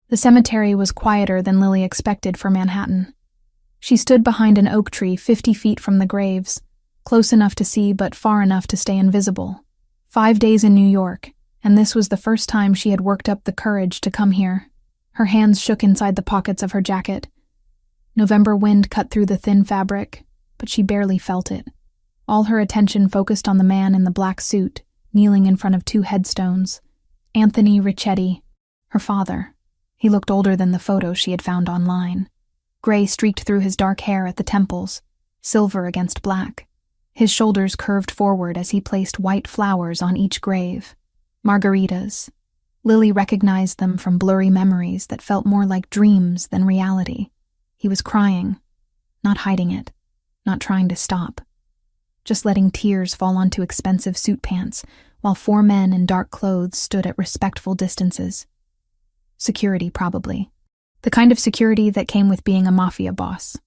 The cemetery was quieter than Lily expected for Manhattan. She stood behind an oak tree 50 feet from the graves, close enough to see but far enough to stay invisible. 5 days in New York, and this was the first time she had worked up the courage to come here. Her hands shook inside the pockets of her jacket. November wind cut through the thin fabric, but she barely felt it. All her attention focused on the man in the black suit, kneeling in front of 2 headstones. Anthony Ricchetti, her father. He looked older than the photo she had found online. Gray streaked through his dark hair at the temples, silver against black. His shoulders curved forward as he placed white flowers on each grave. Margaritas. Lily recognized them from blurry memories that felt more like dreams than reality. He was crying, not hiding it, not trying to stop. Just letting tears fall onto expensive suit pants, while 4 men in dark clothes stood at respectful distances. Security, probably. The kind of security that came with being a Mafia boss.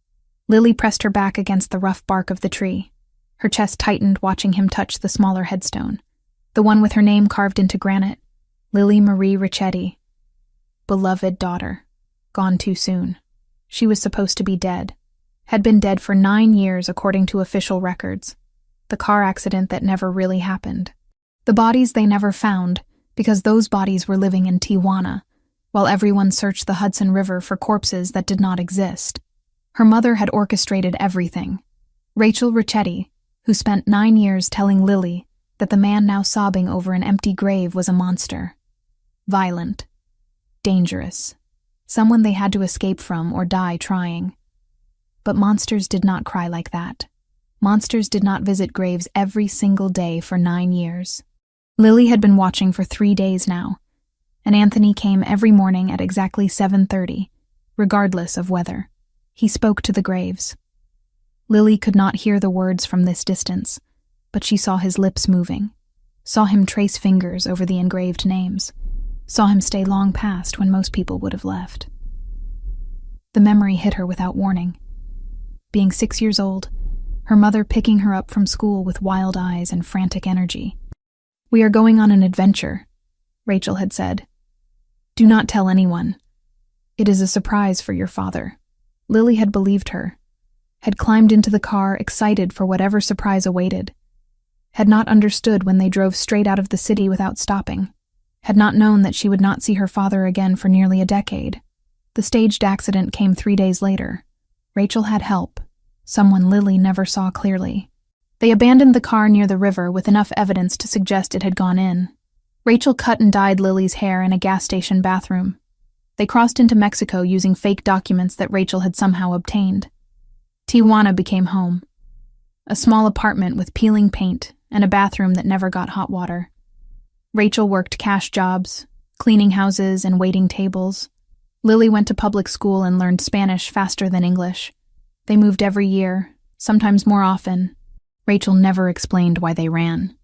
Lily pressed her back against the rough bark of the tree. Her chest tightened watching him touch the smaller headstone, the one with her name carved into granite, Lily Marie Ricchetti. Beloved daughter. Gone too soon. She was supposed to be dead. Had been dead for 9 years according to official records. The car accident that never really happened. The bodies they never found, because those bodies were living in Tijuana, while everyone searched the Hudson River for corpses that did not exist. Her mother had orchestrated everything. Rachel Ricchetti, who spent 9 years telling Lily that the man now sobbing over an empty grave was a monster. Violent. Dangerous. Someone they had to escape from or die trying. But monsters did not cry like that. Monsters did not visit graves every single day for 9 years. Lily had been watching for 3 days now, and Anthony came every morning at exactly 7:30, regardless of weather. He spoke to the graves. Lily could not hear the words from this distance, but she saw his lips moving, saw him trace fingers over the engraved names, saw him stay long past when most people would have left. The memory hit her without warning. Being 6 years old, her mother picking her up from school with wild eyes and frantic energy. "We are going on an adventure," Rachel had said. "Do not tell anyone. It is a surprise for your father." Lily had believed her, had climbed into the car excited for whatever surprise awaited, had not understood when they drove straight out of the city without stopping, had not known that she would not see her father again for nearly a decade. The staged accident came 3 days later. Rachel had help, someone Lily never saw clearly. They abandoned the car near the river with enough evidence to suggest it had gone in. Rachel cut and dyed Lily's hair in a gas station bathroom. They crossed into Mexico using fake documents that Rachel had somehow obtained. Tijuana became home. A small apartment with peeling paint and a bathroom that never got hot water. Rachel worked cash jobs, cleaning houses and waiting tables. Lily went to public school and learned Spanish faster than English. They moved every year, sometimes more often. Rachel never explained why they ran,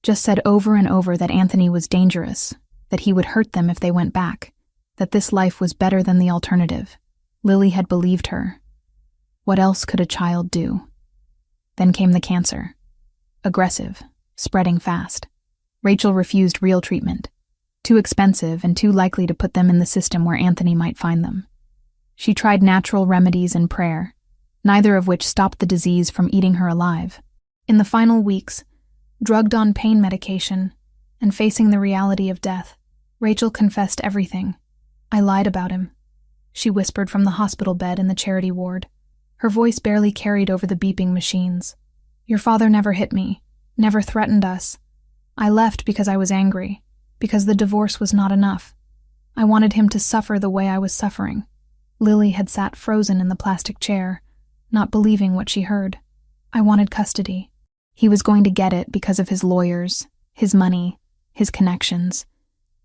just said over and over that Anthony was dangerous, that he would hurt them if they went back, that this life was better than the alternative. Lily had believed her. What else could a child do? Then came the cancer. Aggressive, spreading fast. Rachel refused real treatment. Too expensive and too likely to put them in the system where Anthony might find them. She tried natural remedies and prayer, neither of which stopped the disease from eating her alive. In the final weeks, drugged on pain medication and facing the reality of death, Rachel confessed everything. "I lied about him," she whispered from the hospital bed in the charity ward. Her voice barely carried over the beeping machines. "Your father never hit me, never threatened us. I left because I was angry, because the divorce was not enough. I wanted him to suffer the way I was suffering." Lily had sat frozen in the plastic chair, not believing what she heard. "I wanted custody. He was going to get it because of his lawyers, his money, his connections.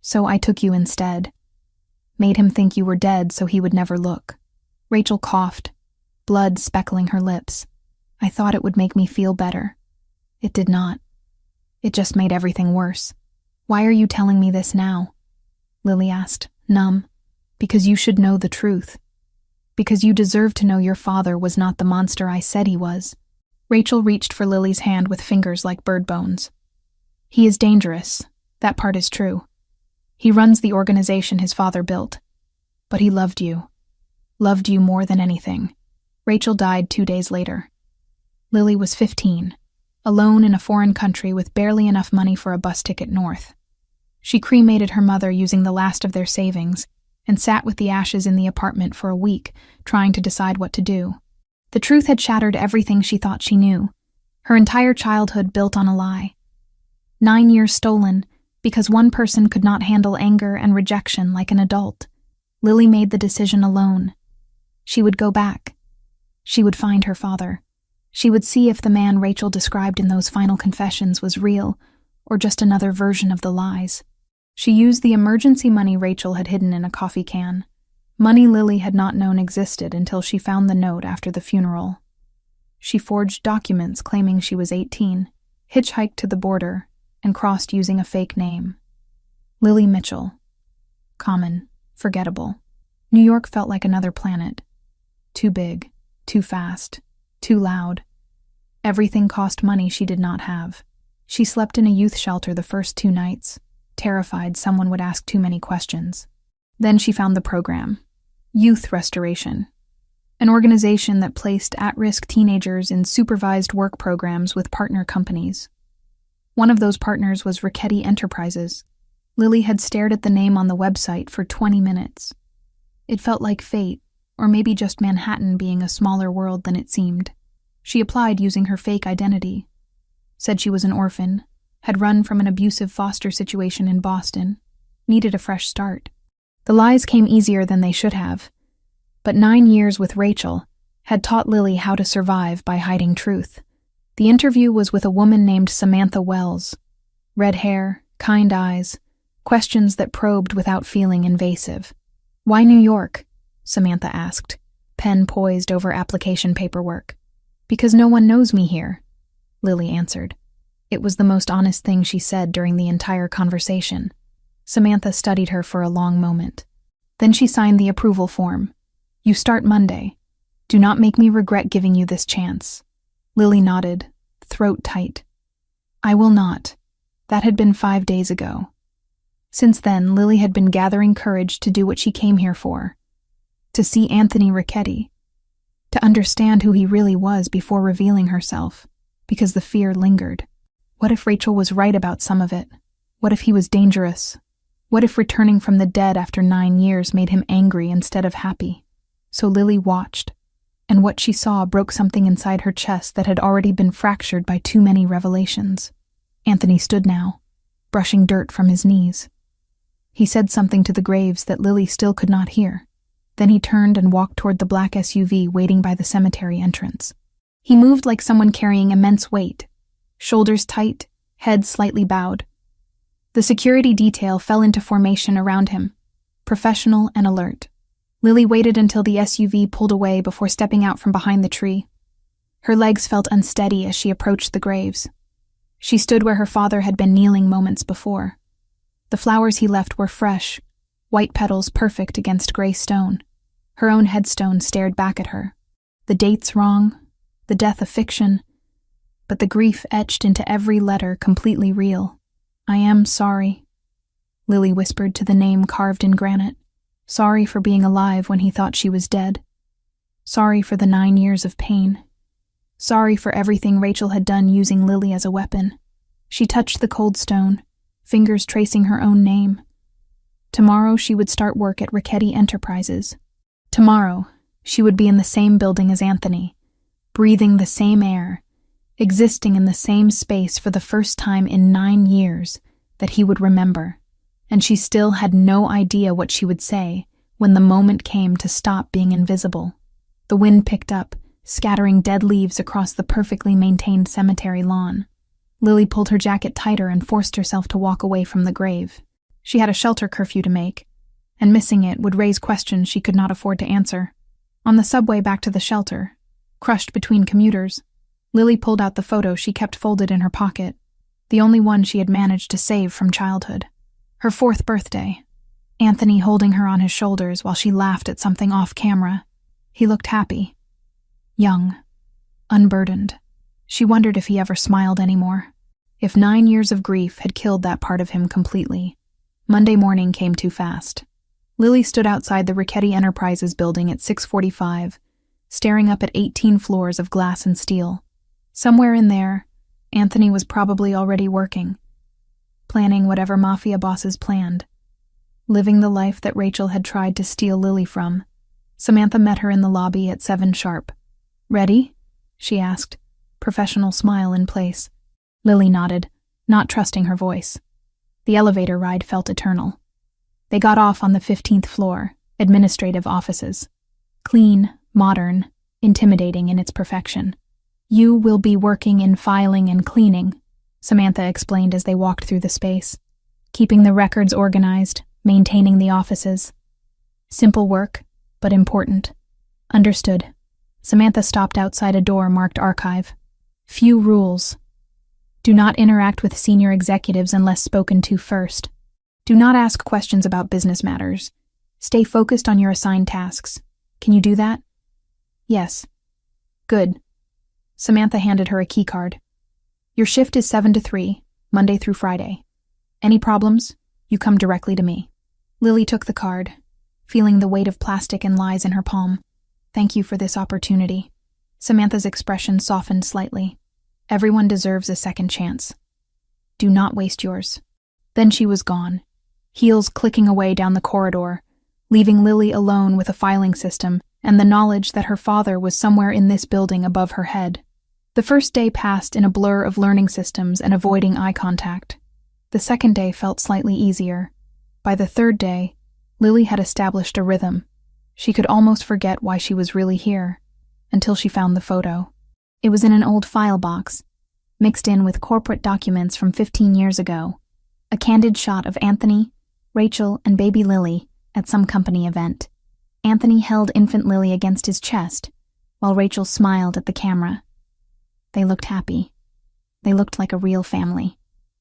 So I took you instead. Made him think you were dead so he would never look." Rachel coughed, blood speckling her lips. "I thought it would make me feel better. It did not. It just made everything worse." "Why are you telling me this now?" Lily asked, numb. "Because you should know the truth. Because you deserve to know your father was not the monster I said he was." Rachel reached for Lily's hand with fingers like bird bones. "He is dangerous. That part is true. He runs the organization his father built. But he loved you. Loved you more than anything. Rachel died 2 days later. Lily was 15, alone in a foreign country with barely enough money for a bus ticket north. She cremated her mother using the last of their savings and sat with the ashes in the apartment for a week, trying to decide what to do. The truth had shattered everything she thought she knew. Her entire childhood built on a lie. 9 years stolen because one person could not handle anger and rejection like an adult. Lily made the decision alone. She would go back. She would find her father. She would see if the man Rachel described in those final confessions was real or just another version of the lies. She used the emergency money Rachel had hidden in a coffee can. Money Lily had not known existed until she found the note after the funeral. She forged documents claiming she was 18, hitchhiked to the border, and crossed using a fake name. Lily Mitchell. Common, forgettable. New York felt like another planet. Too big, too fast, too loud. Everything cost money she did not have. She slept in a youth shelter the first 2 nights, terrified someone would ask too many questions. Then she found the program, Youth Restoration, an organization that placed at-risk teenagers in supervised work programs with partner companies. One of those partners was Richetti Enterprises. Lily had stared at the name on the website for 20 minutes. It felt like fate, or maybe just Manhattan being a smaller world than it seemed. She applied using her fake identity, said she was an orphan, had run from an abusive foster situation in Boston, needed a fresh start. The lies came easier than they should have, but 9 years with Rachel had taught Lily how to survive by hiding truth. The interview was with a woman named Samantha Wells. Red hair, kind eyes, questions that probed without feeling invasive. "Why New York?" Samantha asked, pen poised over application paperwork. "Because no one knows me here," Lily answered. It was the most honest thing she said during the entire conversation. Samantha studied her for a long moment. Then she signed the approval form. "You start Monday. Do not make me regret giving you this chance." Lily nodded, throat tight. "I will not." That had been 5 days ago. Since then, Lily had been gathering courage to do what she came here for. To see Anthony Richetti. To understand who he really was before revealing herself, because the fear lingered. What if Rachel was right about some of it? What if he was dangerous? What if returning from the dead after 9 years made him angry instead of happy? So Lily watched, and what she saw broke something inside her chest that had already been fractured by too many revelations. Anthony stood now, brushing dirt from his knees. He said something to the graves that Lily still could not hear. Then he turned and walked toward the black SUV waiting by the cemetery entrance. He moved like someone carrying immense weight, shoulders tight, head slightly bowed. The security detail fell into formation around him, professional and alert. Lily waited until the SUV pulled away before stepping out from behind the tree. Her legs felt unsteady as she approached the graves. She stood where her father had been kneeling moments before. The flowers he left were fresh, white petals perfect against gray stone. Her own headstone stared back at her. The dates wrong, the death a fiction, but the grief etched into every letter completely real. "I am sorry," Lily whispered to the name carved in granite. Sorry for being alive when he thought she was dead. Sorry for the 9 years of pain. Sorry for everything Rachel had done using Lily as a weapon. She touched the cold stone, fingers tracing her own name. Tomorrow she would start work at Richetti Enterprises. Tomorrow she would be in the same building as Anthony, breathing the same air, existing in the same space for the first time in 9 years that he would remember. And she still had no idea what she would say when the moment came to stop being invisible. The wind picked up, scattering dead leaves across the perfectly maintained cemetery lawn. Lily pulled her jacket tighter and forced herself to walk away from the grave. She had a shelter curfew to make, and missing it would raise questions she could not afford to answer. On the subway back to the shelter, crushed between commuters, Lily pulled out the photo she kept folded in her pocket, the only one she had managed to save from childhood. Her 4th birthday, Anthony holding her on his shoulders while she laughed at something off camera. He looked happy, young, unburdened. She wondered if he ever smiled anymore, if 9 years of grief had killed that part of him completely. Monday morning came too fast. Lily stood outside the Richetti Enterprises building at 6:45, staring up at 18 floors of glass and steel. Somewhere in there, Anthony was probably already working, planning whatever Mafia bosses planned, living the life that Rachel had tried to steal Lily from. Samantha met her in the lobby at 7 sharp. "Ready?" she asked, professional smile in place. Lily nodded, not trusting her voice. The elevator ride felt eternal. They got off on the 15th floor, administrative offices. Clean, modern, intimidating in its perfection. "You will be working in filing and cleaning," Samantha explained as they walked through the space. "Keeping the records organized, maintaining the offices. Simple work, but important." "Understood." Samantha stopped outside a door marked Archive. "Few rules. Do not interact with senior executives unless spoken to first. Do not ask questions about business matters. Stay focused on your assigned tasks. Can you do that?" "Yes." "Good." Samantha handed her a key card. "Your shift is 7 to 3, Monday through Friday. Any problems? You come directly to me." Lily took the card, feeling the weight of plastic and lies in her palm. "Thank you for this opportunity." Samantha's expression softened slightly. "Everyone deserves a second chance. Do not waste yours." Then she was gone, heels clicking away down the corridor, leaving Lily alone with a filing system and the knowledge that her father was somewhere in this building above her head. The first day passed in a blur of learning systems and avoiding eye contact. The second day felt slightly easier. By the third day, Lily had established a rhythm. She could almost forget why she was really here, until she found the photo. It was in an old file box, mixed in with corporate documents from 15 years ago. A candid shot of Anthony, Rachel, and baby Lily at some company event. Anthony held infant Lily against his chest, while Rachel smiled at the camera. They looked happy. They looked like a real family.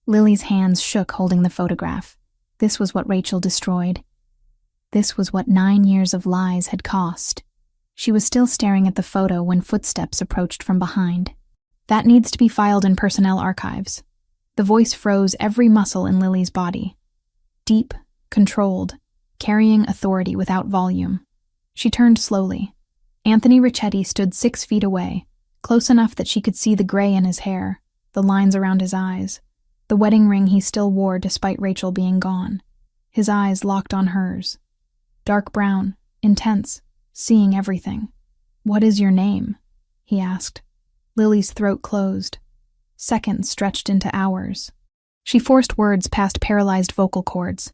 Lily's hands shook holding the photograph. This was what Rachel destroyed. This was what 9 years of lies had cost. She was still staring at the photo when footsteps approached from behind. "That needs to be filed in personnel archives." The voice froze every muscle in Lily's body. Deep, controlled, carrying authority without volume. She turned slowly. Anthony Richetti stood 6 feet away, close enough that she could see the gray in his hair, the lines around his eyes, the wedding ring he still wore despite Rachel being gone. His eyes locked on hers. Dark brown, intense, seeing everything. "What is your name?" he asked. Lily's throat closed. Seconds stretched into hours. She forced words past paralyzed vocal cords.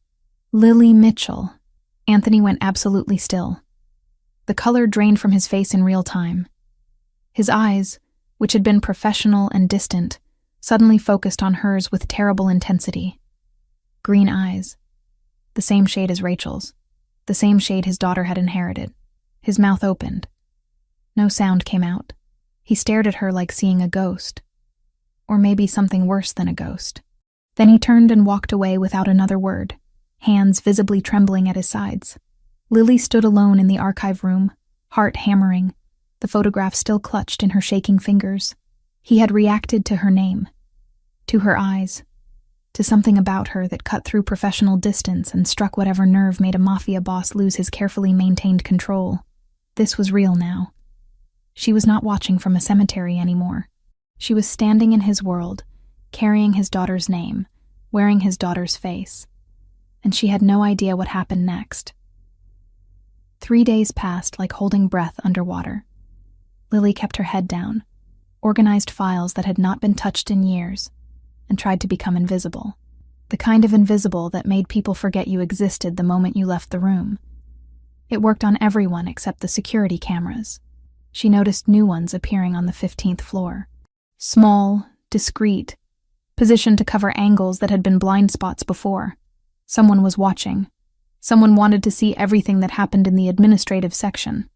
"Lily Mitchell." Anthony went absolutely still. The color drained from his face in real time. His eyes, which had been professional and distant, suddenly focused on hers with terrible intensity. Green eyes. The same shade as Rachel's. The same shade his daughter had inherited. His mouth opened. No sound came out. He stared at her like seeing a ghost. Or maybe something worse than a ghost. Then he turned and walked away without another word, hands visibly trembling at his sides. Lily stood alone in the archive room, heart hammering, the photograph still clutched in her shaking fingers. He had reacted to her name, to her eyes, to something about her that cut through professional distance and struck whatever nerve made a mafia boss lose his carefully maintained control. This was real now. She was not watching from a cemetery anymore. She was standing in his world, carrying his daughter's name, wearing his daughter's face. And she had no idea what happened next. 3 days passed like holding breath underwater. Lily kept her head down, organized files that had not been touched in years, and tried to become invisible. The kind of invisible that made people forget you existed the moment you left the room. It worked on everyone except the security cameras. She noticed new ones appearing on the 15th floor. Small, discreet, positioned to cover angles that had been blind spots before. Someone was watching. Someone wanted to see everything that happened in the administrative section.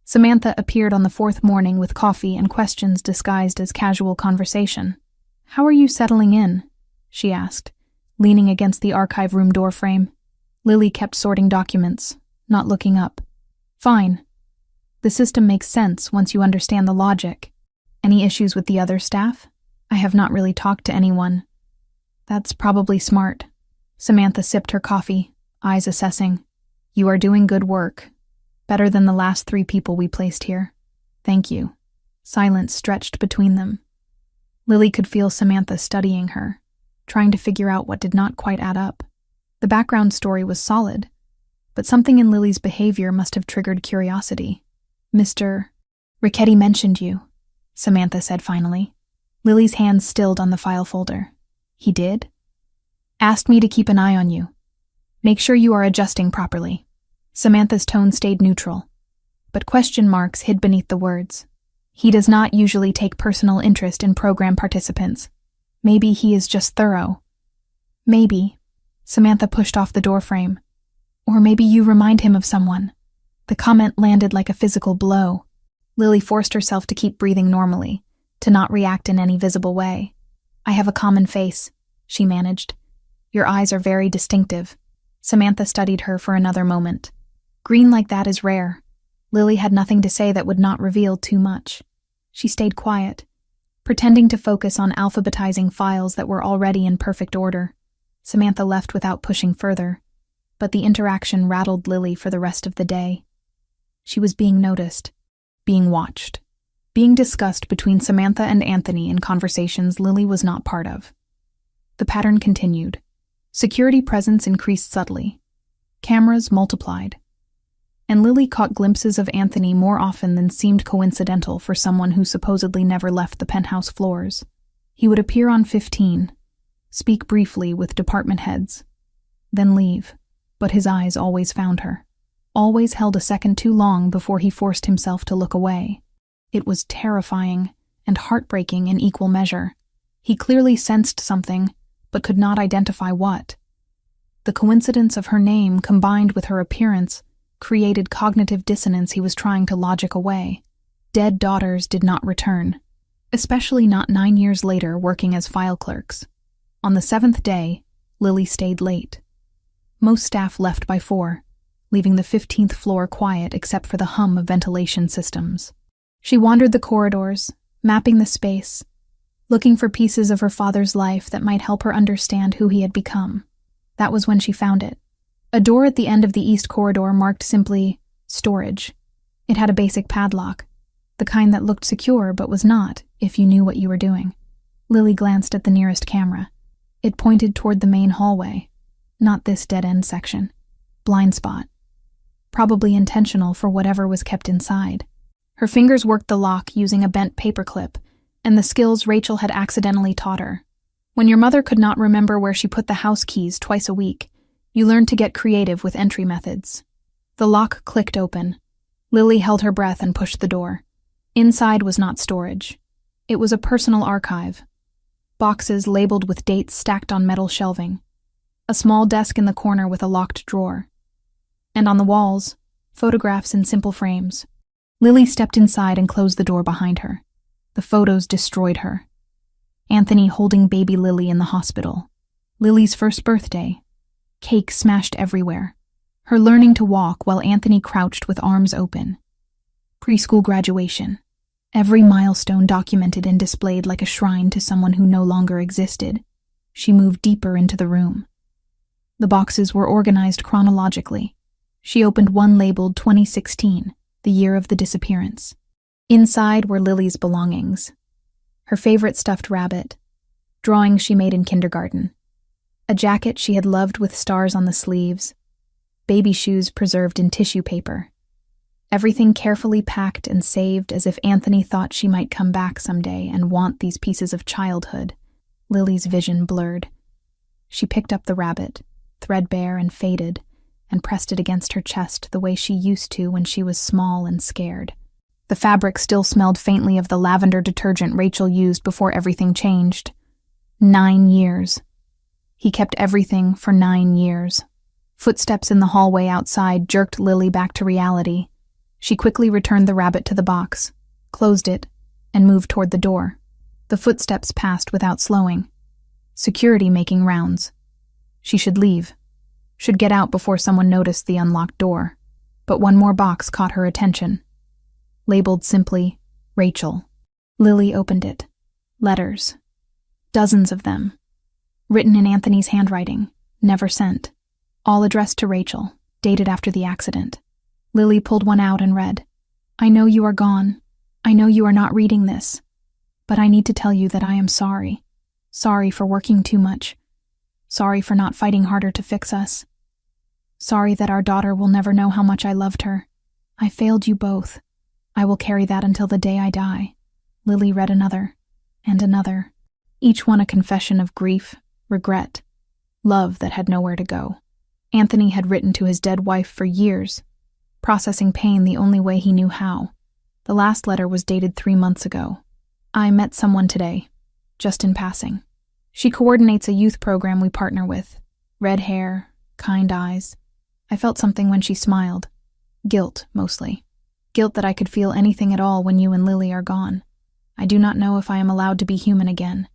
Samantha appeared on the 4th morning with coffee and questions disguised as casual conversation. "How are you settling in?" she asked, leaning against the archive room doorframe. Lily kept sorting documents, not looking up. "Fine. The system makes sense once you understand the logic. Any issues with the other staff? I have not really talked to anyone." "That's probably smart." Samantha sipped her coffee, eyes assessing. You are doing good work. Better than the last 3 people we placed here. Thank you. Silence stretched between them. Lily could feel Samantha studying her, trying to figure out what did not quite add up. The background story was solid, but something in Lily's behavior must have triggered curiosity. Mr. Ricchetti mentioned you, Samantha said finally. Lily's hands stilled on the file folder. He did? Asked me to keep an eye on you. Make sure you are adjusting properly. Samantha's tone stayed neutral, but question marks hid beneath the words. He does not usually take personal interest in program participants. Maybe he is just thorough. Maybe. Samantha pushed off the doorframe. Or maybe you remind him of someone. The comment landed like a physical blow. Lily forced herself to keep breathing normally, to not react in any visible way. I have a common face, she managed. Your eyes are very distinctive. Samantha studied her for another moment. Green like that is rare. Lily had nothing to say that would not reveal too much. She stayed quiet, pretending to focus on alphabetizing files that were already in perfect order. Samantha left without pushing further, but the interaction rattled Lily for the rest of the day. She was being noticed, being watched, being discussed between Samantha and Anthony in conversations Lily was not part of. The pattern continued. Security presence increased subtly. Cameras multiplied. And Lily caught glimpses of Anthony more often than seemed coincidental for someone who supposedly never left the penthouse floors. He would appear on 15, speak briefly with department heads, then leave, but his eyes always found her. Always held a second too long before he forced himself to look away. It was terrifying and heartbreaking in equal measure. He clearly sensed something, but could not identify what. The coincidence of her name combined with her appearance created cognitive dissonance he was trying to logic away. Dead daughters did not return, especially not 9 years later working as file clerks. On the 7th day, Lily stayed late. Most staff left by 4, leaving the 15th floor quiet except for the hum of ventilation systems. She wandered the corridors, mapping the space, looking for pieces of her father's life that might help her understand who he had become. That was when she found it. A door at the end of the east corridor marked simply, storage. It had a basic padlock, the kind that looked secure but was not, if you knew what you were doing. Lily glanced at the nearest camera. It pointed toward the main hallway, not this dead-end section. Blind spot. Probably intentional for whatever was kept inside. Her fingers worked the lock using a bent paperclip, and the skills Rachel had accidentally taught her. When your mother could not remember where she put the house keys twice a week, you learned to get creative with entry methods. The lock clicked open. Lily held her breath and pushed the door. Inside was not storage. It was a personal archive. Boxes labeled with dates stacked on metal shelving. A small desk in the corner with a locked drawer. And on the walls, photographs in simple frames. Lily stepped inside and closed the door behind her. The photos destroyed her. Anthony holding baby Lily in the hospital. Lily's first birthday. Cake smashed everywhere. Her learning to walk while Anthony crouched with arms open. Preschool graduation. Every milestone documented and displayed like a shrine to someone who no longer existed. She moved deeper into the room. The boxes were organized chronologically. She opened one labeled 2016, the year of the disappearance. Inside were Lily's belongings. Her favorite stuffed rabbit. Drawings she made in kindergarten. A jacket she had loved with stars on the sleeves. Baby shoes preserved in tissue paper. Everything carefully packed and saved as if Anthony thought she might come back someday and want these pieces of childhood. Lily's vision blurred. She picked up the rabbit, threadbare and faded, and pressed it against her chest the way she used to when she was small and scared. The fabric still smelled faintly of the lavender detergent Rachel used before everything changed. 9 years. He kept everything for 9 years. Footsteps in the hallway outside jerked Lily back to reality. She quickly returned the rabbit to the box, closed it, and moved toward the door. The footsteps passed without slowing. Security making rounds. She should leave. Should get out before someone noticed the unlocked door. But one more box caught her attention. Labeled simply, Rachel. Lily opened it. Letters. Dozens of them. Written in Anthony's handwriting, never sent. All addressed to Rachel, dated after the accident. Lily pulled one out and read, "I know you are gone. I know you are not reading this. But I need to tell you that I am sorry. Sorry for working too much. Sorry for not fighting harder to fix us. Sorry that our daughter will never know how much I loved her. I failed you both. I will carry that until the day I die." Lily read another, and another, each one a confession of grief, regret, love that had nowhere to go. Anthony had written to his dead wife for years, processing pain the only way he knew how. The last letter was dated 3 months ago. "I met someone today, just in passing. She coordinates a youth program we partner with. Red hair, kind eyes. I felt something when she smiled. Guilt, mostly. Guilt that I could feel anything at all when you and Lily are gone. I do not know if I am allowed to be human again.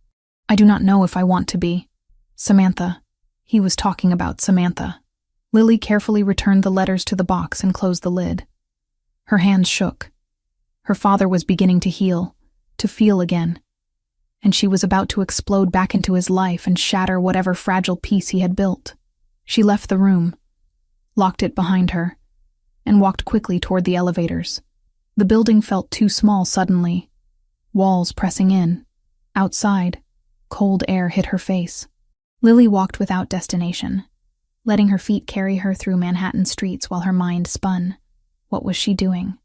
I do not know if I want to be." Samantha. He was talking about Samantha. Lily carefully returned the letters to the box and closed the lid. Her hands shook. Her father was beginning to heal, to feel again, and she was about to explode back into his life and shatter whatever fragile piece he had built. She left the room, locked it behind her, and walked quickly toward the elevators. The building felt too small suddenly, walls pressing in. Outside, cold air hit her face. Lily walked without destination, letting her feet carry her through Manhattan streets while her mind spun. What was she doing?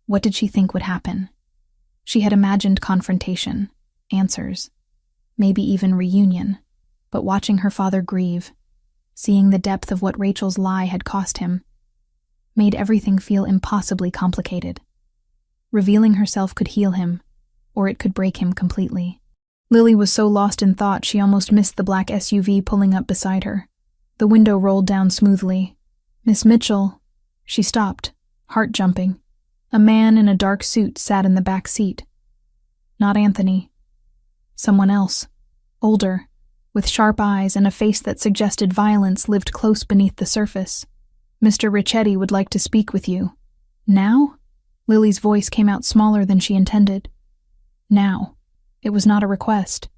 What did she think would happen? She had imagined confrontation, answers, maybe even reunion, but watching her father grieve, seeing the depth of what Rachel's lie had cost him, made everything feel impossibly complicated. Revealing herself could heal him, or it could break him completely. Lily was so lost in thought she almost missed the black SUV pulling up beside her. The window rolled down smoothly. "Miss Mitchell." She stopped, heart jumping. A man in a dark suit sat in the back seat. Not Anthony. Someone else. Older, with sharp eyes and a face that suggested violence lived close beneath the surface. "Mr. Ricchetti would like to speak with you." "Now?" Lily's voice came out smaller than she intended. Now. It was not a request.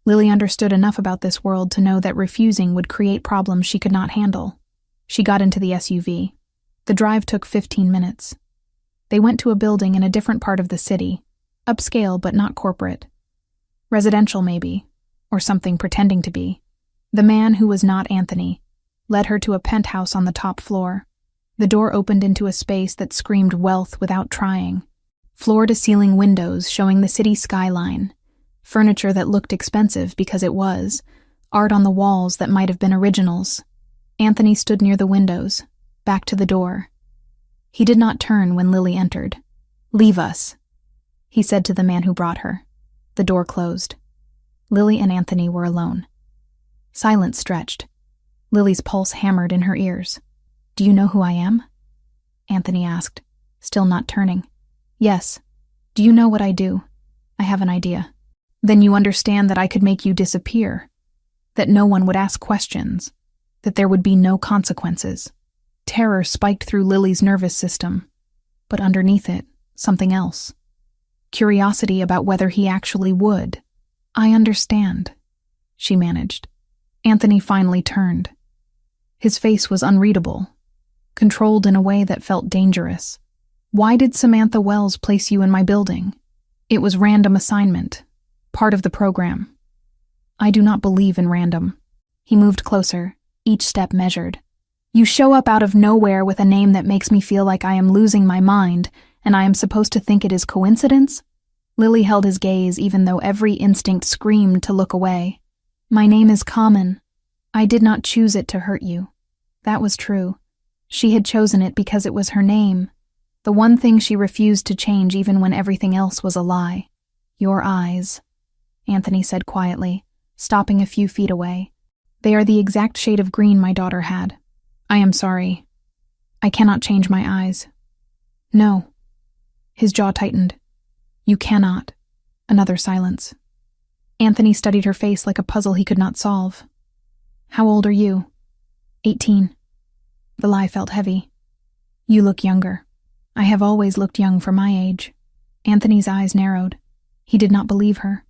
Lily understood enough about this world to know that refusing would create problems she could not handle. She got into the SUV. The drive took 15 minutes. They went to a building in a different part of the city, upscale but not corporate. Residential maybe, or something pretending to be. The man, who was not Anthony, led her to a penthouse on the top floor. The door opened into a space that screamed wealth without trying. Floor-to-ceiling windows showing the city skyline. Furniture that looked expensive because it was. Art on the walls that might have been originals. Anthony stood near the windows, back to the door. He did not turn when Lily entered. "Leave us," he said to the man who brought her. The door closed. Lily and Anthony were alone. Silence stretched. Lily's pulse hammered in her ears. "Do you know who I am?" Anthony asked, still not turning. "Yes. Do you know what I do?" "I have an idea." "Then you understand that I could make you disappear, that no one would ask questions, that there would be no consequences." Terror spiked through Lily's nervous system, but underneath it, something else. Curiosity about whether he actually would. "I understand," she managed. Anthony finally turned. His face was unreadable, controlled in a way that felt dangerous. "Why did Samantha Wells place you in my building?" "It was random assignment. Part of the program." "I do not believe in random." He moved closer, each step measured. "You show up out of nowhere with a name that makes me feel like I am losing my mind, and I am supposed to think it is coincidence?" Lily held his gaze even though every instinct screamed to look away. "My name is common. I did not choose it to hurt you." That was true. She had chosen it because it was her name, the one thing she refused to change even when everything else was a lie. "Your eyes," Anthony said quietly, stopping a few feet away. "They are the exact shade of green my daughter had. I am sorry. I cannot change my eyes." "No." His jaw tightened. "You cannot." Another silence. Anthony studied her face like a puzzle he could not solve. "How old are you?" 18. The lie felt heavy. "You look younger." "I have always looked young for my age." Anthony's eyes narrowed. He did not believe her.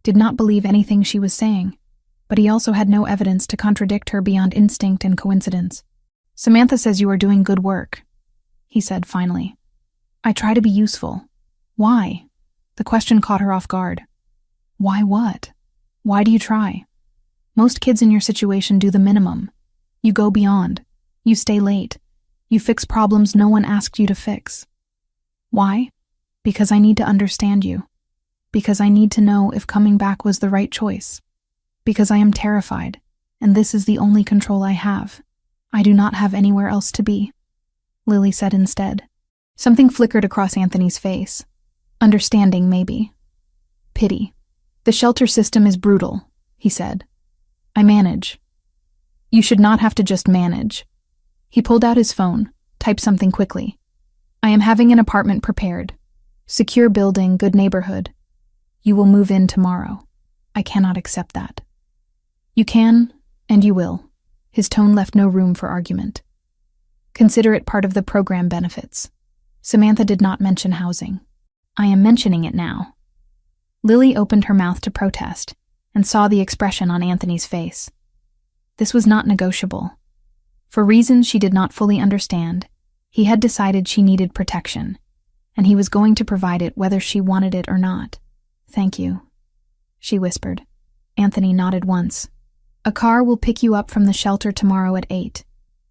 Did not believe anything she was saying, but he also had no evidence to contradict her beyond instinct and coincidence. Samantha says you are doing good work, he said finally. I try to be useful. Why? The question caught her off guard. Why what? Why do you try? Most kids in your situation do the minimum. You go beyond. You stay late. You fix problems no one asked you to fix. Why? Because I need to understand you. Because I need to know if coming back was the right choice. Because I am terrified, and this is the only control I have. I do not have anywhere else to be, Lily said instead. Something flickered across Anthony's face. Understanding, maybe. Pity. The shelter system is brutal, he said. I manage. You should not have to just manage. He pulled out his phone, typed something quickly. I am having an apartment prepared. Secure building, good neighborhood. You will move in tomorrow. I cannot accept that. You can, and you will. His tone left no room for argument. Consider it part of the program benefits. Samantha did not mention housing. I am mentioning it now. Lily opened her mouth to protest and saw the expression on Anthony's face. This was not negotiable. For reasons she did not fully understand, he had decided she needed protection, and he was going to provide it whether she wanted it or not. Thank you, she whispered. Anthony nodded once. A car will pick you up from the shelter tomorrow at 8.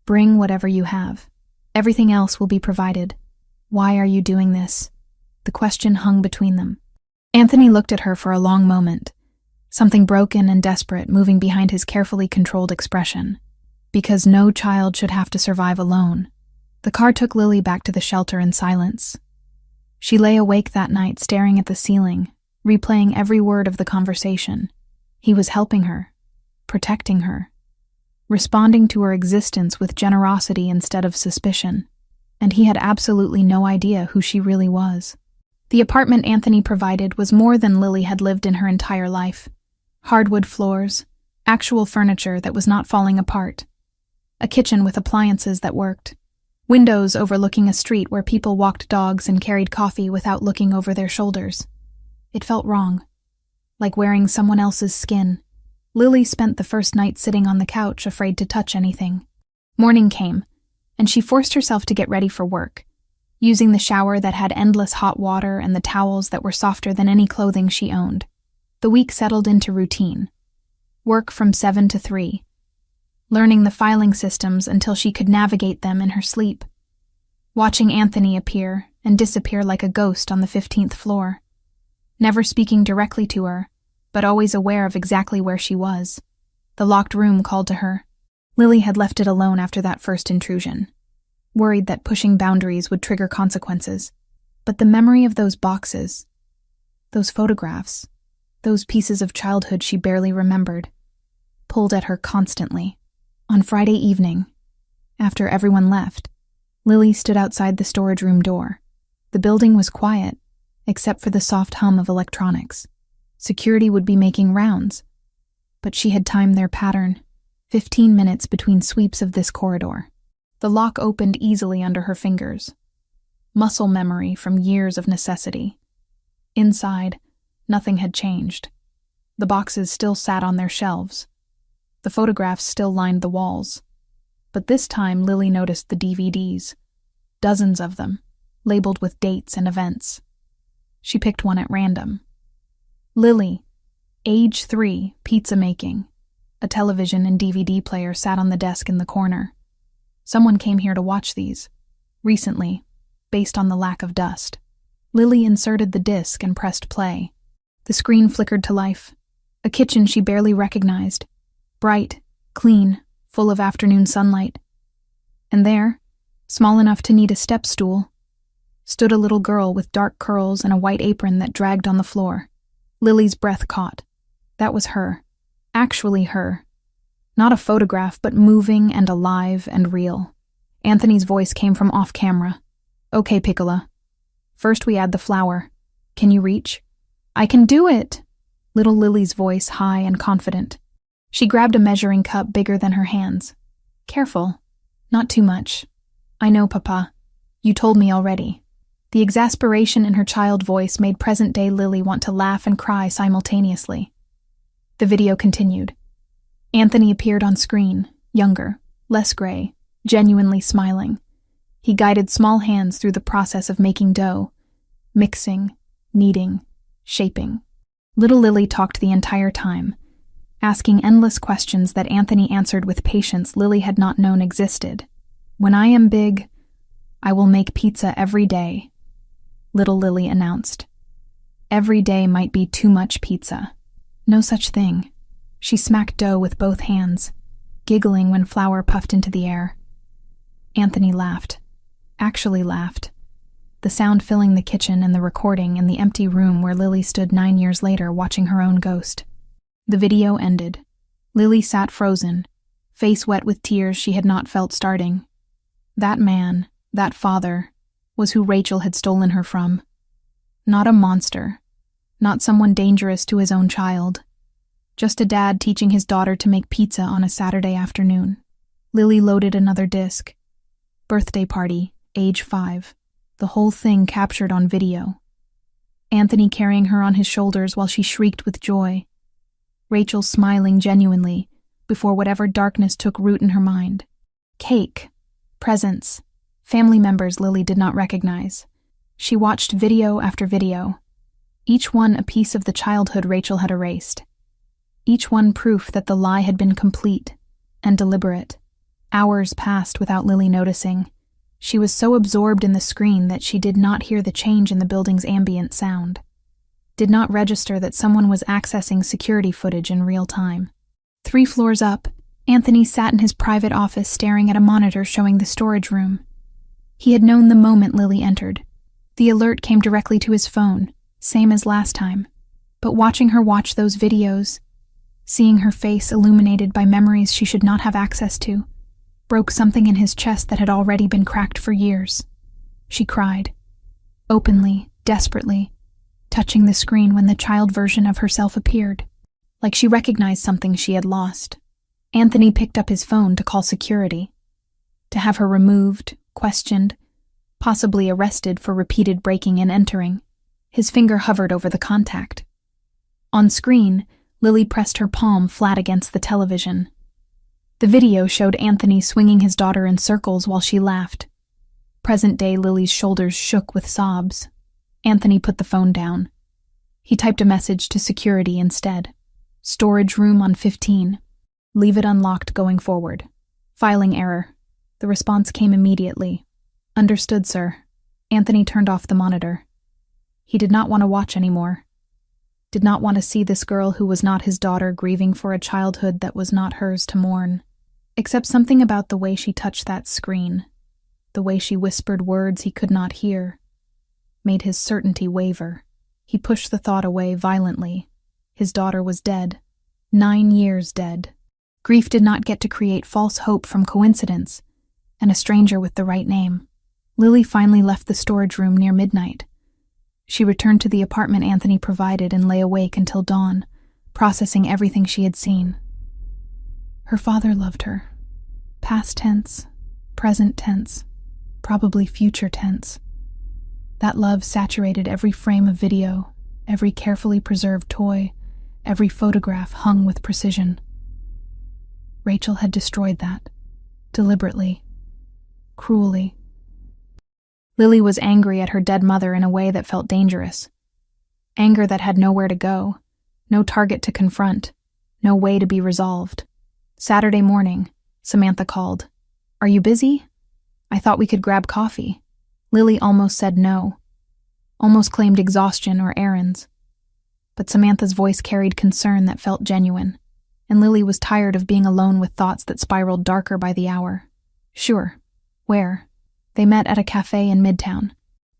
Bring whatever you have. Everything else will be provided. Why are you doing this? The question hung between them. Anthony looked at her for a long moment, something broken and desperate moving behind his carefully controlled expression. Because no child should have to survive alone. The car took Lily back to the shelter in silence. She lay awake that night staring at the ceiling, replaying every word of the conversation. He was helping her, protecting her, responding to her existence with generosity instead of suspicion, and he had absolutely no idea who she really was. The apartment Anthony provided was more than Lily had lived in her entire life. Hardwood floors, actual furniture that was not falling apart, a kitchen with appliances that worked, windows overlooking a street where people walked dogs and carried coffee without looking over their shoulders. It felt wrong, like wearing someone else's skin. Lily spent the first night sitting on the couch, afraid to touch anything. Morning came, and she forced herself to get ready for work, using the shower that had endless hot water and the towels that were softer than any clothing she owned. The week settled into routine. Work from 7 to 3. Learning the filing systems until she could navigate them in her sleep. Watching Anthony appear and disappear like a ghost on the 15th floor. Never speaking directly to her, but always aware of exactly where she was. The locked room called to her. Lily had left it alone after that first intrusion, worried that pushing boundaries would trigger consequences. But the memory of those boxes, those photographs, those pieces of childhood she barely remembered, pulled at her constantly. On Friday evening, after everyone left, Lily stood outside the storage room door. The building was quiet, except for the soft hum of electronics. Security would be making rounds, but she had timed their pattern, 15 minutes between sweeps of this corridor. The lock opened easily under her fingers. Muscle memory from years of necessity. Inside, nothing had changed. The boxes still sat on their shelves. The photographs still lined the walls. But this time Lily noticed the DVDs. Dozens of them, labeled with dates and events. She picked one at random. Lily, age 3, pizza making. A television and DVD player sat on the desk in the corner. Someone came here to watch these, recently, based on the lack of dust. Lily inserted the disc and pressed play. The screen flickered to life. A kitchen she barely recognized. Bright, clean, full of afternoon sunlight. And there, small enough to need a step stool, stood a little girl with dark curls and a white apron that dragged on the floor. Lily's breath caught. That was her. Actually her. Not a photograph, but moving and alive and real. Anthony's voice came from off-camera. Okay, Piccola. First we add the flour. Can you reach? I can do it! Little Lily's voice high and confident. She grabbed a measuring cup bigger than her hands. Careful. Not too much. I know, Papa. You told me already. The exasperation in her child voice made present-day Lily want to laugh and cry simultaneously. The video continued. Anthony appeared on screen, younger, less gray, genuinely smiling. He guided small hands through the process of making dough, mixing, kneading, shaping. Little Lily talked the entire time, asking endless questions that Anthony answered with patience Lily had not known existed. "When I am big, I will make pizza every day," little Lily announced. Every day might be too much pizza. No such thing. She smacked dough with both hands, giggling when flour puffed into the air. Anthony laughed. Actually laughed. The sound filling the kitchen and the recording in the empty room where Lily stood 9 years later watching her own ghost. The video ended. Lily sat frozen, face wet with tears she had not felt starting. That man, that father, was who Rachel had stolen her from. Not a monster, not someone dangerous to his own child. Just a dad teaching his daughter to make pizza on a Saturday afternoon. Lily loaded another disc. Birthday party, age 5. The whole thing captured on video. Anthony carrying her on his shoulders while she shrieked with joy. Rachel smiling genuinely before whatever darkness took root in her mind. Cake, presents, family members Lily did not recognize. She watched video after video, each one a piece of the childhood Rachel had erased. Each one proof that the lie had been complete and deliberate. Hours passed without Lily noticing. She was so absorbed in the screen that she did not hear the change in the building's ambient sound. Did not register that someone was accessing security footage in real time. 3 floors up, Anthony sat in his private office staring at a monitor showing the storage room. He had known the moment Lily entered. The alert came directly to his phone, same as last time. But watching her watch those videos, seeing her face illuminated by memories she should not have access to, broke something in his chest that had already been cracked for years. She cried, openly, desperately, touching the screen when the child version of herself appeared, like she recognized something she had lost. Anthony picked up his phone to call security, to have her removed, questioned, possibly arrested for repeated breaking and entering. His finger hovered over the contact. On screen, Lily pressed her palm flat against the television. The video showed Anthony swinging his daughter in circles while she laughed. Present-day Lily's shoulders shook with sobs. Anthony put the phone down. He typed a message to security instead. Storage room on 15. Leave it unlocked going forward. Filing error. The response came immediately. Understood, sir. Anthony turned off the monitor. He did not want to watch anymore. Did not want to see this girl who was not his daughter grieving for a childhood that was not hers to mourn. Except something about the way she touched that screen, the way she whispered words he could not hear, made his certainty waver. He pushed the thought away violently. His daughter was dead. 9 years dead. Grief did not get to create false hope from coincidence, and a stranger with the right name. Lily finally left the storage room near midnight. She returned to the apartment Anthony provided and lay awake until dawn, processing everything she had seen. Her father loved her. Past tense, present tense, probably future tense. That love saturated every frame of video, every carefully preserved toy, every photograph hung with precision. Rachel had destroyed that, deliberately, cruelly. Lily was angry at her dead mother in a way that felt dangerous. Anger that had nowhere to go, no target to confront, no way to be resolved. Saturday morning, Samantha called. "Are you busy? I thought we could grab coffee." Lily almost said no, almost claimed exhaustion or errands. But Samantha's voice carried concern that felt genuine, and Lily was tired of being alone with thoughts that spiraled darker by the hour. Sure. Where? They met at a cafe in Midtown.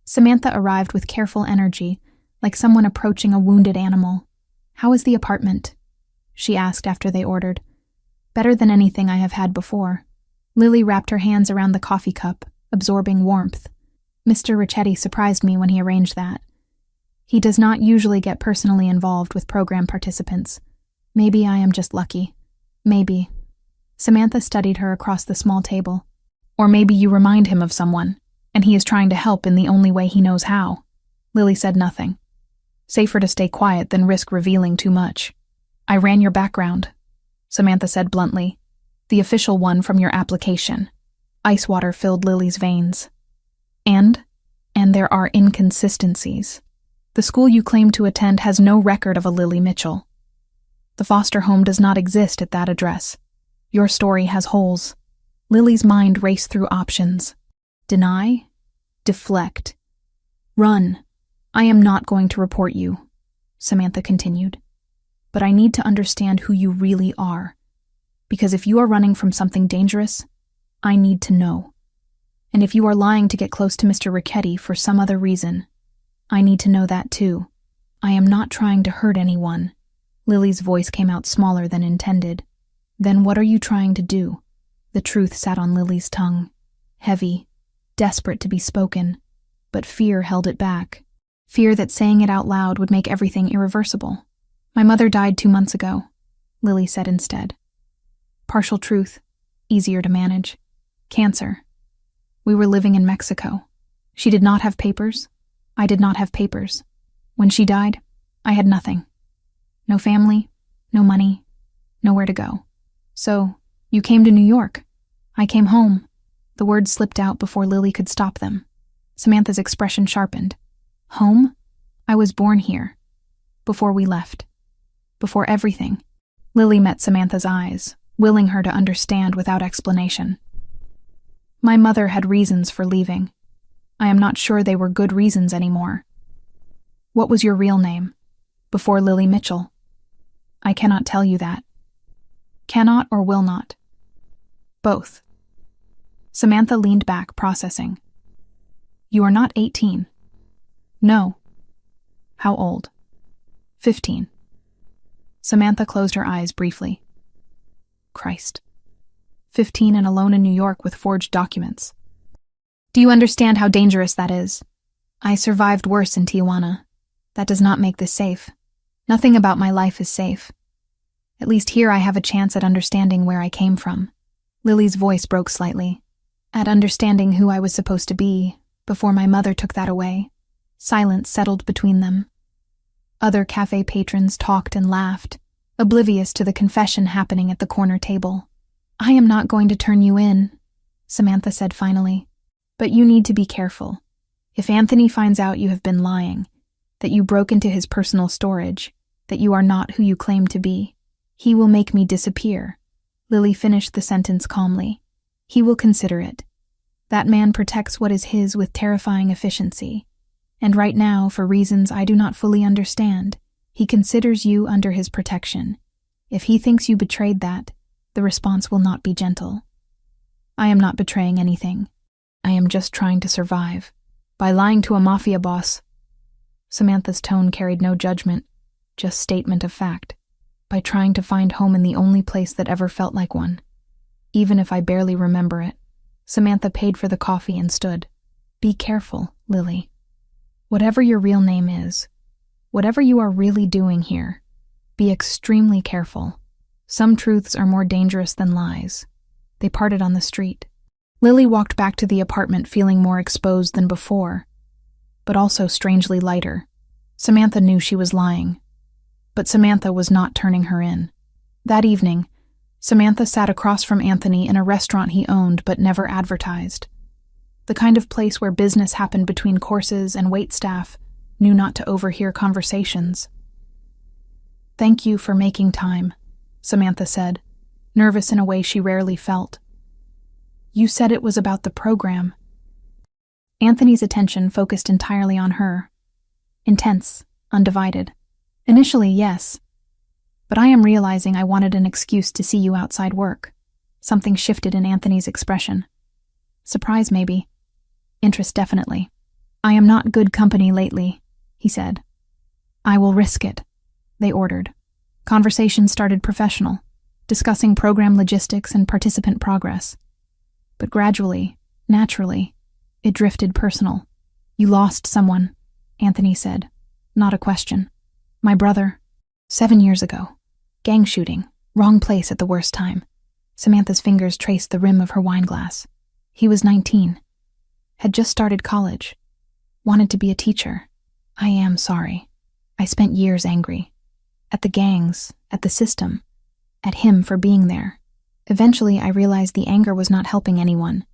Samantha arrived with careful energy, like someone approaching a wounded animal. "How is the apartment?" she asked after they ordered. "Better than anything I have had before." Lily wrapped her hands around the coffee cup, absorbing warmth. Mr. Ricchetti surprised me when he arranged that. He does not usually get personally involved with program participants. Maybe I am just lucky. Maybe. Samantha studied her across the small table. Or maybe you remind him of someone, and he is trying to help in the only way he knows how. Lily said nothing. Safer to stay quiet than risk revealing too much. "I ran your background," Samantha said bluntly. "The official one from your application. Ice water filled Lily's veins. And there are inconsistencies. The school you claim to attend has no record of a Lily Mitchell. The foster home does not exist at that address. Your story has holes. Lily's mind raced through options. Deny? Deflect. Run. I am not going to report you, Samantha continued. But I need to understand who you really are. Because if you are running from something dangerous, I need to know. And if you are lying to get close to Mr. Ricchetti for some other reason, I need to know that too. I am not trying to hurt anyone. Lily's voice came out smaller than intended. Then what are you trying to do? The truth sat on Lily's tongue, heavy, desperate to be spoken, but fear held it back. Fear that saying it out loud would make everything irreversible. My mother died 2 months ago, Lily said instead. Partial truth, easier to manage. Cancer. We were living in Mexico. She did not have papers. I did not have papers. When she died, I had nothing. No family, no money, nowhere to go. So, you came to New York. I came home. The words slipped out before Lily could stop them. Samantha's expression sharpened. Home? I was born here. Before we left. Before everything. Lily met Samantha's eyes, willing her to understand without explanation. My mother had reasons for leaving. I am not sure they were good reasons anymore. What was your real name? Before Lily Mitchell? I cannot tell you that. Cannot or will not? Both. Samantha leaned back, processing. You are not 18. No. How old? 15. Samantha closed her eyes briefly. Christ. 15 and alone in New York with forged documents. Do you understand how dangerous that is? I survived worse in Tijuana. That does not make this safe. Nothing about my life is safe. At least here I have a chance at understanding where I came from. Lily's voice broke slightly. At understanding who I was supposed to be, before my mother took that away. Silence settled between them. Other cafe patrons talked and laughed, oblivious to the confession happening at the corner table. I am not going to turn you in, Samantha said finally. But you need to be careful. If Anthony finds out you have been lying, that you broke into his personal storage, that you are not who you claim to be, he will make me disappear. Lily finished the sentence calmly. He will consider it. That man protects what is his with terrifying efficiency. And right now, for reasons I do not fully understand, he considers you under his protection. If he thinks you betrayed that, the response will not be gentle. I am not betraying anything. I am just trying to survive. By lying to a mafia boss. Samantha's tone carried no judgment, just statement of fact. By trying to find home in the only place that ever felt like one. Even if I barely remember it. Samantha paid for the coffee and stood. Be careful, Lily. Whatever your real name is, whatever you are really doing here, be extremely careful. Some truths are more dangerous than lies. They parted on the street. Lily walked back to the apartment feeling more exposed than before, but also strangely lighter. Samantha knew she was lying, but Samantha was not turning her in. That evening, Samantha sat across from Anthony in a restaurant he owned but never advertised. The kind of place where business happened between courses and waitstaff knew not to overhear conversations. Thank you for making time, Samantha said, nervous in a way she rarely felt. You said it was about the program. Anthony's attention focused entirely on her. Intense, undivided. Initially, yes. But I am realizing I wanted an excuse to see you outside work. Something shifted in Anthony's expression. Surprise, maybe. Interest, definitely. I am not good company lately, he said. I will risk it, they ordered. Conversation started professional, discussing program logistics and participant progress. But gradually, naturally, it drifted personal. You lost someone, Anthony said. Not a question. My brother. 7 years ago. Gang shooting. Wrong place at the worst time. Samantha's fingers traced the rim of her wineglass. He was 19. Had just started college. Wanted to be a teacher. I am sorry. I spent years angry. At the gangs, at the system, at him for being there. Eventually, I realized the anger was not helping anyone.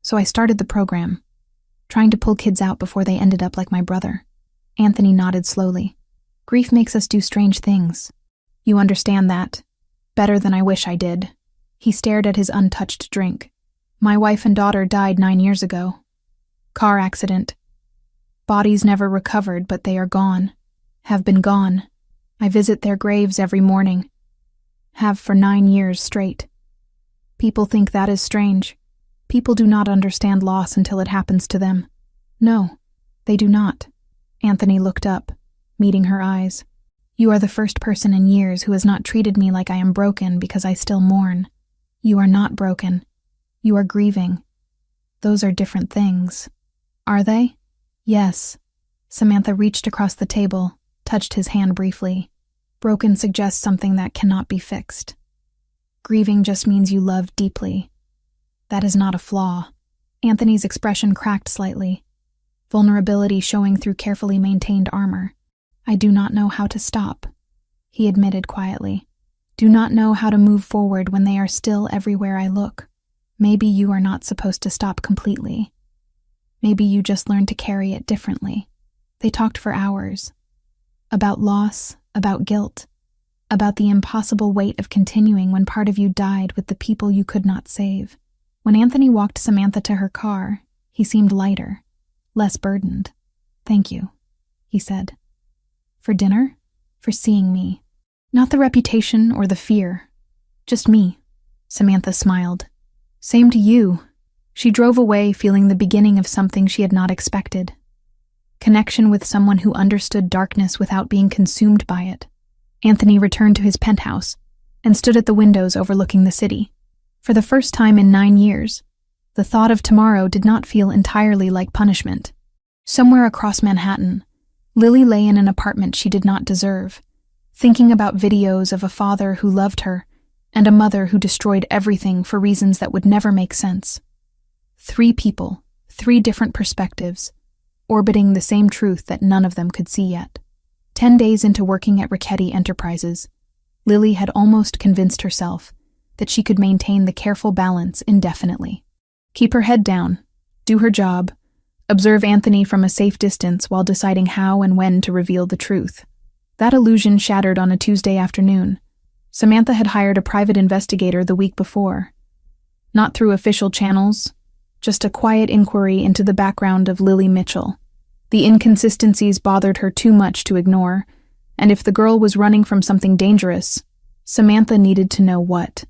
So I started the program, trying to pull kids out before they ended up like my brother. Anthony nodded slowly. Grief makes us do strange things. You understand that better than I wish I did. He stared at his untouched drink. My wife and daughter died 9 years ago. Car accident. Bodies never recovered, but they are gone. Have been gone. I visit their graves every morning. Have for 9 years straight. People think that is strange. People do not understand loss until it happens to them. No, they do not. Anthony looked up, meeting her eyes. You are the first person in years who has not treated me like I am broken because I still mourn. You are not broken. You are grieving. Those are different things. Are they? Yes. Samantha reached across the table, touched his hand briefly. Broken suggests something that cannot be fixed. Grieving just means you love deeply. That is not a flaw. Anthony's expression cracked slightly, vulnerability showing through carefully maintained armor. I do not know how to stop, he admitted quietly. Do not know how to move forward when they are still everywhere I look. Maybe you are not supposed to stop completely. Maybe you just learn to carry it differently. They talked for hours. About loss, about guilt, about the impossible weight of continuing when part of you died with the people you could not save. When Anthony walked Samantha to her car, he seemed lighter, less burdened. Thank you, he said. For dinner? For seeing me. Not the reputation or the fear. Just me. Samantha smiled. Same to you. She drove away feeling the beginning of something she had not expected. Connection with someone who understood darkness without being consumed by it. Anthony returned to his penthouse and stood at the windows overlooking the city. For the first time in 9 years, the thought of tomorrow did not feel entirely like punishment. Somewhere across Manhattan, Lily lay in an apartment she did not deserve, thinking about videos of a father who loved her and a mother who destroyed everything for reasons that would never make sense. 3 people, 3 different perspectives, orbiting the same truth that none of them could see yet. 10 days into working at Richetti Enterprises, Lily had almost convinced herself that she could maintain the careful balance indefinitely. Keep her head down, do her job, observe Anthony from a safe distance while deciding how and when to reveal the truth. That illusion shattered on a Tuesday afternoon. Samantha had hired a private investigator the week before. Not through official channels, just a quiet inquiry into the background of Lily Mitchell. The inconsistencies bothered her too much to ignore, and if the girl was running from something dangerous, Samantha needed to know what.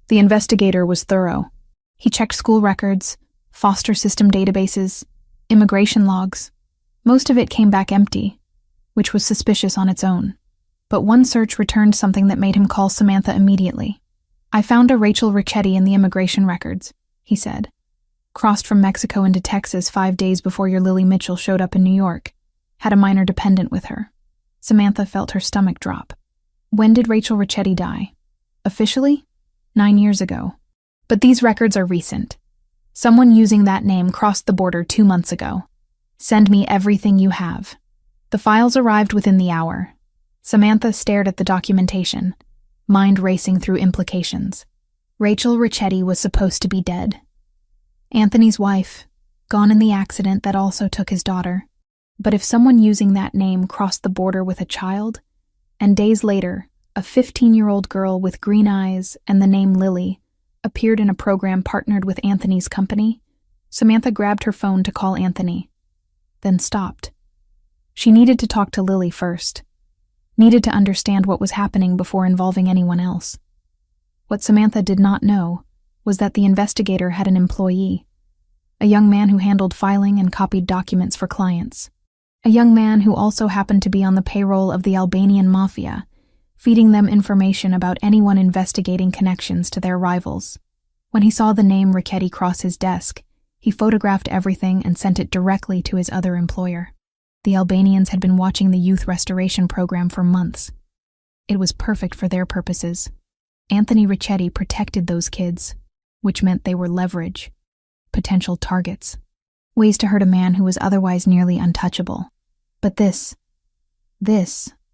The investigator was thorough. He checked school records, foster system databases, immigration logs. Most of it came back empty, which was suspicious on its own. But one search returned something that made him call Samantha immediately. I found a Rachel Richetti in the immigration records, he said. Crossed from Mexico into Texas 5 days before your Lily Mitchell showed up in New York. Had a minor dependent with her. Samantha felt her stomach drop. When did Rachel Richetti die? Officially? 9 years ago. But these records are recent. Someone using that name crossed the border 2 months ago. Send me everything you have. The files arrived within the hour. Samantha stared at the documentation, mind racing through implications. Rachel Richetti was supposed to be dead. Anthony's wife, gone in the accident that also took his daughter. But if someone using that name crossed the border with a child, and days later, a 15-year-old girl with green eyes and the name Lily appeared in a program partnered with Anthony's company, Samantha grabbed her phone to call Anthony, then stopped. She needed to talk to Lily first, needed to understand what was happening before involving anyone else. What Samantha did not know was that the investigator had an employee, a young man who handled filing and copied documents for clients, a young man who also happened to be on the payroll of the Albanian Mafia, feeding them information about anyone investigating connections to their rivals. When he saw the name Richetti cross his desk, he photographed everything and sent it directly to his other employer. The Albanians had been watching the youth restoration program for months. It was perfect for their purposes. Anthony Richetti protected those kids, which meant they were leverage, potential targets, ways to hurt a man who was otherwise nearly untouchable. But this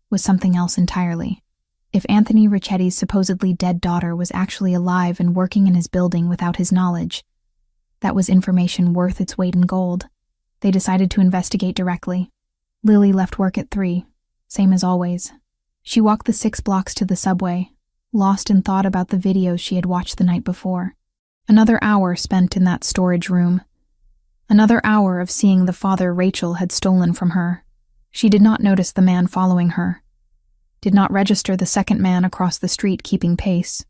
was something else entirely. If Anthony Richetti's supposedly dead daughter was actually alive and working in his building without his knowledge, That was information worth its weight in gold. They decided to investigate directly. Lily left work at 3, same as always. She walked the 6 blocks to the subway, lost in thought about the videos she had watched the night before. Another hour spent in that storage room. Another hour of seeing the father Rachel had stolen from her. She did not notice the man following her. Did not register the second man across the street keeping pace.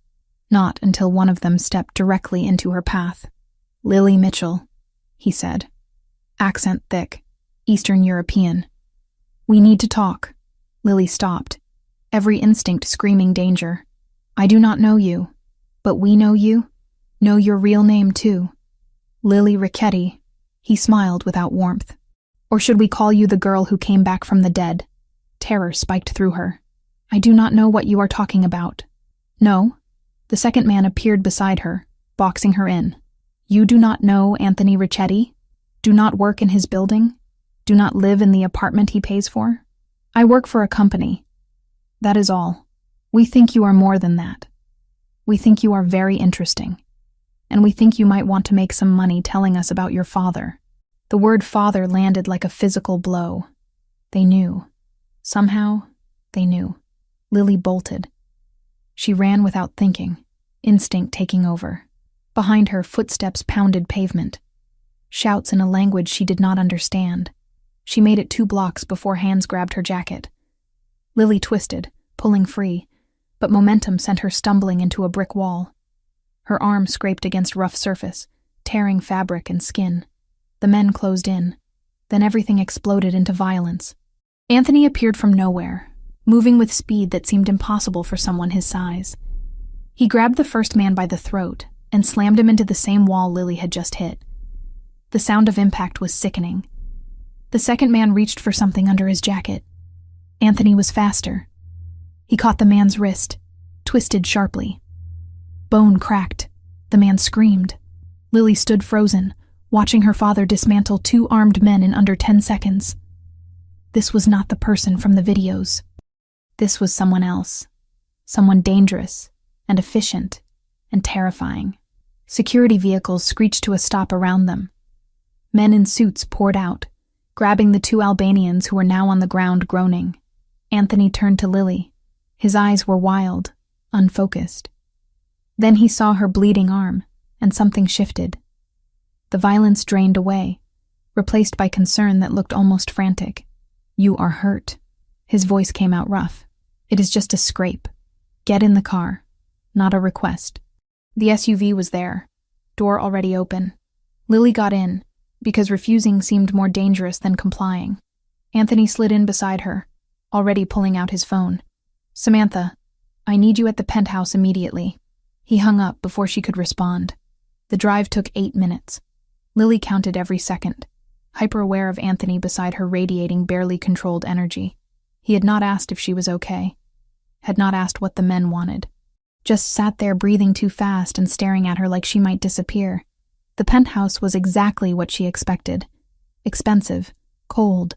Not until one of them stepped directly into her path. "Lily Mitchell," he said. Accent thick, Eastern European. "We need to talk." Lily stopped, every instinct screaming danger. "I do not know you, but we know you. Know your real name, too. Lily Ricchetti." He smiled without warmth. "Or should we call you the girl who came back from the dead?" Terror spiked through her. "I do not know what you are talking about." "No?" The second man appeared beside her, boxing her in. "You do not know Anthony Ricchetti? Do not work in his building? Do not live in the apartment he pays for? I work for a company. That is all. We think you are more than that. We think you are very interesting. And we think you might want to make some money telling us about your father." The word father landed like a physical blow. They knew. Somehow, they knew. Lily bolted. She ran without thinking, instinct taking over. Behind her, footsteps pounded pavement. Shouts in a language she did not understand. She made it 2 blocks before hands grabbed her jacket. Lily twisted, pulling free, but momentum sent her stumbling into a brick wall. Her arm scraped against rough surface, tearing fabric and skin. The men closed in. Then everything exploded into violence. Anthony appeared from nowhere, moving with speed that seemed impossible for someone his size. He grabbed the first man by the throat and slammed him into the same wall Lily had just hit. The sound of impact was sickening. The second man reached for something under his jacket. Anthony was faster. He caught the man's wrist, twisted sharply. Bone cracked. The man screamed. Lily stood frozen, watching her father dismantle 2 armed men in under 10 seconds. This was not the person from the videos. This was someone else. Someone dangerous and efficient and terrifying. Security vehicles screeched to a stop around them. Men in suits poured out, grabbing the 2 Albanians who were now on the ground groaning. Anthony turned to Lily. His eyes were wild, unfocused. Then he saw her bleeding arm, and something shifted. The violence drained away, replaced by concern that looked almost frantic. "You are hurt." His voice came out rough. "It is just a scrape. Get in the car." Not a request. The SUV was there, door already open. Lily got in, because refusing seemed more dangerous than complying. Anthony slid in beside her, already pulling out his phone. "Samantha, I need you at the penthouse immediately." He hung up before she could respond. The drive took 8 minutes. Lily counted every second, hyper-aware of Anthony beside her radiating barely controlled energy. He had not asked if she was okay. Had not asked what the men wanted. Just sat there breathing too fast and staring at her like she might disappear. The penthouse was exactly what she expected. Expensive, cold,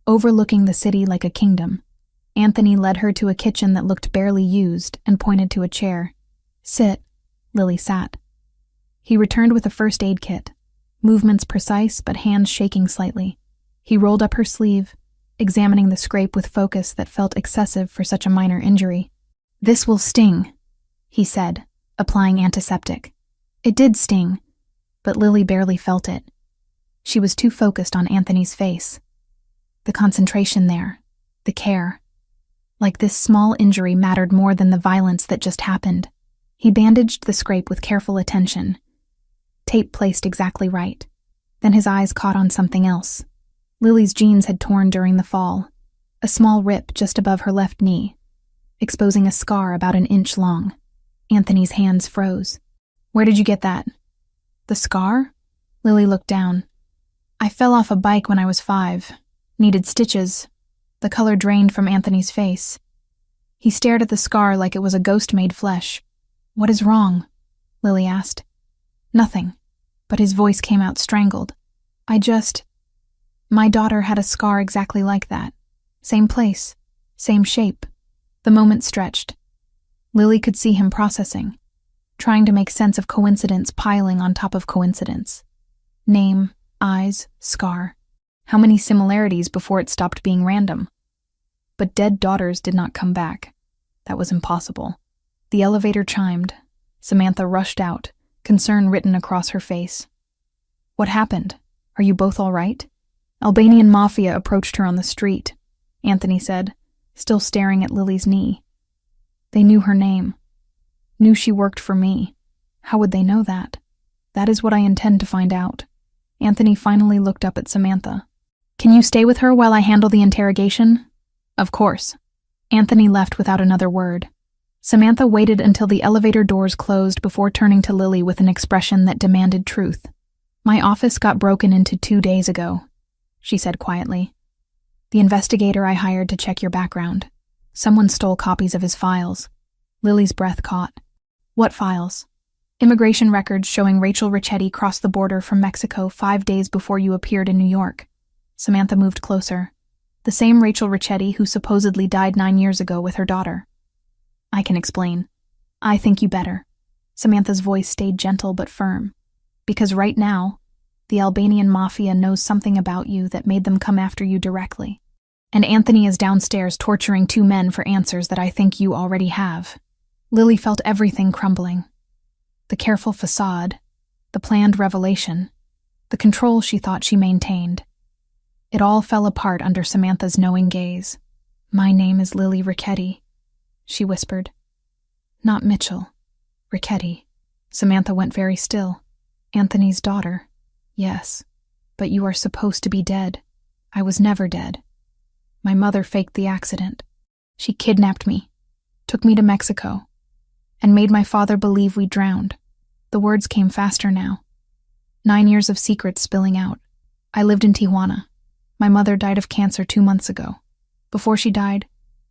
overlooking the city like a kingdom. Anthony led her to a kitchen that looked barely used and pointed to a chair. "Sit." Lily sat. He returned with a first aid kit, movements precise but hands shaking slightly. He rolled up her sleeve, examining the scrape with focus that felt excessive for such a minor injury. "This will sting," he said, applying antiseptic. It did sting, but Lily barely felt it. She was too focused on Anthony's face. The concentration there, the care. Like this small injury mattered more than the violence that just happened. He bandaged the scrape with careful attention. Tape placed exactly right. Then his eyes caught on something else. Lily's jeans had torn during the fall, a small rip just above her left knee, exposing a scar about 1 inch long. Anthony's hands froze. "Where did you get that?" "The scar?" Lily looked down. "I fell off a bike when I was 5. Needed stitches." The color drained from Anthony's face. He stared at the scar like it was a ghost-made flesh. "What is wrong?" Lily asked. "Nothing," but his voice came out strangled. My daughter had a scar exactly like that. Same place, same shape." The moment stretched. Lily could see him processing, trying to make sense of coincidence piling on top of coincidence. Name, eyes, scar. How many similarities before it stopped being random? But dead daughters did not come back. That was impossible. The elevator chimed. Samantha rushed out, concern written across her face. What happened? Are you both all right? Albanian Mafia approached her on the street, Anthony said, still staring at Lily's knee. They knew her name. Knew she worked for me. How would they know that? That is what I intend to find out. Anthony finally looked up at Samantha. Can you stay with her while I handle the interrogation? Of course. Anthony left without another word. Samantha waited until the elevator doors closed before turning to Lily with an expression that demanded truth. My office got broken into 2 days ago, she said quietly. The investigator I hired to check your background. Someone stole copies of his files. Lily's breath caught. What files? Immigration records showing Rachel Ricchetti crossed the border from Mexico 5 days before you appeared in New York. Samantha moved closer. The same Rachel Ricchetti who supposedly died 9 years ago with her daughter. I can explain. I think you better. Samantha's voice stayed gentle but firm. Because right now, the Albanian Mafia knows something about you that made them come after you directly. And Anthony is downstairs torturing 2 men for answers that I think you already have. Lily felt everything crumbling. The careful facade, the planned revelation, the control she thought she maintained. It all fell apart under Samantha's knowing gaze. My name is Lily Ricchetti, she whispered. Not Mitchell. Ricchetti. Samantha went very still. Anthony's daughter. Yes, but you are supposed to be dead. I was never dead. My mother faked the accident. She kidnapped me, took me to Mexico, and made my father believe we drowned. The words came faster now. 9 years of secrets spilling out. I lived in Tijuana. My mother died of cancer 2 months ago. Before she died,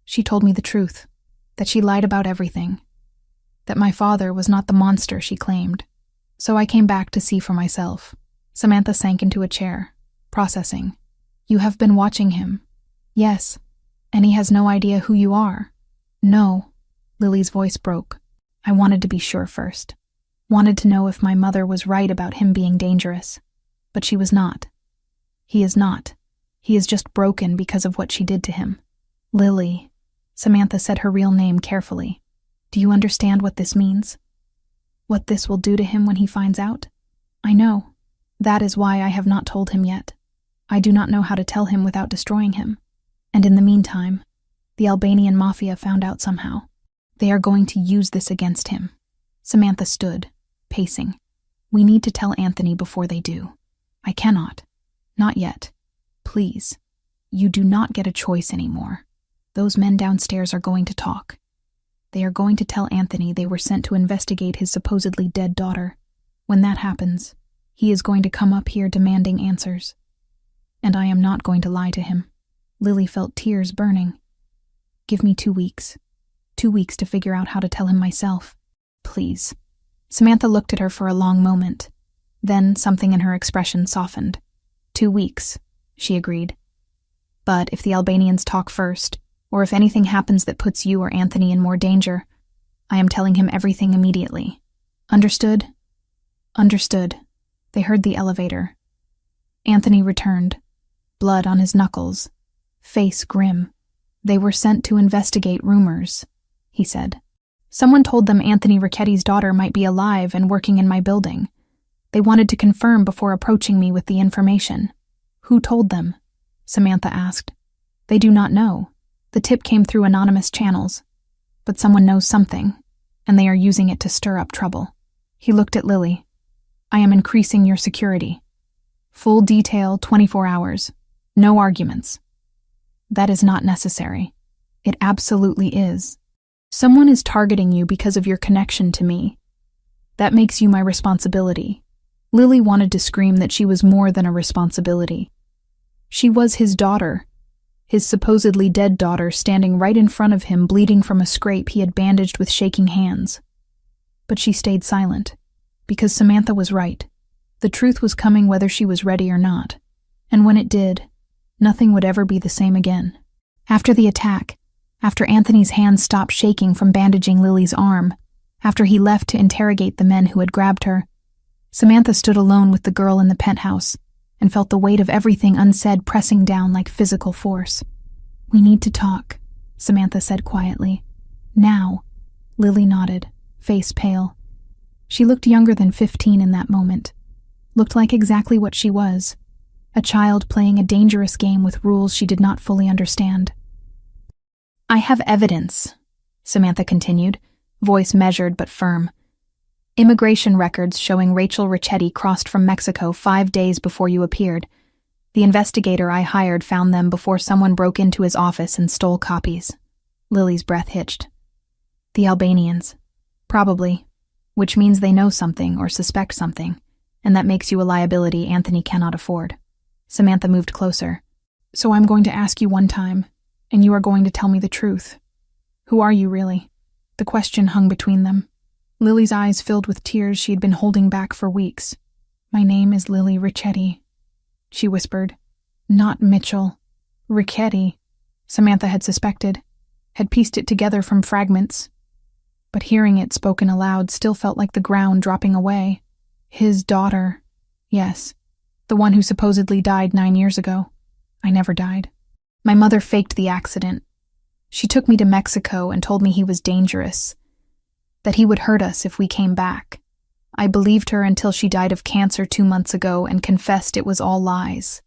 she told me the truth, that she lied about everything, that my father was not the monster she claimed. So I came back to see for myself. Samantha sank into a chair, processing. You have been watching him. Yes, and he has no idea who you are. No, Lily's voice broke. I wanted to be sure first. Wanted to know if my mother was right about him being dangerous. But she was not. He is not. He is just broken because of what she did to him. Lily. Samantha said her real name carefully. Do you understand what this means? What this will do to him when he finds out? I know. That is why I have not told him yet. I do not know how to tell him without destroying him. And in the meantime, the Albanian Mafia found out somehow. They are going to use this against him. Samantha stood, pacing. We need to tell Anthony before they do. I cannot. Not yet. Please. You do not get a choice anymore. Those men downstairs are going to talk. They are going to tell Anthony they were sent to investigate his supposedly dead daughter. When that happens, he is going to come up here demanding answers. And I am not going to lie to him. Lily felt tears burning. Give me 2 weeks. 2 weeks to figure out how to tell him myself. Please. Samantha looked at her for a long moment. Then something in her expression softened. 2 weeks, she agreed. But if the Albanians talk first, or if anything happens that puts you or Anthony in more danger, I am telling him everything immediately. Understood? Understood. They heard the elevator. Anthony returned, blood on his knuckles, face grim. They were sent to investigate rumors, he said. Someone told them Anthony Ricchetti's daughter might be alive and working in my building. They wanted to confirm before approaching me with the information. Who told them? Samantha asked. They do not know. The tip came through anonymous channels. But someone knows something, and they are using it to stir up trouble. He looked at Lily. I am increasing your security. Full detail, 24 hours. No arguments. That is not necessary. It absolutely is. Someone is targeting you because of your connection to me. That makes you my responsibility. Lily wanted to scream that she was more than a responsibility. She was his daughter, his supposedly dead daughter standing right in front of him bleeding from a scrape he had bandaged with shaking hands. But she stayed silent, because Samantha was right. The truth was coming whether she was ready or not, and when it did, nothing would ever be the same again. After the attack, after Anthony's hands stopped shaking from bandaging Lily's arm, after he left to interrogate the men who had grabbed her, Samantha stood alone with the girl in the penthouse and felt the weight of everything unsaid pressing down like physical force. "We need to talk," Samantha said quietly. "Now." Lily nodded, face pale. She looked younger than 15 in that moment. Looked like exactly what she was, a child playing a dangerous game with rules she did not fully understand. "I have evidence," Samantha continued, voice measured but firm. "Immigration records showing Rachel Ricchetti crossed from Mexico 5 days before you appeared. The investigator I hired found them before someone broke into his office and stole copies." Lily's breath hitched. "The Albanians. Probably. Which means they know something or suspect something, and that makes you a liability Anthony cannot afford." Samantha moved closer. "So I'm going to ask you one time, and you are going to tell me the truth. Who are you really?" The question hung between them. Lily's eyes filled with tears she had been holding back for weeks. "My name is Lily Ricchetti," she whispered. "Not Mitchell. Ricchetti." Samantha had suspected, had pieced it together from fragments. But hearing it spoken aloud still felt like the ground dropping away. His daughter. Yes, the one who supposedly died 9 years ago. I never died. My mother faked the accident. She took me to Mexico and told me he was dangerous, that he would hurt us if we came back. I believed her until she died of cancer 2 months ago and confessed it was all lies.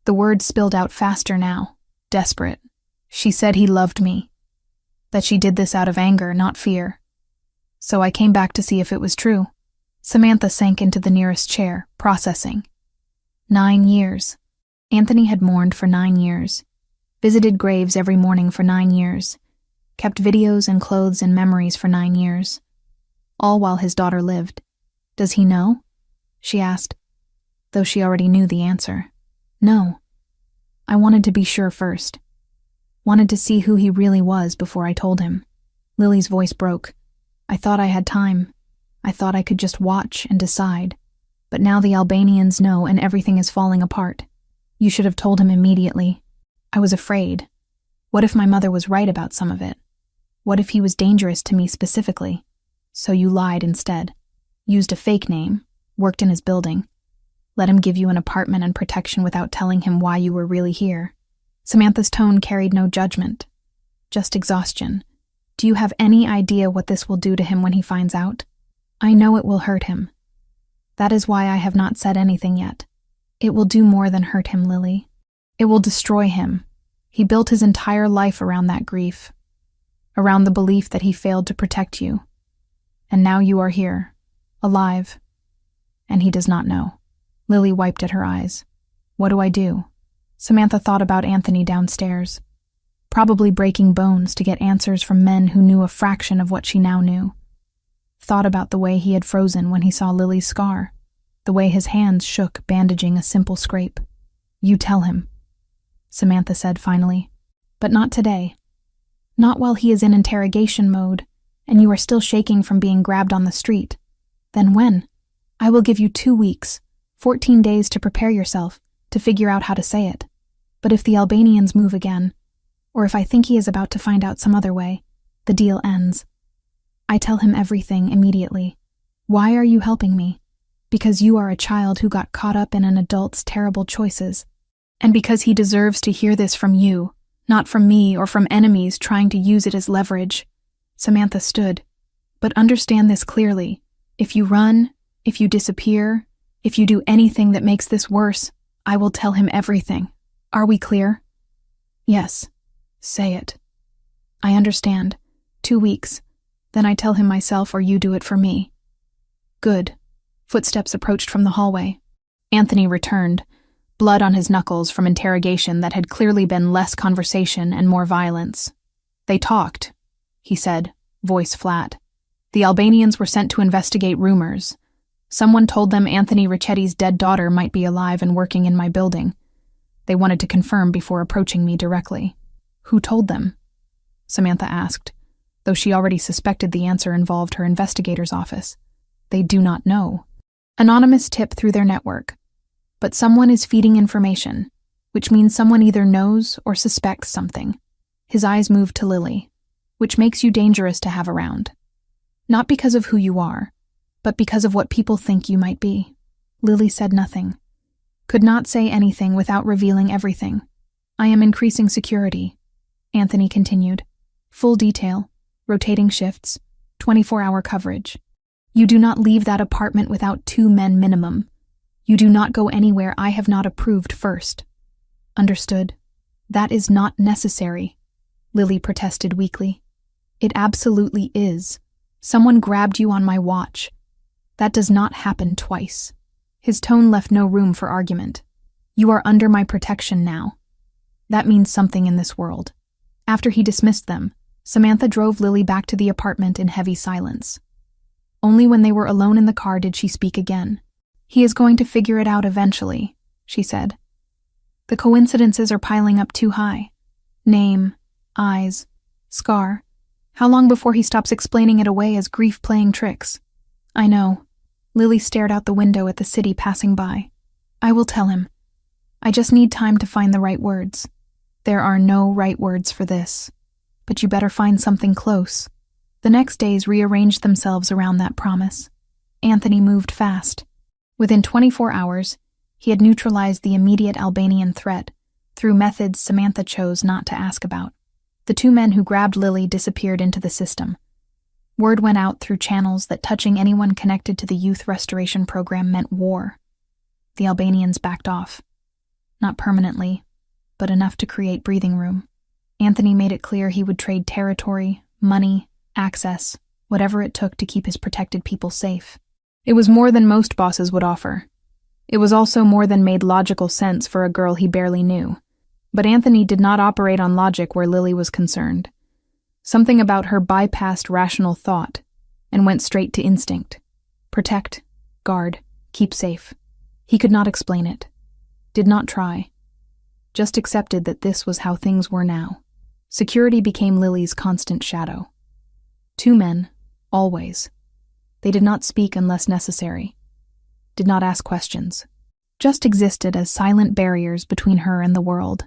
The words spilled out faster now, desperate. She said he loved me, that she did this out of anger, not fear. So I came back to see if it was true. Samantha sank into the nearest chair, processing. 9 years. Anthony had mourned for 9 years, visited graves every morning for 9 years, kept videos and clothes and memories for 9 years, all while his daughter lived. "Does he know?" she asked, though she already knew the answer. "No." I wanted to be sure first. Wanted to see who he really was before I told him. Lily's voice broke. "I thought I had time. I thought I could just watch and decide. But now the Albanians know and everything is falling apart. You should have told him immediately. I was afraid. What if my mother was right about some of it? What if he was dangerous to me specifically? So you lied instead. Used a fake name, worked in his building. Let him give you an apartment and protection without telling him why you were really here." Samantha's tone carried no judgment, just exhaustion. "Do you have any idea what this will do to him when he finds out? I know it will hurt him. That is why I have not said anything yet. It will do more than hurt him, Lily. It will destroy him. He built his entire life around that grief, around the belief that he failed to protect you. And now you are here, alive, and he does not know." Lily wiped at her eyes. "What do I do?" Samantha thought about Anthony downstairs, probably breaking bones to get answers from men who knew a fraction of what she now knew. Thought about the way he had frozen when he saw Lily's scar, the way his hands shook bandaging a simple scrape. "You tell him," Samantha said finally. "But not today. Not while he is in interrogation mode, and you are still shaking from being grabbed on the street. Then when? I will give you 2 weeks, 14 days to prepare yourself, to figure out how to say it. But if the Albanians move again, or if I think he is about to find out some other way, the deal ends. I tell him everything immediately. Why are you helping me? Because you are a child who got caught up in an adult's terrible choices. And because he deserves to hear this from you, not from me or from enemies trying to use it as leverage." Samantha stood. "But understand this clearly. If you run, if you disappear, if you do anything that makes this worse, I will tell him everything. Are we clear?" "Yes. Say it." "I understand. 2 weeks. Then I tell him myself or you do it for me." "Good." Footsteps approached from the hallway. Anthony returned, blood on his knuckles from interrogation that had clearly been less conversation and more violence. "They talked," he said, voice flat. "The Albanians were sent to investigate rumors. Someone told them Anthony Ricchetti's dead daughter might be alive and working in my building. They wanted to confirm before approaching me directly." "Who told them?" Samantha asked, though she already suspected the answer involved her investigator's office. "They do not know. Anonymous tip through their network. But someone is feeding information, which means someone either knows or suspects something." His eyes moved to Lily, "which makes you dangerous to have around. Not because of who you are, but because of what people think you might be. Lily said nothing. Could not say anything without revealing everything. I am increasing security, Anthony continued. Full detail, rotating shifts, 24-hour coverage. You do not leave that apartment without 2 men minimum. You do not go anywhere I have not approved first. Understood? That is not necessary, Lily protested weakly. It absolutely is. Someone grabbed you on my watch. That does not happen twice. His tone left no room for argument. You are under my protection now. That means something in this world. After he dismissed them, Samantha drove Lily back to the apartment in heavy silence. Only when they were alone in the car did she speak again. He is going to figure it out eventually, she said. The coincidences are piling up too high. Name, eyes, scar. How long before he stops explaining it away as grief playing tricks? I know. Lily stared out the window at the city passing by. I will tell him. I just need time to find the right words. There are no right words for this. But you better find something close. The next days rearranged themselves around that promise. Anthony moved fast. Within 24 hours, he had neutralized the immediate Albanian threat through methods Samantha chose not to ask about. The 2 men who grabbed Lily disappeared into the system. Word went out through channels that touching anyone connected to the youth restoration program meant war. The Albanians backed off. Not permanently, but enough to create breathing room. Anthony made it clear he would trade territory, money, access, whatever it took to keep his protected people safe. It was more than most bosses would offer. It was also more than made logical sense for a girl he barely knew. But Anthony did not operate on logic where Lily was concerned. Something about her bypassed rational thought and went straight to instinct. Protect, guard, keep safe. He could not explain it. Did not try. Just accepted that this was how things were now. Security became Lily's constant shadow. 2 men, always. They did not speak unless necessary. Did not ask questions. Just existed as silent barriers between her and the world.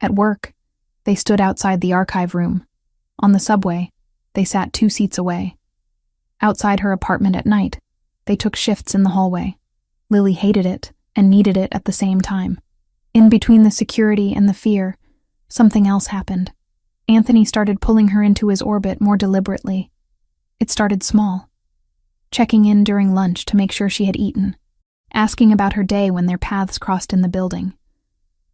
At work, they stood outside the archive room. On the subway, they sat 2 seats away. Outside her apartment at night, they took shifts in the hallway. Lily hated it and needed it at the same time. In between the security and the fear, something else happened. Anthony started pulling her into his orbit more deliberately. It started small. Checking in during lunch to make sure she had eaten. Asking about her day when their paths crossed in the building.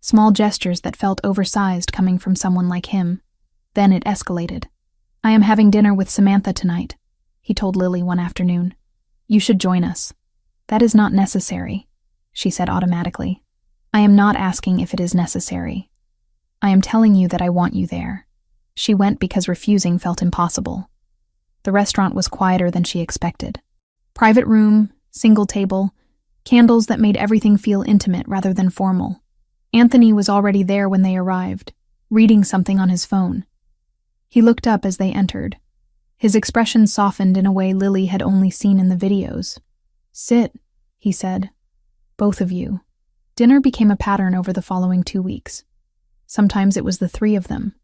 Small gestures that felt oversized coming from someone like him. Then it escalated. I am having dinner with Samantha tonight, he told Lily one afternoon. You should join us. That is not necessary, she said automatically. I am not asking if it is necessary. I am telling you that I want you there. She went because refusing felt impossible. The restaurant was quieter than she expected. Private room, single table, candles that made everything feel intimate rather than formal. Anthony was already there when they arrived, reading something on his phone. He looked up as they entered. His expression softened in a way Lily had only seen in the videos. Sit, he said. Both of you. Dinner became a pattern over the following 2 weeks. Sometimes it was the 3 of them.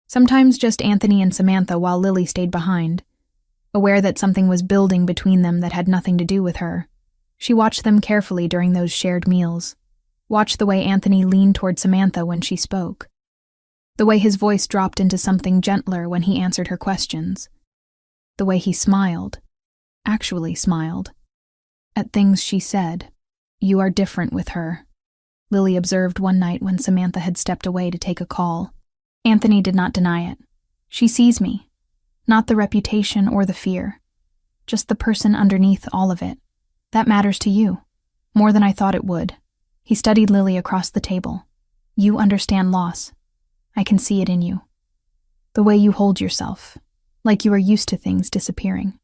Sometimes just Anthony and Samantha while Lily stayed behind. Aware that something was building between them that had nothing to do with her. She watched them carefully during those shared meals. Watched the way Anthony leaned toward Samantha when she spoke. The way his voice dropped into something gentler when he answered her questions. The way he smiled. Actually smiled. At things she said. You are different with her, Lily observed one night when Samantha had stepped away to take a call. Anthony did not deny it. She sees me. Not the reputation or the fear. Just the person underneath all of it. That matters to you. More than I thought it would. He studied Lily across the table. You understand loss. I can see it in you. The way you hold yourself. Like you are used to things disappearing.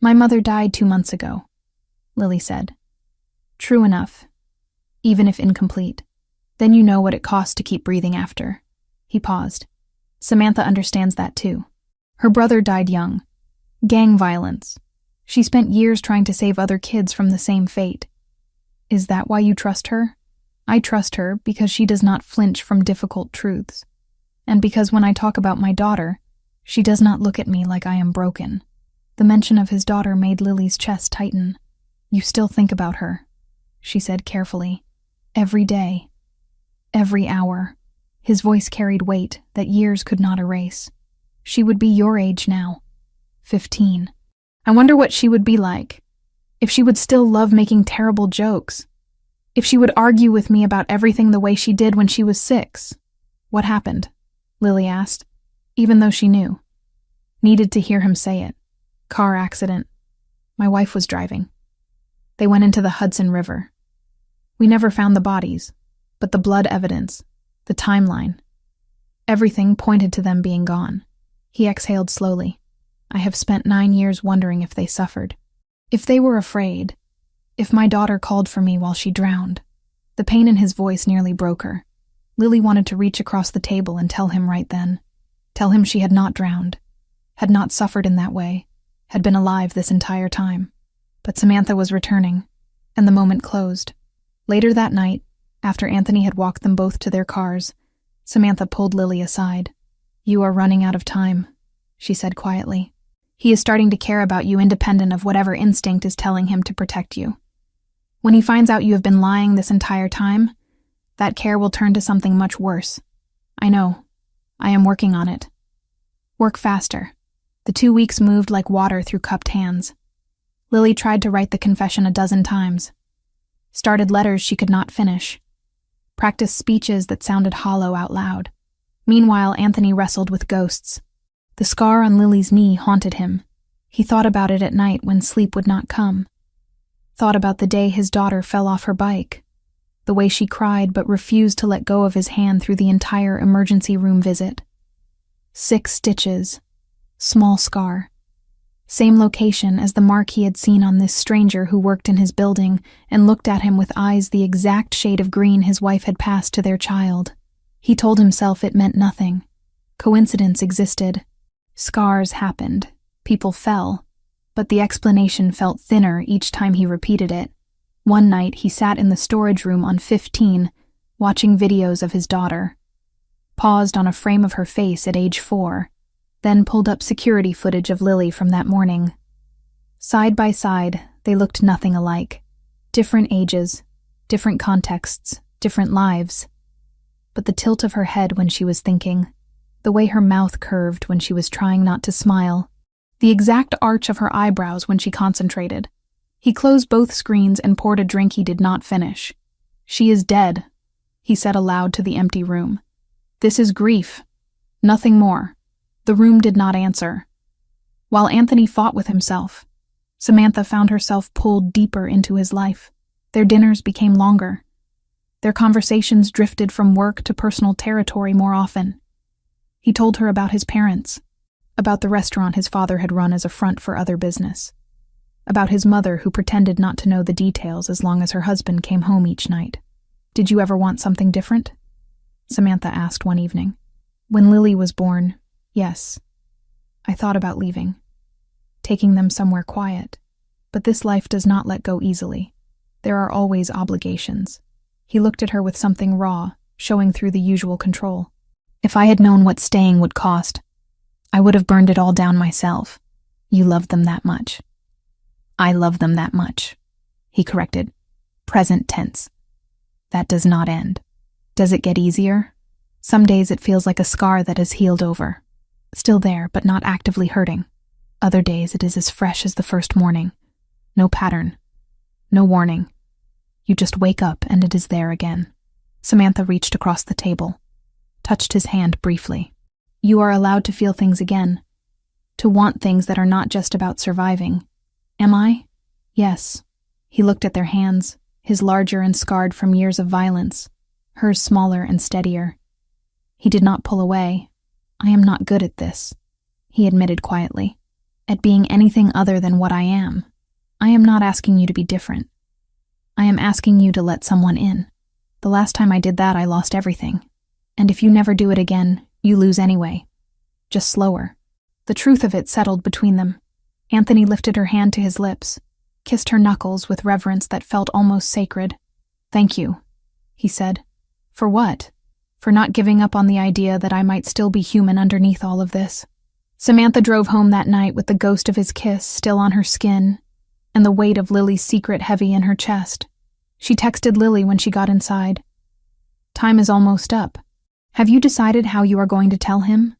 My mother died 2 months ago, Lily said. True enough. Even if incomplete. Then you know what it costs to keep breathing after. He paused. Samantha understands that too. Her brother died young. Gang violence. She spent years trying to save other kids from the same fate. Is that why you trust her? I trust her because she does not flinch from difficult truths. And because when I talk about my daughter, she does not look at me like I am broken. The mention of his daughter made Lily's chest tighten. You still think about her, she said carefully. Every day. Every hour. His voice carried weight that years could not erase. She would be your age now. 15. I wonder what she would be like. If she would still love making terrible jokes. If she would argue with me about everything the way she did when she was 6. What happened? Lily asked, even though she knew. Needed to hear him say it. Car accident. My wife was driving. They went into the Hudson River. We never found the bodies, but the blood evidence, the timeline, everything pointed to them being gone. He exhaled slowly. I have spent 9 years wondering if they suffered. If they were afraid. If my daughter called for me while she drowned. The pain in his voice nearly broke her. Lily wanted to reach across the table and tell him right then. Tell him she had not drowned, had not suffered in that way, had been alive this entire time. But Samantha was returning, and the moment closed. Later that night, after Anthony had walked them both to their cars, Samantha pulled Lily aside. You are running out of time, she said quietly. He is starting to care about you independent of whatever instinct is telling him to protect you. When he finds out you have been lying this entire time, that care will turn to something much worse. I know. I am working on it. Work faster. The 2 weeks moved like water through cupped hands. Lily tried to write the confession a dozen times. Started letters she could not finish. Practiced speeches that sounded hollow out loud. Meanwhile, Anthony wrestled with ghosts. The scar on Lily's knee haunted him. He thought about it at night when sleep would not come. Thought about the day his daughter fell off her bike. The way she cried but refused to let go of his hand through the entire emergency room visit. 6 stitches. Small scar. Same location as the mark he had seen on this stranger who worked in his building and looked at him with eyes the exact shade of green his wife had passed to their child. He told himself it meant nothing. Coincidence existed. Scars happened. People fell. But the explanation felt thinner each time he repeated it. One night he sat in the storage room on 15, watching videos of his daughter. Paused on a frame of her face at age 4, then pulled up security footage of Lily from that morning. Side by side, they looked nothing alike. Different ages, different contexts, different lives. But the tilt of her head when she was thinking, the way her mouth curved when she was trying not to smile, the exact arch of her eyebrows when she concentrated. He closed both screens and poured a drink he did not finish. She is dead, he said aloud to the empty room. This is grief. Nothing more. The room did not answer. While Anthony fought with himself, Samantha found herself pulled deeper into his life. Their dinners became longer. Their conversations drifted from work to personal territory more often. He told her about his parents, about the restaurant his father had run as a front for other business, about his mother who pretended not to know the details as long as her husband came home each night. Did you ever want something different? Samantha asked one evening. When Lily was born, yes. I thought about leaving, taking them somewhere quiet. But this life does not let go easily. There are always obligations. He looked at her with something raw, showing through the usual control. If I had known what staying would cost, I would have burned it all down myself. You loved them that much. I love them that much, he corrected. Present tense. That does not end. Does it get easier? Some days it feels like a scar that has healed over. Still there, but not actively hurting. Other days it is as fresh as the first morning. No pattern. No warning. You just wake up and it is there again. Samantha reached across the table, touched his hand briefly. You are allowed to feel things again. To want things that are not just about surviving. Am I? Yes. He looked at their hands, his larger and scarred from years of violence, hers smaller and steadier. He did not pull away. I am not good at this, he admitted quietly. At being anything other than what I am. I am not asking you to be different. I am asking you to let someone in. The last time I did that, I lost everything. And if you never do it again, you lose anyway. Just slower. The truth of it settled between them. Anthony lifted her hand to his lips, kissed her knuckles with reverence that felt almost sacred. Thank you, he said. For what? For not giving up on the idea that I might still be human underneath all of this. Samantha drove home that night with the ghost of his kiss still on her skin, and the weight of Lily's secret heavy in her chest. She texted Lily when she got inside. "Time is almost up. Have you decided how you are going to tell him?"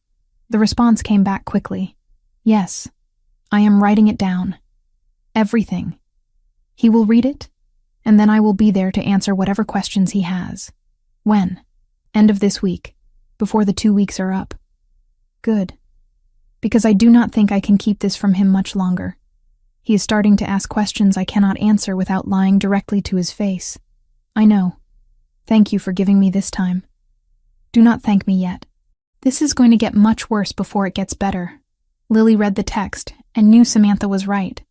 The response came back quickly. "Yes, I am writing it down. Everything. He will read it, and then I will be there to answer whatever questions he has." "When?" "End of this week, before the 2 weeks are up." "Good. Because I do not think I can keep this from him much longer. He is starting to ask questions I cannot answer without lying directly to his face. I know. Thank you for giving me this time. Do not thank me yet. This is going to get much worse before it gets better." Lily read the text and knew Samantha was right.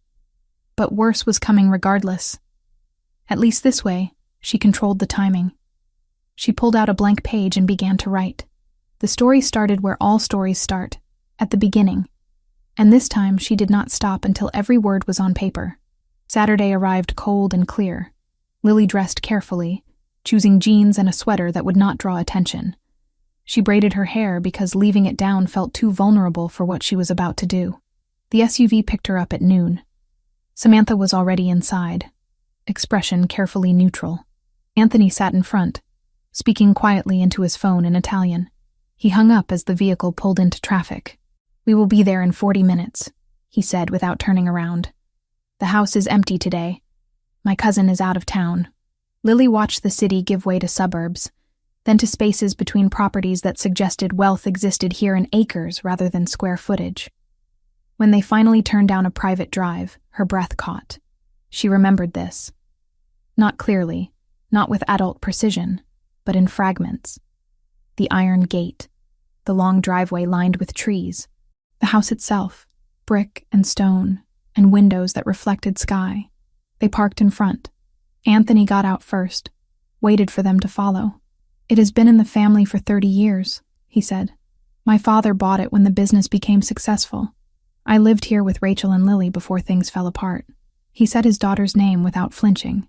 But worse was coming regardless. At least this way, she controlled the timing. She pulled out a blank page and began to write. The story started where all stories start, at the beginning. And this time she did not stop until every word was on paper. Saturday arrived cold and clear. Lily dressed carefully, choosing jeans and a sweater that would not draw attention. She braided her hair because leaving it down felt too vulnerable for what she was about to do. The SUV picked her up at noon. Samantha was already inside, expression carefully neutral. Anthony sat in front, speaking quietly into his phone in Italian. He hung up as the vehicle pulled into traffic. "We will be there in 40 minutes, he said without turning around. "The house is empty today. My cousin is out of town." Lily watched the city give way to suburbs, then to spaces between properties that suggested wealth existed here in acres rather than square footage. When they finally turned down a private drive, her breath caught. She remembered this. Not clearly, not with adult precision, but in fragments. The iron gate, the long driveway lined with trees, the house itself, brick and stone, and windows that reflected sky. They parked in front. Anthony got out first, waited for them to follow. "It has been in the family for 30 years, he said. "My father bought it when the business became successful. I lived here with Rachel and Lily before things fell apart." He said his daughter's name without flinching,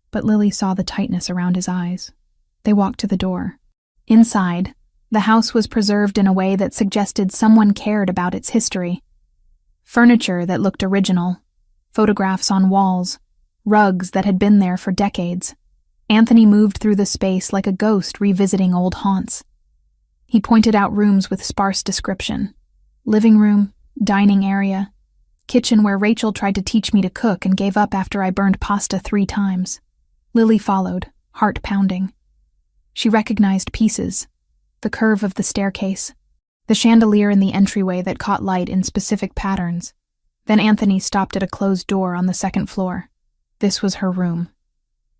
but Lily saw the tightness around his eyes. They walked to the door. Inside, the house was preserved in a way that suggested someone cared about its history. Furniture that looked original, photographs on walls, rugs that had been there for decades. Anthony moved through the space like a ghost revisiting old haunts. He pointed out rooms with sparse description. Living room, dining area, kitchen where Rachel tried to teach me to cook and gave up after I burned pasta 3 times. Lily followed, heart pounding. She recognized pieces, the curve of the staircase, the chandelier in the entryway that caught light in specific patterns. Then Anthony stopped at a closed door on the 2nd floor. This was her room,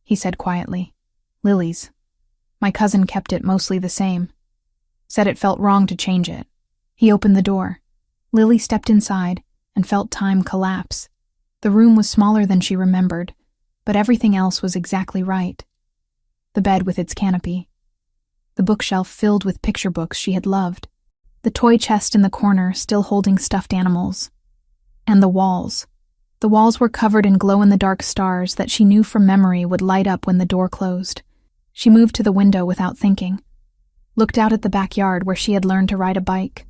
he said quietly. Lily's. My cousin kept it mostly the same. Said it felt wrong to change it. He opened the door. Lily stepped inside and felt time collapse. The room was smaller than she remembered, but everything else was exactly right. The bed with its canopy. The bookshelf filled with picture books she had loved. The toy chest in the corner still holding stuffed animals. And the walls. The walls were covered in glow-in-the-dark stars that she knew from memory would light up when the door closed. She moved to the window without thinking. Looked out at the backyard where she had learned to ride a bike,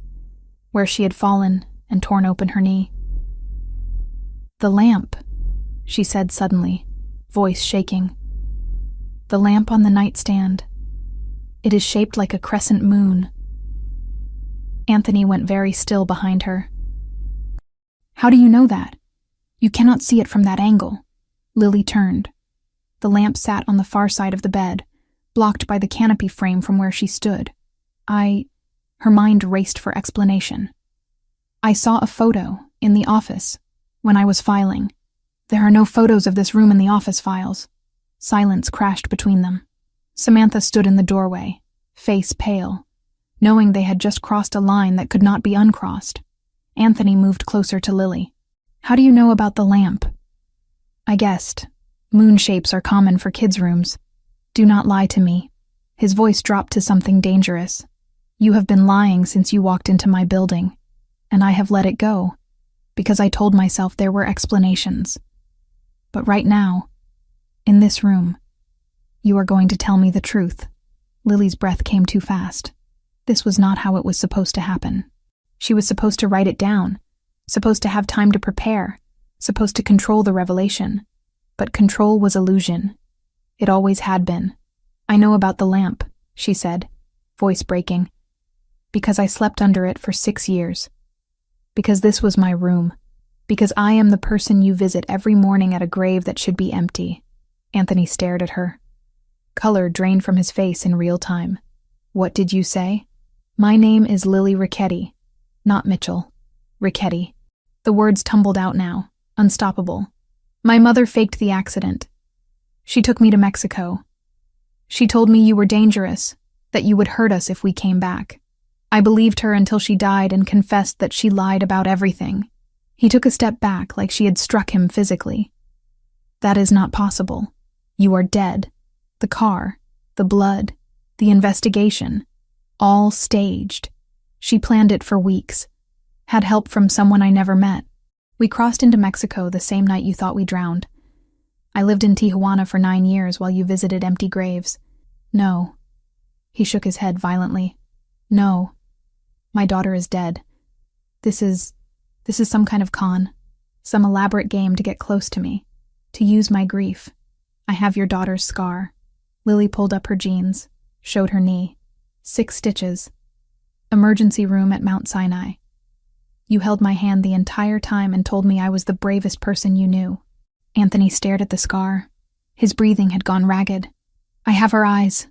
where she had fallen and torn open her knee. "The lamp," she said suddenly, voice shaking. "The lamp on the nightstand. It is shaped like a crescent moon." Anthony went very still behind her. "How do you know that? You cannot see it from that angle." Lily turned. The lamp sat on the far side of the bed, blocked by the canopy frame from where she stood. Her mind raced for explanation. "I saw a photo in the office when I was filing. There are no photos of this room in the office files." Silence crashed between them. Samantha stood in the doorway, face pale, knowing they had just crossed a line that could not be uncrossed. Anthony moved closer to Lily. "How do you know about the lamp?" "I guessed. Moon shapes are common for kids' rooms. Do not lie to me." His voice dropped to something dangerous. "You have been lying since you walked into my building, and I have let it go, because I told myself there were explanations. But right now, in this room, you are going to tell me the truth." Lily's breath came too fast. This was not how it was supposed to happen. She was supposed to write it down, supposed to have time to prepare, supposed to control the revelation. But control was illusion. It always had been. I know about the lamp, she said, voice breaking. Because I slept under it for 6 years. Because this was my room. Because I am the person you visit every morning at a grave that should be empty. Anthony stared at her. Color drained from his face in real time. What did you say? My name is Lily Ricchetti. Not Mitchell. Ricchetti. The words tumbled out now, unstoppable. My mother faked the accident. She took me to Mexico. She told me you were dangerous, that you would hurt us if we came back. I believed her until she died and confessed that she lied about everything. He took a step back like she had struck him physically. That is not possible. You are dead. The car, the blood, the investigation, all staged. She planned it for weeks. Had help from someone I never met. We crossed into Mexico the same night you thought we drowned. I lived in Tijuana for 9 years while you visited empty graves. No. He shook his head violently. No. My daughter is dead. This is some kind of con. Some elaborate game to get close to me. To use my grief. I have your daughter's scar. Lily pulled up her jeans, showed her knee. 6 stitches. Emergency room at Mount Sinai. You held my hand the entire time and told me I was the bravest person you knew. Anthony stared at the scar. His breathing had gone ragged. I have her eyes,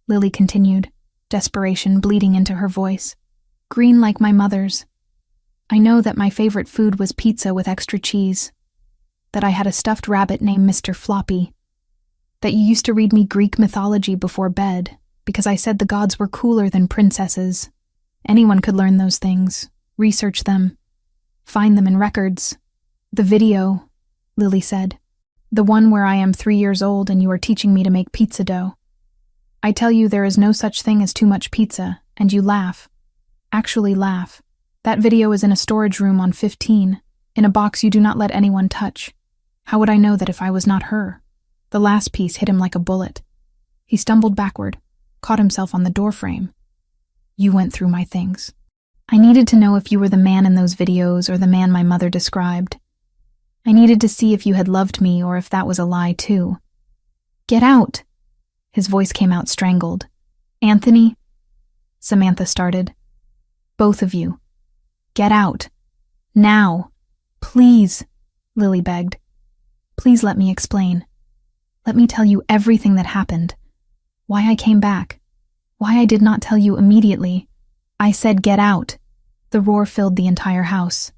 Lily continued, desperation bleeding into her voice. Green like my mother's. I know that my favorite food was pizza with extra cheese. That I had a stuffed rabbit named Mr. Floppy. That you used to read me Greek mythology before bed, because I said the gods were cooler than princesses. Anyone could learn those things, research them, find them in records. The video, Lily said. The one where I am 3 years old and you are teaching me to make pizza dough. I tell you there is no such thing as too much pizza, and you laugh. Actually laugh. That video is in a storage room on 15, in a box you do not let anyone touch. How would I know that if I was not her? The last piece hit him like a bullet. He stumbled backward, caught himself on the doorframe. You went through my things. I needed to know if you were the man in those videos or the man my mother described. I needed to see if you had loved me or if that was a lie too. Get out! His voice came out strangled. Anthony? Samantha started. Both of you. Get out. Now. Please, Lily begged. Please let me explain. Let me tell you everything that happened. Why I came back. Why I did not tell you immediately. I said get out. The roar filled the entire house.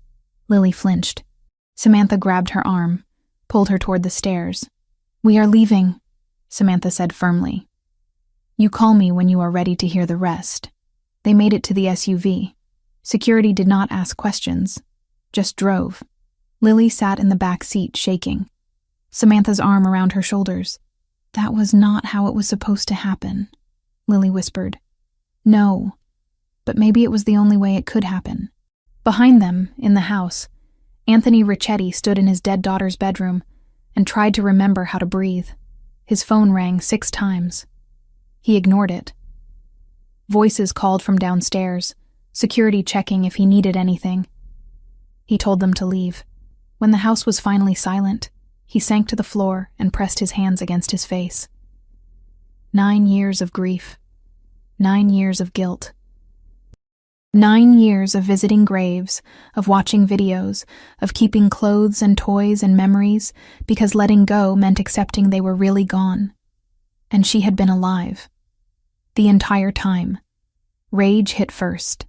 Lily flinched. Samantha grabbed her arm, pulled her toward the stairs. We are leaving, Samantha said firmly. You call me when you are ready to hear the rest. They made it to the SUV. Security did not ask questions, just drove. Lily sat in the back seat, shaking. Samantha's arm around her shoulders. That was not how it was supposed to happen, Lily whispered. No, but maybe it was the only way it could happen. Behind them, in the house, Anthony Ricchetti stood in his dead daughter's bedroom and tried to remember how to breathe. His phone rang 6 times. He ignored it. Voices called from downstairs, security checking if he needed anything. He told them to leave. When the house was finally silent, he sank to the floor and pressed his hands against his face. 9 years of grief. 9 years of guilt. 9 years of visiting graves, of watching videos, of keeping clothes and toys and memories, because letting go meant accepting they were really gone. And she had been alive. The entire time. Rage hit first.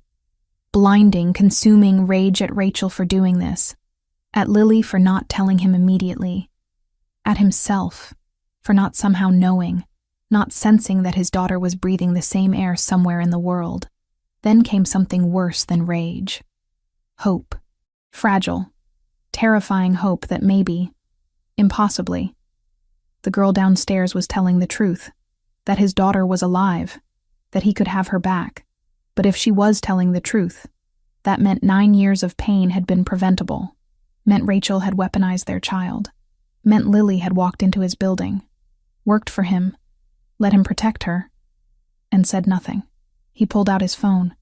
Blinding, consuming rage at Rachel for doing this. At Lily for not telling him immediately. At himself for not somehow knowing, not sensing that his daughter was breathing the same air somewhere in the world. Then came something worse than rage. Hope. Fragile. Terrifying hope that maybe, impossibly, the girl downstairs was telling the truth, that his daughter was alive, that he could have her back. But if she was telling the truth, that meant 9 years of pain had been preventable, meant Rachel had weaponized their child, meant Lily had walked into his building, worked for him, let him protect her, and said nothing. He pulled out his phone,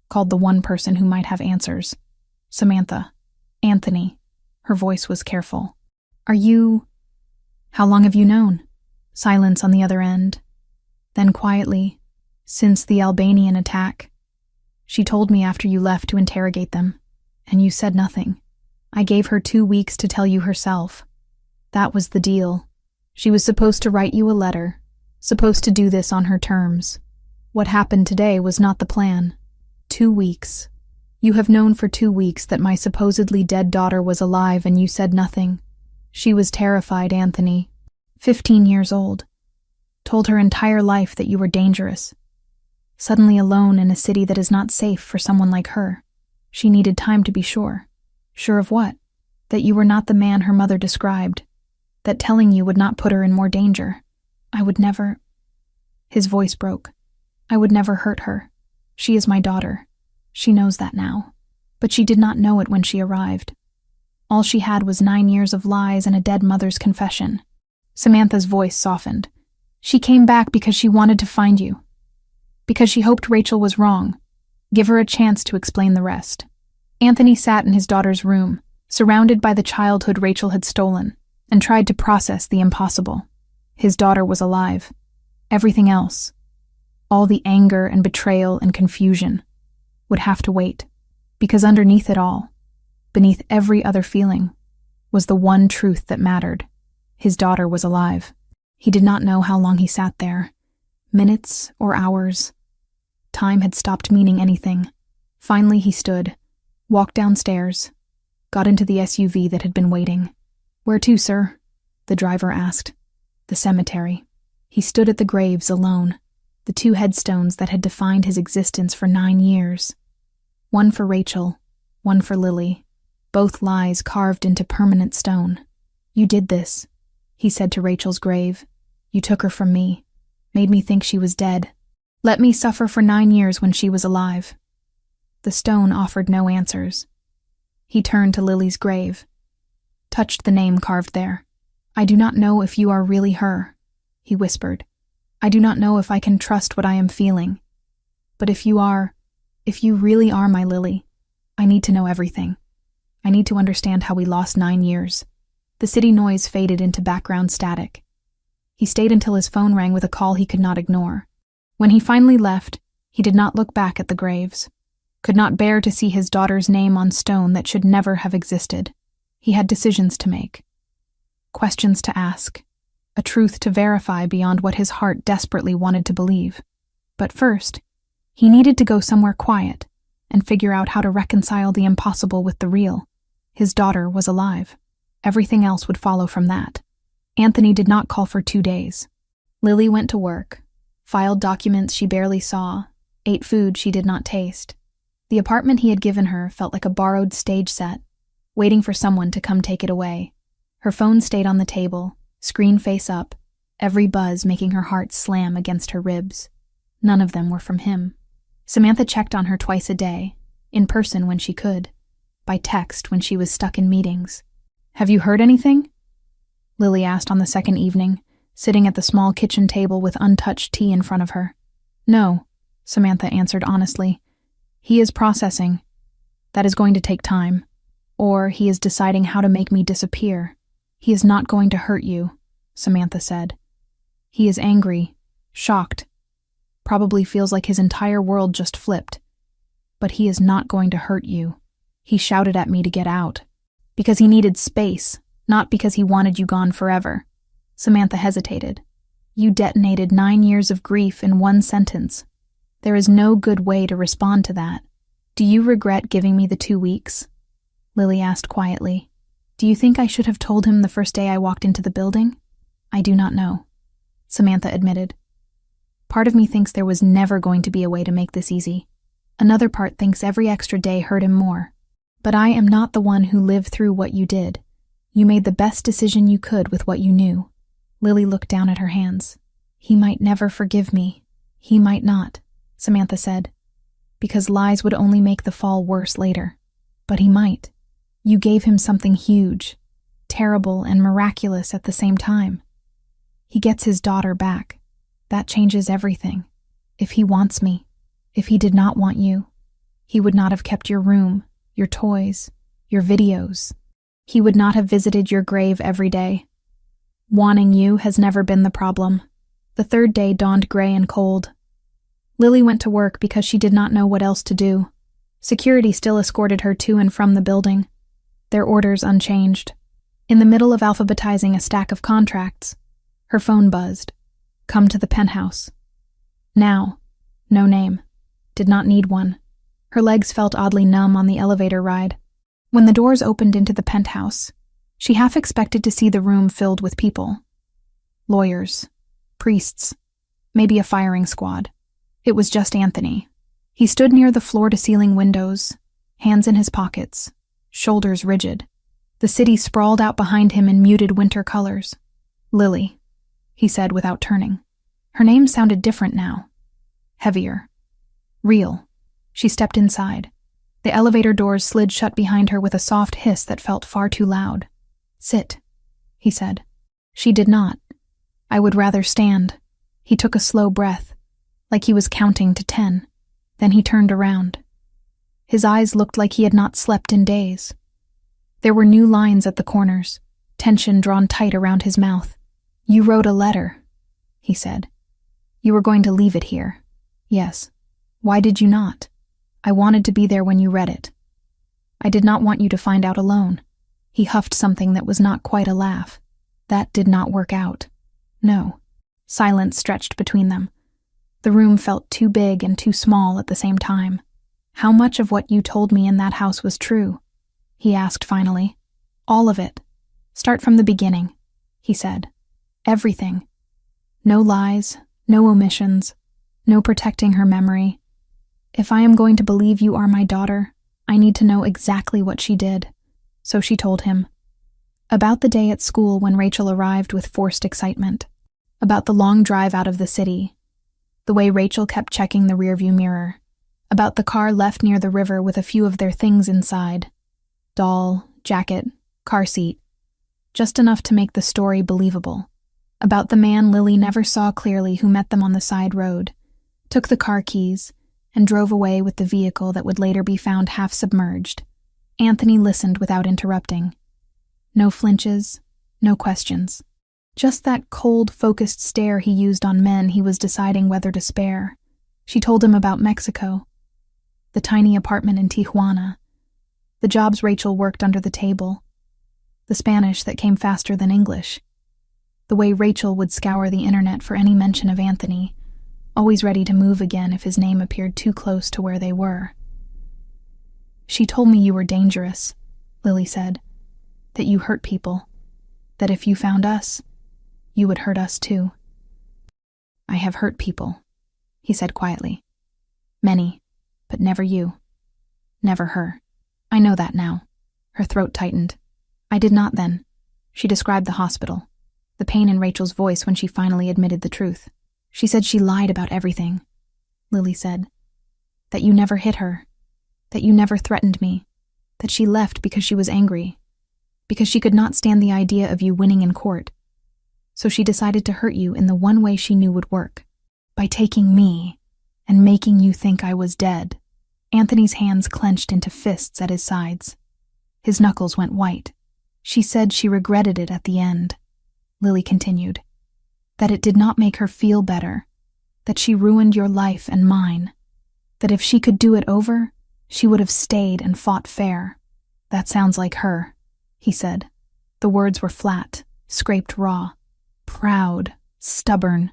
called the one person who might have answers. Samantha. Anthony. Her voice was careful. How long have you known? Silence on the other end. Then quietly, since the Albanian attack. She told me after you left to interrogate them, and you said nothing. I gave her 2 weeks to tell you herself. That was the deal. She was supposed to write you a letter, supposed to do this on her terms. What happened today was not the plan. 2 weeks. You have known for 2 weeks that my supposedly dead daughter was alive and you said nothing. She was terrified, Anthony. 15 years old. Told her entire life that you were dangerous. Suddenly alone in a city that is not safe for someone like her. She needed time to be sure. Sure of what? That you were not the man her mother described. That telling you would not put her in more danger. I would never... His voice broke. I would never hurt her. She is my daughter. She knows that now. But she did not know it when she arrived. All she had was 9 years of lies and a dead mother's confession. Samantha's voice softened. She came back because she wanted to find you. Because she hoped Rachel was wrong. Give her a chance to explain the rest. Anthony sat in his daughter's room, surrounded by the childhood Rachel had stolen, and tried to process the impossible. His daughter was alive. Everything else, all the anger and betrayal and confusion, would have to wait, because underneath it all, beneath every other feeling, was the one truth that mattered. His daughter was alive. He did not know how long he sat there. Minutes or hours. Time had stopped meaning anything. Finally he stood, walked downstairs, got into the SUV that had been waiting. "Where to, sir?" the driver asked. "The cemetery." He stood at the graves alone, the 2 headstones that had defined his existence for 9 years. One for Rachel, one for Lily, both lies carved into permanent stone. "You did this," he said to Rachel's grave. "You took her from me, made me think she was dead. Let me suffer for 9 years when she was alive." The stone offered no answers. He turned to Lily's grave, touched the name carved there. "I do not know if you are really her," he whispered. "I do not know if I can trust what I am feeling. But if you really are my Lily, I need to know everything. I need to understand how we lost 9 years." The city noise faded into background static. He stayed until his phone rang with a call he could not ignore. When he finally left, he did not look back at the graves, could not bear to see his daughter's name on stone that should never have existed. He had decisions to make, questions to ask, a truth to verify beyond what his heart desperately wanted to believe. But first, he needed to go somewhere quiet and figure out how to reconcile the impossible with the real. His daughter was alive. Everything else would follow from that. Anthony did not call for 2 days. Lily went to work, filed documents she barely saw, ate food she did not taste. The apartment he had given her felt like a borrowed stage set, waiting for someone to come take it away. Her phone stayed on the table, screen face up, every buzz making her heart slam against her ribs. None of them were from him. Samantha checked on her twice a day, in person when she could, by text when she was stuck in meetings. "Have you heard anything?" Lily asked on the second evening, sitting at the small kitchen table with untouched tea in front of her. "No," Samantha answered honestly. "He is processing. That is going to take time. Or he is deciding how to make me disappear. He is not going to hurt you," Samantha said. "He is angry, shocked, probably feels like his entire world just flipped. But he is not going to hurt you. He shouted at me to get out. Because he needed space, not because he wanted you gone forever." Samantha hesitated. "You detonated 9 years of grief in one sentence. There is no good way to respond to that. Do you regret giving me the 2 weeks?" Lily asked quietly. "Do you think I should have told him the first day I walked into the building?" "I do not know," Samantha admitted. "Part of me thinks there was never going to be a way to make this easy. Another part thinks every extra day hurt him more. But I am not the one who lived through what you did. You made the best decision you could with what you knew." Lily looked down at her hands. "He might never forgive me. He might not," Samantha said, "because lies would only make the fall worse later. But he might. You gave him something huge, terrible and miraculous at the same time. He gets his daughter back. That changes everything. If he wants me, if he did not want you, he would not have kept your room, your toys, your videos. He would not have visited your grave every day. Wanting you has never been the problem. The third day dawned gray and cold. Lily went to work because she did not know what else to do. Security still escorted her to and from the building, their orders unchanged. In the middle of alphabetizing a stack of contracts, her phone buzzed. Come to the penthouse. Now. No name. Did not need one. Her legs felt oddly numb on the elevator ride. When the doors opened into the penthouse, she half expected to see the room filled with people. Lawyers, priests, maybe a firing squad. It was just Anthony. He stood near the floor-to-ceiling windows, hands in his pockets, shoulders rigid. The city sprawled out behind him in muted winter colors. Lily, he said without turning. Her name sounded different now. Heavier. Real. She stepped inside. The elevator doors slid shut behind her with a soft hiss that felt far too loud. Sit, he said. She did not. I would rather stand. He took a slow breath, like he was counting to 10. Then he turned around. His eyes looked like he had not slept in days. There were new lines at the corners, tension drawn tight around his mouth. You wrote a letter, he said. You were going to leave it here. Yes. Why did you not? I wanted to be there when you read it. I did not want you to find out alone. He huffed something that was not quite a laugh. That did not work out. No. Silence stretched between them. The room felt too big and too small at the same time. How much of what you told me in that house was true? He asked finally. All of it. Start from the beginning, he said. Everything. No lies, no omissions, no protecting her memory. If I am going to believe you are my daughter, I need to know exactly what she did. So she told him. About the day at school when Rachel arrived with forced excitement. About the long drive out of the city. The way Rachel kept checking the rearview mirror. About the car left near the river with a few of their things inside. Doll, jacket, car seat. Just enough to make the story believable. About the man Lily never saw clearly who met them on the side road, took the car keys, and drove away with the vehicle that would later be found half submerged. Anthony listened without interrupting. No flinches, no questions. Just that cold, focused stare he used on men he was deciding whether to spare. She told him about Mexico, the tiny apartment in Tijuana, the jobs Rachel worked under the table, the Spanish that came faster than English, the way Rachel would scour the internet for any mention of Anthony, always ready to move again if his name appeared too close to where they were. She told me you were dangerous, Lily said, that you hurt people, that if you found us, you would hurt us too. I have hurt people, he said quietly. Many, but never you. Never her. I know that now. Her throat tightened. I did not then. She described the hospital, the pain in Rachel's voice when she finally admitted the truth. She said she lied about everything, Lily said. That you never hit her, that you never threatened me, that she left because she was angry, because she could not stand the idea of you winning in court. So she decided to hurt you in the one way she knew would work, by taking me and making you think I was dead. Anthony's hands clenched into fists at his sides. His knuckles went white. She said she regretted it at the end, Lily continued. That it did not make her feel better, that she ruined your life and mine, that if she could do it over, she would have stayed and fought fair. That sounds like her, he said. The words were flat, scraped raw, proud, stubborn,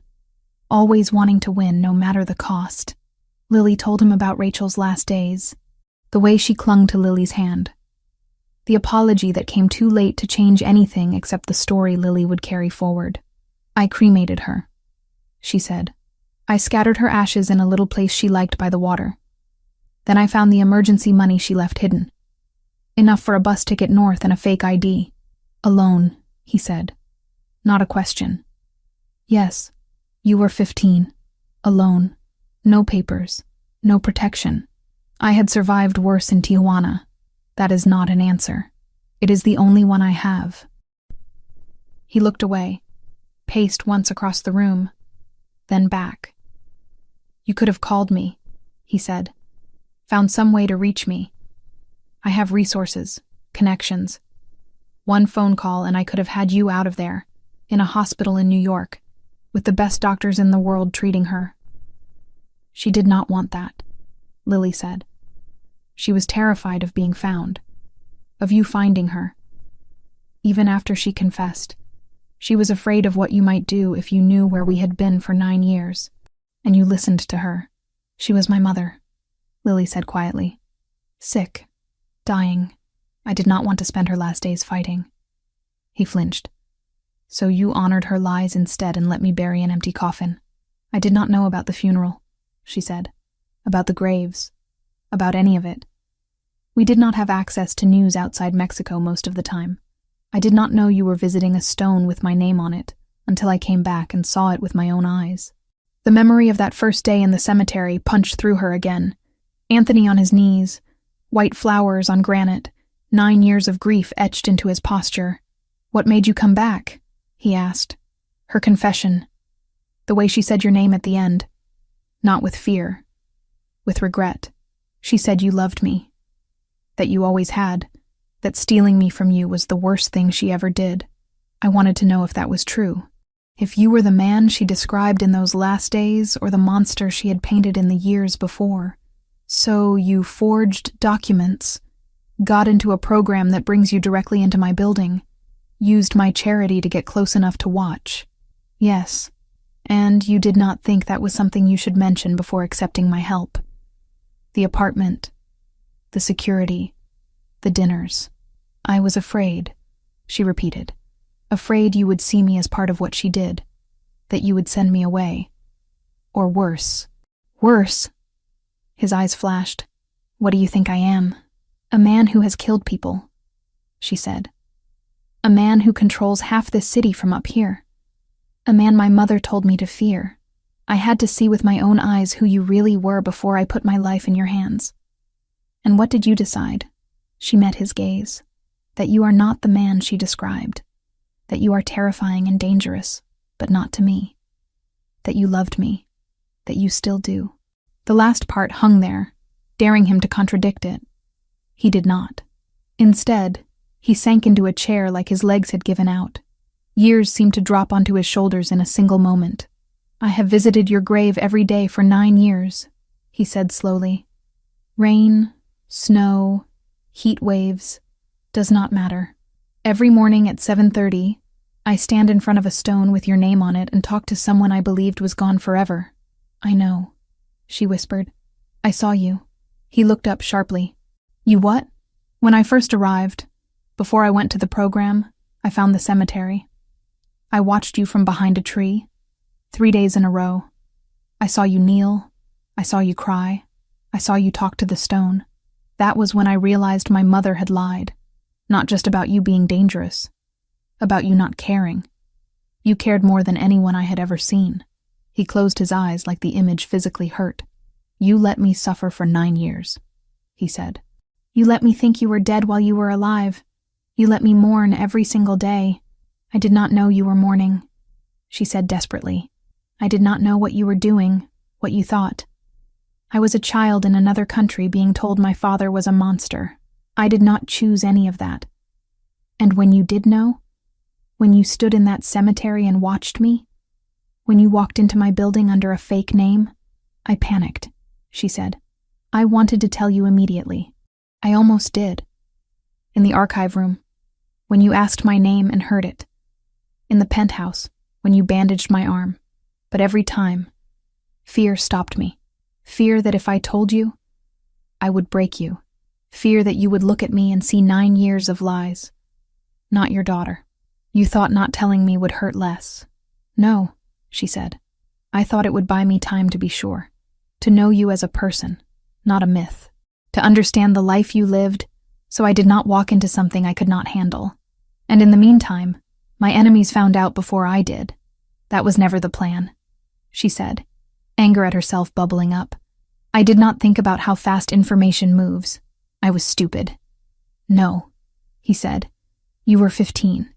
always wanting to win no matter the cost. Lily told him about Rachel's last days, the way she clung to Lily's hand, the apology that came too late to change anything except the story Lily would carry forward. I cremated her, she said. I scattered her ashes in a little place she liked by the water. Then I found the emergency money she left hidden. Enough for a bus ticket north and a fake ID. Alone, he said. Not a question. Yes, you were 15. Alone. No papers. No protection. I had survived worse in Tijuana. That is not an answer. It is the only one I have. He looked away, paced once across the room, then back. You could have called me, he said. Found some way to reach me. I have resources, connections. One phone call and I could have had you out of there, in a hospital in New York, with the best doctors in the world treating her. She did not want that, Lily said. She was terrified of being found, of you finding her. Even after she confessed, she was afraid of what you might do if you knew where we had been for 9 years. And you listened to her. She was my mother, Lily said quietly. Sick, dying. I did not want to spend her last days fighting. He flinched. So you honored her lies instead and let me bury an empty coffin. I did not know about the funeral, she said. About the graves. About any of it. We did not have access to news outside Mexico most of the time. I did not know you were visiting a stone with my name on it until I came back and saw it with my own eyes. The memory of that first day in the cemetery punched through her again. Anthony on his knees, white flowers on granite, 9 years of grief etched into his posture. What made you come back? He asked. Her confession. The way she said your name at the end. Not with fear. With regret. She said you loved me. That you always had. That stealing me from you was the worst thing she ever did. I wanted to know if that was true. If you were the man she described in those last days or the monster she had painted in the years before. So you forged documents, got into a program that brings you directly into my building, used my charity to get close enough to watch. Yes, and you did not think that was something you should mention before accepting my help. The apartment, the security, the dinners. I was afraid, she repeated. Afraid you would see me as part of what she did, that you would send me away. Or worse. Worse? His eyes flashed. What do you think I am? A man who has killed people, she said. A man who controls half this city from up here. A man my mother told me to fear. I had to see with my own eyes who you really were before I put my life in your hands. And what did you decide? She met his gaze. That you are not the man she described. That you are terrifying and dangerous, but not to me. That you loved me. That you still do. The last part hung there, daring him to contradict it. He did not. Instead, he sank into a chair like his legs had given out. Years seemed to drop onto his shoulders in a single moment. I have visited your grave every day for 9 years, he said slowly. Rain, snow, heat waves, does not matter. Every morning at 7:30, I stand in front of a stone with your name on it and talk to someone I believed was gone forever. I know, she whispered. I saw you. He looked up sharply. You what? When I first arrived, before I went to the program, I found the cemetery. I watched you from behind a tree, 3 days in a row. I saw you kneel. I saw you cry. I saw you talk to the stone. That was when I realized my mother had lied. Not just about you being dangerous. About you not caring. You cared more than anyone I had ever seen. He closed his eyes like the image physically hurt. You let me suffer for 9 years, he said. You let me think you were dead while you were alive. You let me mourn every single day. I did not know you were mourning, she said desperately. I did not know what you were doing, what you thought. I was a child in another country being told my father was a monster. I did not choose any of that. And when you did know, when you stood in that cemetery and watched me, when you walked into my building under a fake name, I panicked, she said. I wanted to tell you immediately. I almost did. In the archive room, when you asked my name and heard it. In the penthouse, when you bandaged my arm. But every time, fear stopped me. Fear that if I told you, I would break you. Fear that you would look at me and see 9 years of lies. Not your daughter. You thought not telling me would hurt less. No, she said. I thought it would buy me time to be sure. To know you as a person, not a myth. To understand the life you lived, so I did not walk into something I could not handle. And in the meantime, my enemies found out before I did. That was never the plan, she said, anger at herself bubbling up. I did not think about how fast information moves. I was stupid. No, he said. You were 15.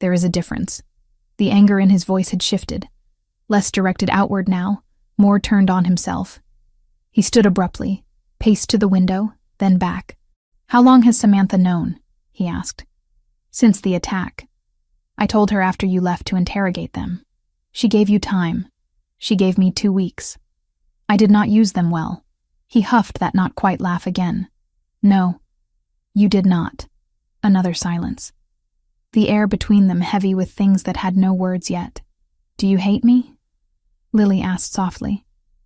There is a difference. The anger in his voice had shifted. Less directed outward now, more turned on himself. He stood abruptly, paced to the window, then back. How long has Samantha known? He asked. Since the attack. I told her after you left to interrogate them. She gave you time. She gave me 2 weeks. I did not use them well. He huffed that not quite laugh again. No, you did not. Another silence. The air between them heavy with things that had no words yet. Do you hate me? Lily asked softly.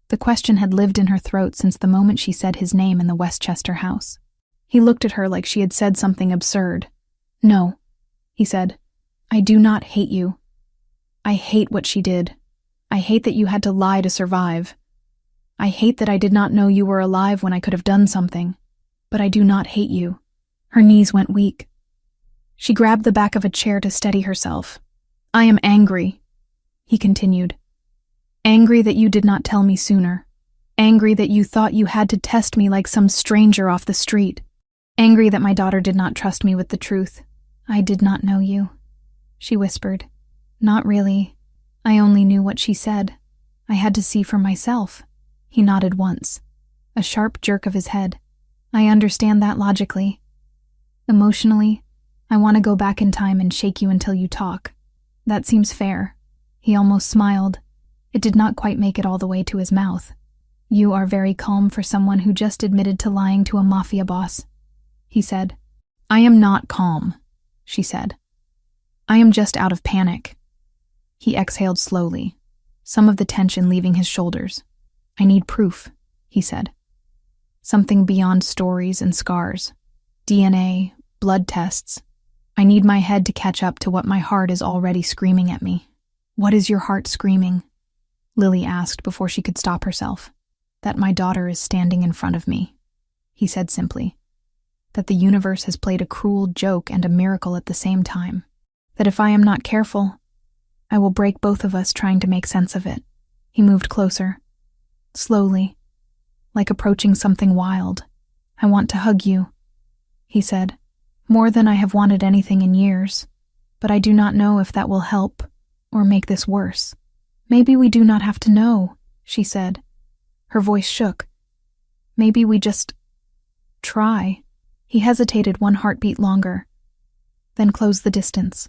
The question had lived in her throat since the moment she said his name in the Westchester house. He looked at her like she had said something absurd. No, he said. I do not hate you. I hate what she did. I hate that you had to lie to survive. I hate that I did not know you were alive when I could have done something. But I do not hate you. Her knees went weak. She grabbed the back of a chair to steady herself. I am angry, he continued. Angry that you did not tell me sooner. Angry that you thought you had to test me like some stranger off the street. Angry that my daughter did not trust me with the truth. I did not know you, she whispered. Not really. I only knew what she said. I had to see for myself. He nodded once. A sharp jerk of his head. I understand that logically. Emotionally, I want to go back in time and shake you until you talk. That seems fair. He almost smiled. It did not quite make it all the way to his mouth. You are very calm for someone who just admitted to lying to a mafia boss, he said. I am not calm, she said. I am just out of panic. He exhaled slowly, some of the tension leaving his shoulders. I need proof, he said. Something beyond stories and scars. DNA, blood tests. I need my head to catch up to what my heart is already screaming at me. What is your heart screaming? Lily asked before she could stop herself. That my daughter is standing in front of me, he said simply. That the universe has played a cruel joke and a miracle at the same time. That if I am not careful, I will break both of us trying to make sense of it. He moved closer. Slowly, like approaching something wild. I want to hug you, he said. More than I have wanted anything in years. But I do not know if that will help or make this worse. Maybe we do not have to know, she said. Her voice shook. Maybe we just try. He hesitated 1 heartbeat longer, then closed the distance.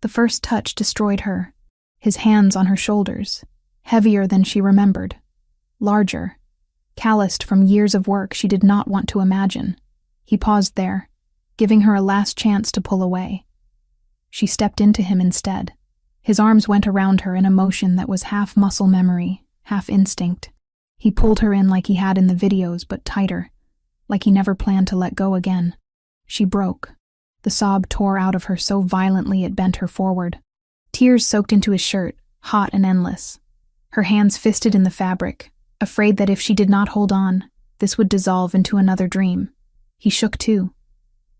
The first touch destroyed her, his hands on her shoulders, heavier than she remembered, larger, calloused from years of work she did not want to imagine. He paused there, giving her a last chance to pull away. She stepped into him instead. His arms went around her in a motion that was half muscle memory, half instinct. He pulled her in like he had in the videos, but tighter, like he never planned to let go again. She broke. The sob tore out of her so violently it bent her forward. Tears soaked into his shirt, hot and endless. Her hands fisted in the fabric, afraid that if she did not hold on, this would dissolve into another dream. He shook too.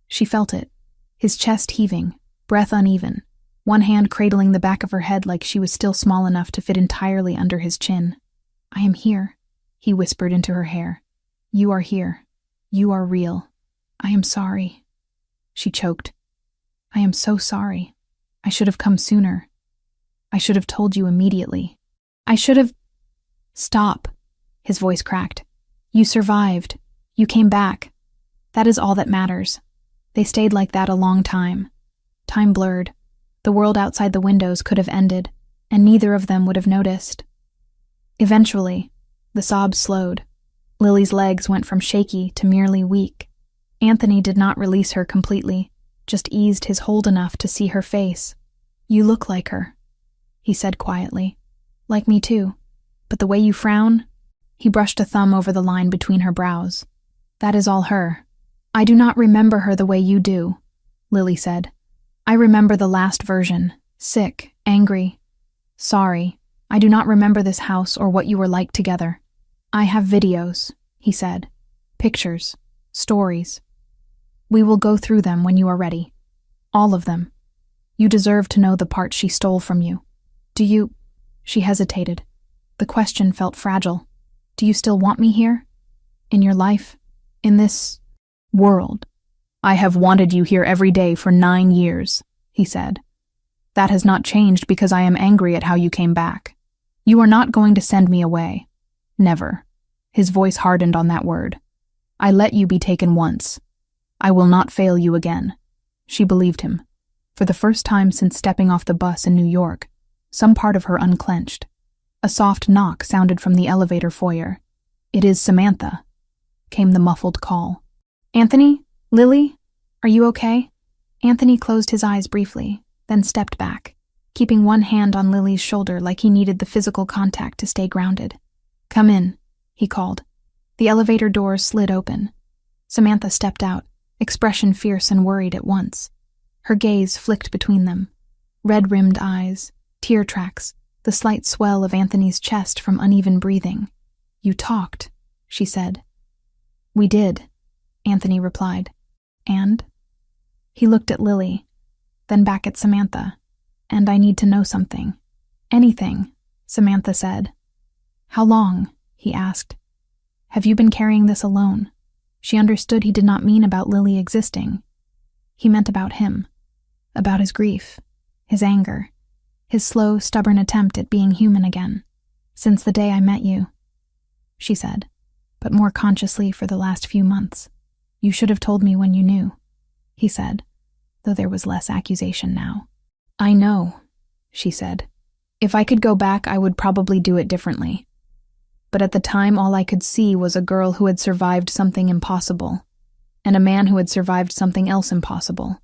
She felt it, his chest heaving, breath uneven, one hand cradling the back of her head like she was still small enough to fit entirely under his chin. I am here, he whispered into her hair. You are here. You are real. I am sorry. She choked. I am so sorry. I should have come sooner. I should have told you immediately. I should have... Stop, his voice cracked. You survived. You came back. That is all that matters. They stayed like that a long time. Time blurred. The world outside the windows could have ended, and neither of them would have noticed. Eventually, the sobs slowed. Lily's legs went from shaky to merely weak. Anthony did not release her completely, just eased his hold enough to see her face. You look like her, he said quietly. Like me too. But the way you frown... He brushed a thumb over the line between her brows. That is all her. I do not remember her the way you do, Lily said. I remember the last version, sick, angry. Sorry, I do not remember this house or what you were like together. I have videos, he said. Pictures, stories. We will go through them when you are ready. All of them. You deserve to know the part she stole from you. Do you... She hesitated. The question felt fragile. Do you still want me here? In your life? In this... world? I have wanted you here every day for 9 years, he said. That has not changed because I am angry at how you came back. You are not going to send me away. Never. His voice hardened on that word. I let you be taken once. I will not fail you again. She believed him. For the first time since stepping off the bus in New York, some part of her unclenched. A soft knock sounded from the elevator foyer. "It is Samantha," came the muffled call. "Anthony? Lily? Are you okay?" Anthony closed his eyes briefly, then stepped back, keeping one hand on Lily's shoulder like he needed the physical contact to stay grounded. "Come in," he called. The elevator doors slid open. Samantha stepped out, expression fierce and worried at once. Her gaze flicked between them. Red-rimmed eyes, tear tracks, the slight swell of Anthony's chest from uneven breathing. "You talked," she said. "We did," Anthony replied. "And?" He looked at Lily, then back at Samantha. "And I need to know something." "Anything," Samantha said. "How long?" he asked. "Have you been carrying this alone?" She understood he did not mean about Lily existing. He meant about him, about his grief, his anger, his slow, stubborn attempt at being human again. "Since the day I met you," she said, but more consciously for the last few months. "You should have told me when you knew," he said, though there was less accusation now. "I know," she said. "If I could go back, I would probably do it differently. But at the time, all I could see was a girl who had survived something impossible, and a man who had survived something else impossible.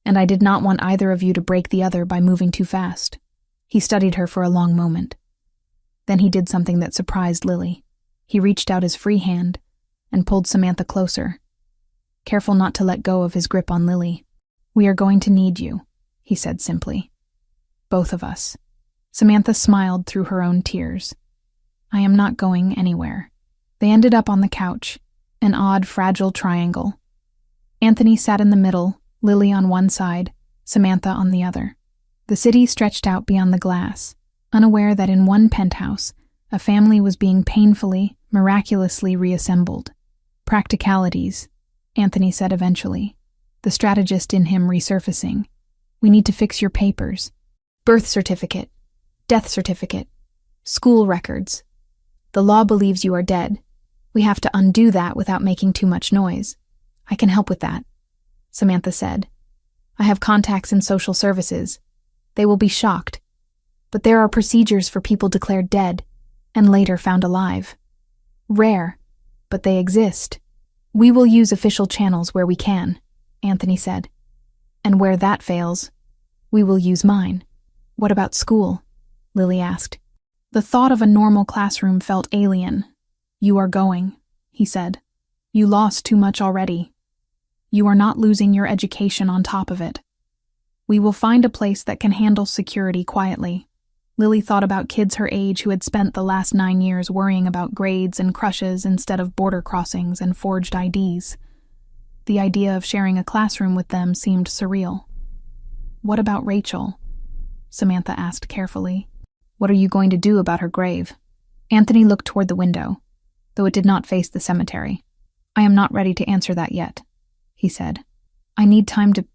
And I did not want either of you to break the other by moving too fast." He studied her for a long moment. Then he did something that surprised Lily. He reached out his free hand and pulled Samantha closer, careful not to let go of his grip on Lily. "We are going to need you," he said simply. "Both of us." Samantha smiled through her own tears. "I am not going anywhere." They ended up on the couch, an odd, fragile triangle. Anthony sat in the middle, Lily on one side, Samantha on the other. The city stretched out beyond the glass, unaware that in one penthouse, a family was being painfully, miraculously reassembled. "Practicalities," Anthony said eventually, the strategist in him resurfacing. "We need to fix your papers. Birth certificate, death certificate, school records. The law believes you are dead. We have to undo that without making too much noise. I can help with that," Samantha said. "I have contacts in social services. They will be shocked. But there are procedures for people declared dead and later found alive. Rare, but they exist. We will use official channels where we can," Anthony said. "And where that fails, we will use mine." "What about school?" Lily asked. The thought of a normal classroom felt alien. "You are going," he said. "You lost too much already. You are not losing your education on top of it. We will find a place that can handle security quietly." Lily thought about kids her age who had spent the last 9 years worrying about grades and crushes instead of border crossings and forged IDs. The idea of sharing a classroom with them seemed surreal. "What about Rachel?" Samantha asked carefully. "What are you going to do about her grave?" Anthony looked toward the window, though it did not face the cemetery. "I am not ready to answer that yet," he said. "I need time to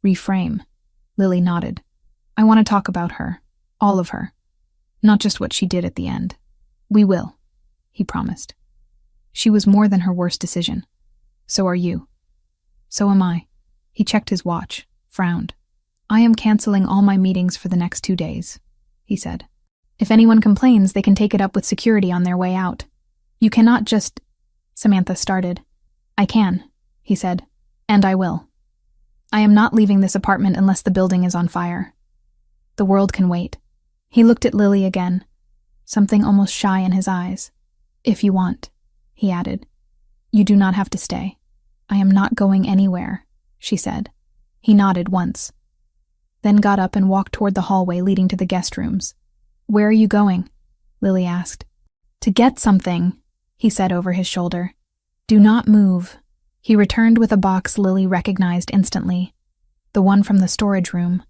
reframe." Lily nodded. "I want to talk about her, all of her, not just what she did at the end." "We will," he promised. "She was more than her worst decision. So are you. So am I." He checked his watch, frowned. "I am canceling all my meetings for the next 2 days," he said. "If anyone complains, they can take it up with security on their way out. You cannot just—" Samantha started. "I can," he said, "and I will. I am not leaving this apartment unless the building is on fire. The world can wait." He looked at Lily again, something almost shy in his eyes. "If you want," he added. "You do not have to stay." "I am not going anywhere," she said. He nodded once, then got up and walked toward the hallway leading to the guest rooms. "Where are you going?" Lily asked. "To get something," he said over his shoulder. "Do not move." He returned with a box Lily recognized instantly, the one from the storage room,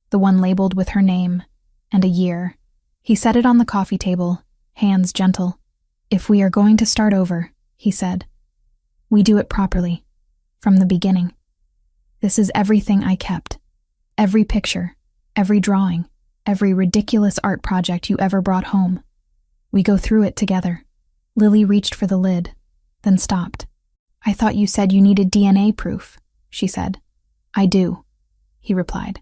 the one labeled with her name and a year. He set it on the coffee table, hands gentle. "If we are going to start over," he said, "we do it properly, from the beginning. This is everything I kept. Every picture, every drawing, every ridiculous art project you ever brought home. We go through it together." Lily reached for the lid, then stopped. "I thought you said you needed DNA proof," she said. I do, he replied.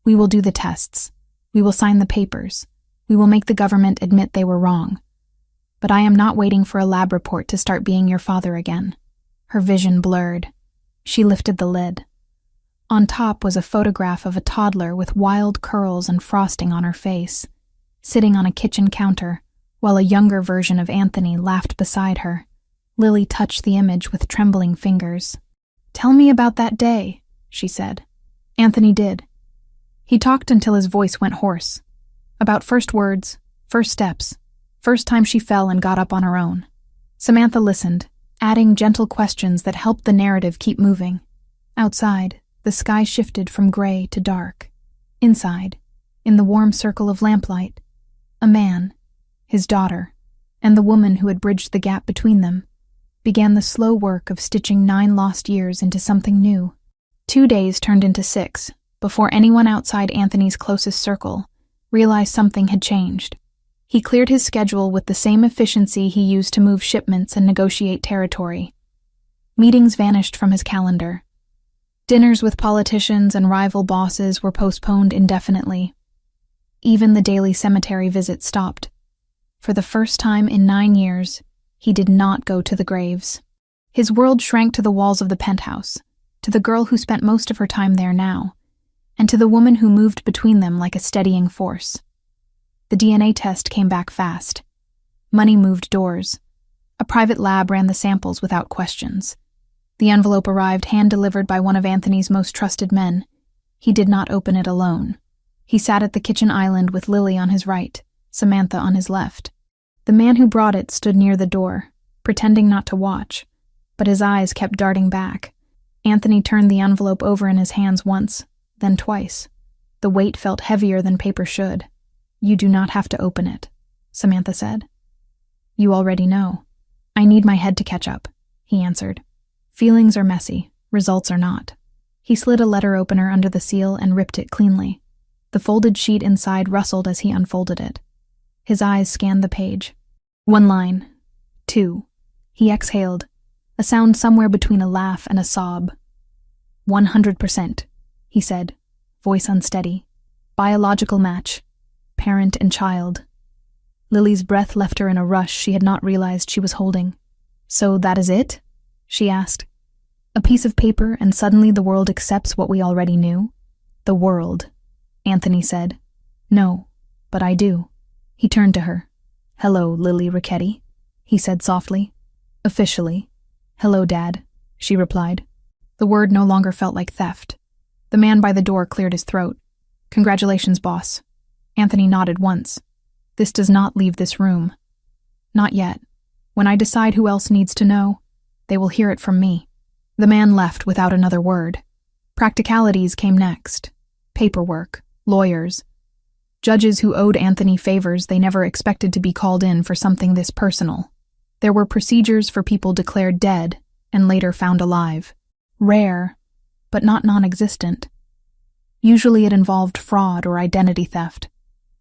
We will do the tests. We will sign the papers. We will make the government admit they were wrong. But I am not waiting for a lab report to start being your father again. Her vision blurred. She lifted the lid. On top was a photograph of a toddler with wild curls and frosting on her face, sitting on a kitchen counter, while a younger version of Anthony laughed beside her. Lily touched the image with trembling fingers. Tell me about that day, she said. Anthony did. He talked until his voice went hoarse. About first words, first steps, first time she fell and got up on her own. Samantha listened, adding gentle questions that helped the narrative keep moving. Outside, the sky shifted from gray to dark. Inside, in the warm circle of lamplight, a man, his daughter, and the woman who had bridged the gap between them, began the slow work of stitching 9 lost years into something new. 2 days turned into 6 before anyone outside Anthony's closest circle realized something had changed. He cleared his schedule with the same efficiency he used to move shipments and negotiate territory. Meetings vanished from his calendar. Dinners with politicians and rival bosses were postponed indefinitely. Even the daily cemetery visit stopped. For the first time in 9 years, he did not go to the graves. His world shrank to the walls of the penthouse, to the girl who spent most of her time there now, and to the woman who moved between them like a steadying force. The DNA test came back fast. Money moved doors. A private lab ran the samples without questions. The envelope arrived hand-delivered by one of Anthony's most trusted men. He did not open it alone. He sat at the kitchen island with Lily on his right, Samantha on his left. The man who brought it stood near the door, pretending not to watch, but his eyes kept darting back. Anthony turned the envelope over in his hands once, then twice. The weight felt heavier than paper should. You do not have to open it, Samantha said. You already know. I need my head to catch up, he answered. Feelings are messy, results are not. He slid a letter opener under the seal and ripped it cleanly. The folded sheet inside rustled as he unfolded it. His eyes scanned the page. 1 line. 2. He exhaled, a sound somewhere between a laugh and a sob. 100%, he said, voice unsteady. Biological match. Parent and child. Lily's breath left her in a rush she had not realized she was holding. So that is it? She asked. A piece of paper and suddenly the world accepts what we already knew? The world, Anthony said. No, but I do. He turned to her. Hello, Lily Ricchetti, he said softly. Officially. Hello, Dad, she replied. The word no longer felt like theft. The man by the door cleared his throat. Congratulations, boss. Anthony nodded once. This does not leave this room. Not yet. When I decide who else needs to know, they will hear it from me. The man left without another word. Practicalities came next. Paperwork, lawyers, judges who owed Anthony favors they never expected to be called in for something this personal. There were procedures for people declared dead and later found alive. Rare, but not non-existent. Usually it involved fraud or identity theft.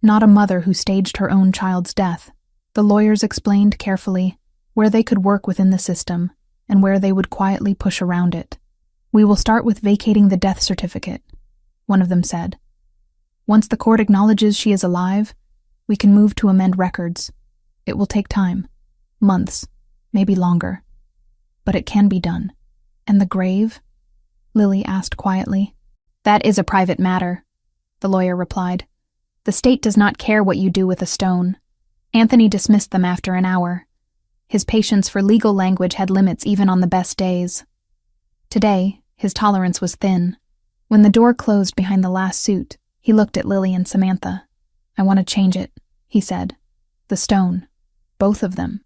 Not a mother who staged her own child's death. The lawyers explained carefully where they could work within the system and where they would quietly push around it. We will start with vacating the death certificate, one of them said. Once the court acknowledges she is alive, we can move to amend records. It will take time, months, maybe longer. But it can be done. And the grave? Lily asked quietly. That is a private matter, the lawyer replied. The state does not care what you do with a stone. Anthony dismissed them after an hour. His patience for legal language had limits even on the best days. Today, his tolerance was thin. When the door closed behind the last suit, he looked at Lily and Samantha. I want to change it, he said. The stone. Both of them.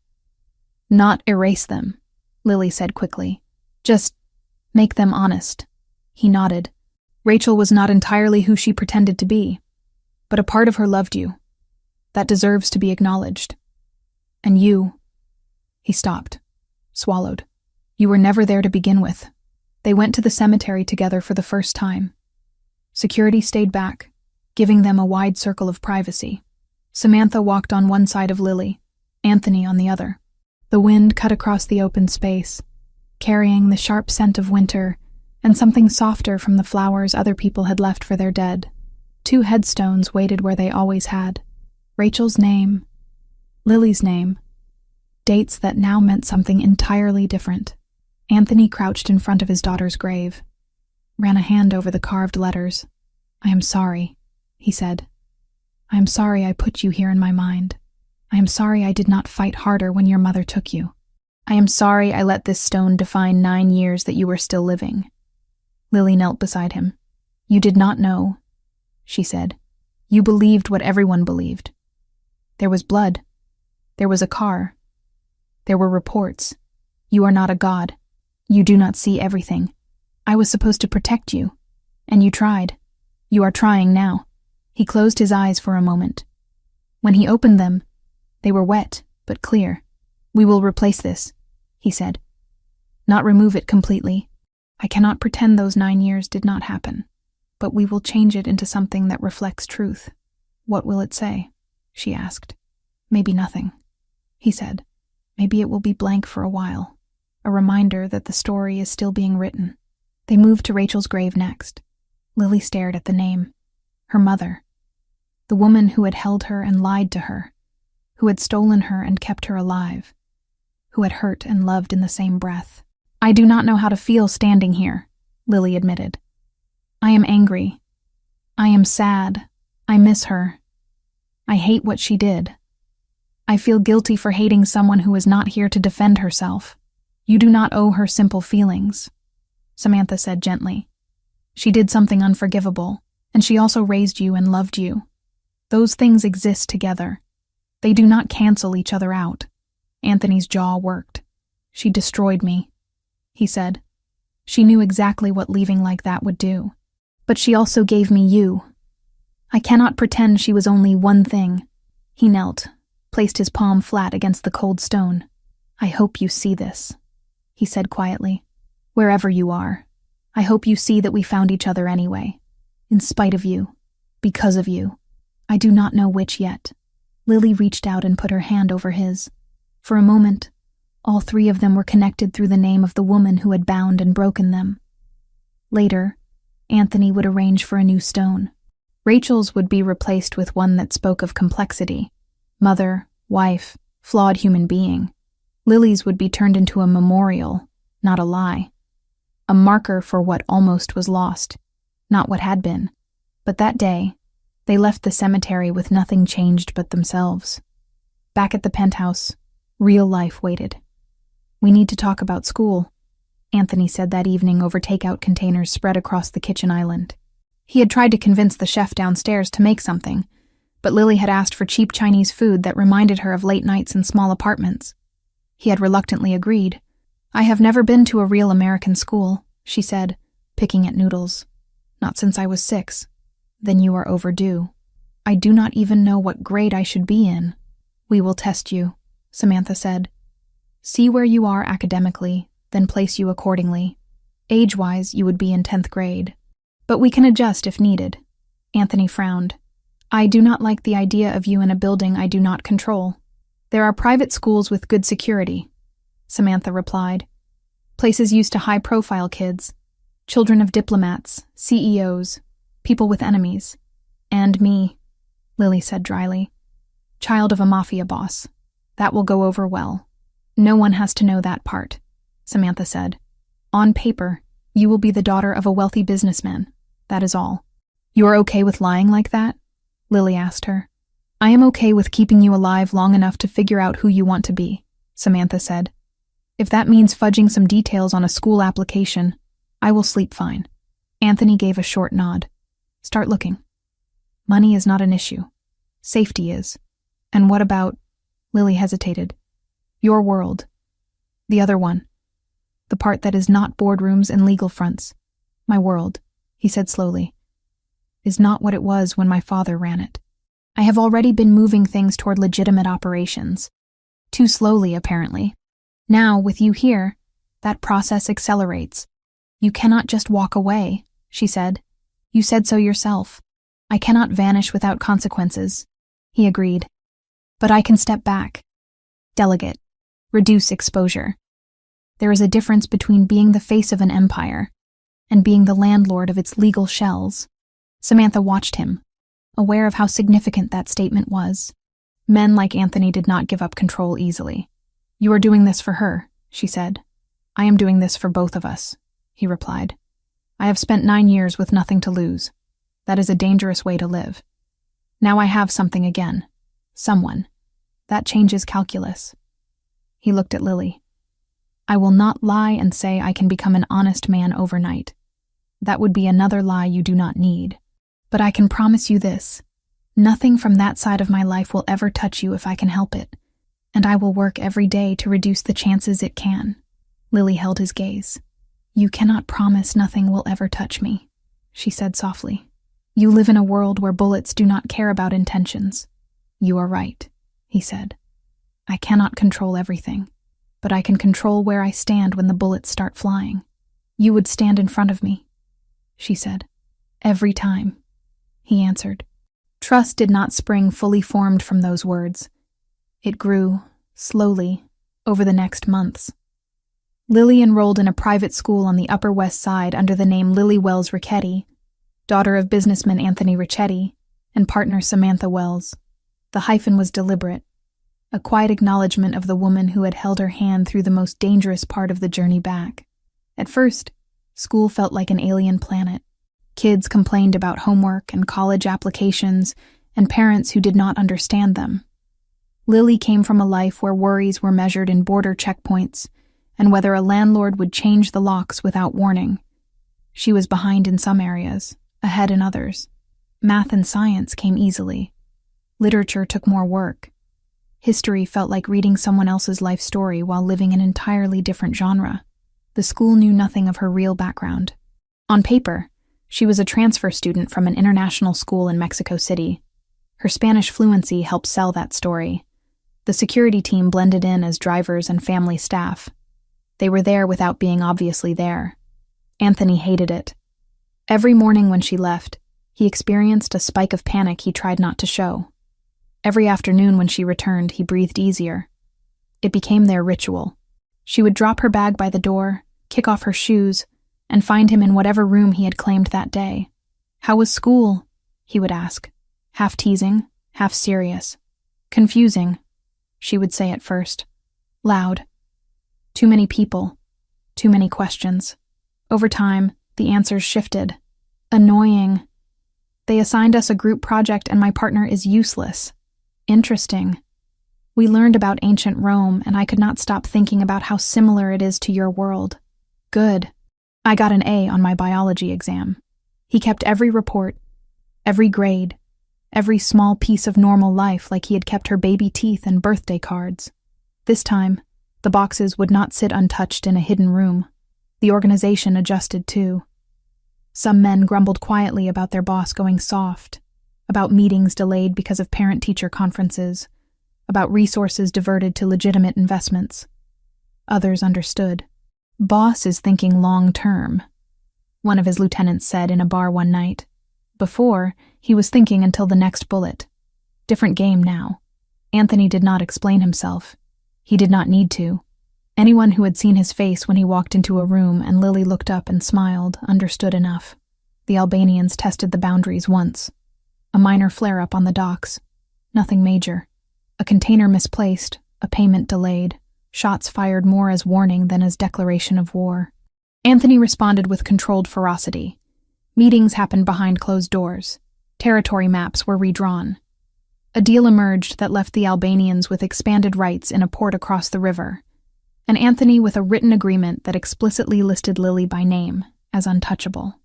Not erase them, Lily said quickly. Just make them honest. He nodded. Rachel was not entirely who she pretended to be, but a part of her loved you. That deserves to be acknowledged. And you... He stopped, swallowed. You were never there to begin with. They went to the cemetery together for the first time. Security stayed back, giving them a wide circle of privacy. Samantha walked on one side of Lily, Anthony on the other. The wind cut across the open space, carrying the sharp scent of winter and something softer from the flowers other people had left for their dead. 2 headstones waited where they always had. Rachel's name, Lily's name, dates that now meant something entirely different. Anthony crouched in front of his daughter's grave, ran a hand over the carved letters. "I am sorry," he said. "I am sorry I put you here in my mind. I am sorry I did not fight harder when your mother took you. I am sorry I let this stone define 9 years that you were still living." Lily knelt beside him. "You did not know," she said. "You believed what everyone believed. There was blood. There was a car. There were reports. You are not a god. You do not see everything. I was supposed to protect you, and you tried. You are trying now." He closed his eyes for a moment. When he opened them, they were wet, but clear. "We will replace this," he said. "Not remove it completely. I cannot pretend those 9 years did not happen, but we will change it into something that reflects truth." "What will it say?" she asked. "Maybe nothing," he said. "Maybe it will be blank for a while, a reminder that the story is still being written." They moved to Rachel's grave next. Lily stared at the name. Her mother. The woman who had held her and lied to her, who had stolen her and kept her alive, who had hurt and loved in the same breath. "I do not know how to feel standing here," Lily admitted. "I am angry. I am sad. I miss her. I hate what she did. I feel guilty for hating someone who is not here to defend herself. You do not owe her simple feelings," Samantha said gently. "She did something unforgivable, and she also raised you and loved you. Those things exist together. They do not cancel each other out." Anthony's jaw worked. "She destroyed me," he said. "She knew exactly what leaving like that would do. But she also gave me you. I cannot pretend she was only one thing." He knelt, placed his palm flat against the cold stone. "I hope you see this," he said quietly. "Wherever you are, I hope you see that we found each other anyway. In spite of you. Because of you. I do not know which yet." Lily reached out and put her hand over his. For a moment, all 3 of them were connected through the name of the woman who had bound and broken them. Later, Anthony would arrange for a new stone. Rachel's would be replaced with one that spoke of complexity. Mother, wife, flawed human being. Lily's would be turned into a memorial, not a lie. A marker for what almost was lost, not what had been. But that day, they left the cemetery with nothing changed but themselves. Back at the penthouse, real life waited. "We need to talk about school," Anthony said that evening over takeout containers spread across the kitchen island. He had tried to convince the chef downstairs to make something, but Lily had asked for cheap Chinese food that reminded her of late nights in small apartments. He had reluctantly agreed. "I have never been to a real American school," she said, picking at noodles. "Not since I was 6. "Then you are overdue. I do not even know what grade I should be in." "We will test you," Samantha said. "See where you are academically, then place you accordingly. Age-wise, you would be in 10th grade. But we can adjust if needed." Anthony frowned. "I do not like the idea of you in a building I do not control." "There are private schools with good security," Samantha replied. "Places used to high-profile kids, children of diplomats, CEOs, people with enemies. And me," Lily said dryly. "Child of a Mafia boss. That will go over well." "No one has to know that part," Samantha said. "On paper, you will be the daughter of a wealthy businessman. That is all." "You are okay with lying like that?" Lily asked her. "I am okay with keeping you alive long enough to figure out who you want to be," Samantha said. "If that means fudging some details on a school application, I will sleep fine." Anthony gave a short nod. "Start looking. Money is not an issue. Safety is. And what about—" Lily hesitated. "Your world. The other one. The part that is not boardrooms and legal fronts. My world," he said slowly, "is not what it was when my father ran it. I have already been moving things toward legitimate operations. Too slowly, apparently. Now, with you here, that process accelerates. You cannot just walk away," she said. "You said so yourself. I cannot vanish without consequences," he agreed. "But I can step back. Delegate. Reduce exposure. There is a difference between being the face of an empire and being the landlord of its legal shells. Samantha watched him, aware of how significant that statement was. Men like Anthony did not give up control easily. "You are doing this for her," she said. "I am doing this for both of us," he replied. "I have spent 9 years with nothing to lose. That is a dangerous way to live. Now I have something again. Someone. That changes calculus." He looked at Lily. "I will not lie and say I can become an honest man overnight. That would be another lie you do not need. But I can promise you this. Nothing from that side of my life will ever touch you if I can help it, and I will work every day to reduce the chances it can." Lily held his gaze. "You cannot promise nothing will ever touch me," she said softly. "You live in a world where bullets do not care about intentions." "You are right," he said. "I cannot control everything, but I can control where I stand when the bullets start flying." "You would stand in front of me," she said. "Every time," he answered. Trust did not spring fully formed from those words. It grew, slowly, over the next months. Lily enrolled in a private school on the Upper West Side under the name Lily Wells Richetti, daughter of businessman Anthony Richetti and partner Samantha Wells. The hyphen was deliberate, a quiet acknowledgement of the woman who had held her hand through the most dangerous part of the journey back. At first, school felt like an alien planet. Kids complained about homework and college applications, and parents who did not understand them. Lily came from a life where worries were measured in border checkpoints, and whether a landlord would change the locks without warning. She was behind in some areas, ahead in others. Math and science came easily. Literature took more work. History felt like reading someone else's life story while living an entirely different genre. The school knew nothing of her real background. On paper, she was a transfer student from an international school in Mexico City. Her Spanish fluency helped sell that story. The security team blended in as drivers and family staff. They were there without being obviously there. Anthony hated it. Every morning when she left, he experienced a spike of panic he tried not to show. Every afternoon when she returned, he breathed easier. It became their ritual. She would drop her bag by the door, kick off her shoes, and find him in whatever room he had claimed that day. "How was school?" he would ask, half teasing, half serious. "Confusing," she would say at first. "Loud. Too many people. Too many questions." Over time, the answers shifted. "Annoying. They assigned us a group project and my partner is useless. Interesting. We learned about ancient Rome and I could not stop thinking about how similar it is to your world. Good. I got an A on my biology exam." He kept every report, every grade, every small piece of normal life like he had kept her baby teeth and birthday cards. This time, the boxes would not sit untouched in a hidden room. The organization adjusted too. Some men grumbled quietly about their boss going soft, about meetings delayed because of parent-teacher conferences, about resources diverted to legitimate investments. Others understood. "Boss is thinking long-term," one of his lieutenants said in a bar one night. Before, he was thinking until the next bullet. Different game now. Anthony did not explain himself. He did not need to. Anyone who had seen his face when he walked into a room and Lily looked up and smiled understood enough. The Albanians tested the boundaries once. A minor flare-up on the docks. Nothing major. A container misplaced, a payment delayed. Shots fired more as warning than as declaration of war. Anthony responded with controlled ferocity. Meetings happened behind closed doors. Territory maps were redrawn. A deal emerged that left the Albanians with expanded rights in a port across the river, and Anthony with a written agreement that explicitly listed Lily by name as untouchable.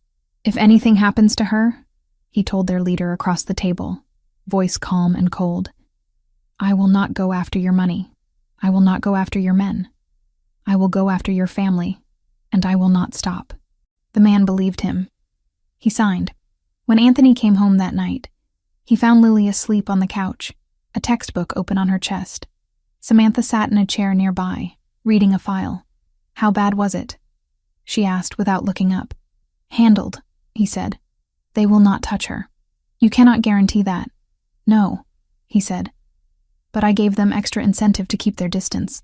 "If anything happens to her," he told their leader across the table, voice calm and cold, "I will not go after your money. I will not go after your men. I will go after your family, and I will not stop." The man believed him. He signed. When Anthony came home that night, he found Lily asleep on the couch, a textbook open on her chest. Samantha sat in a chair nearby, reading a file. "How bad was it?" she asked without looking up. "Handled," he said. "They will not touch her." "You cannot guarantee that." "No," he said. "But I gave them extra incentive to keep their distance."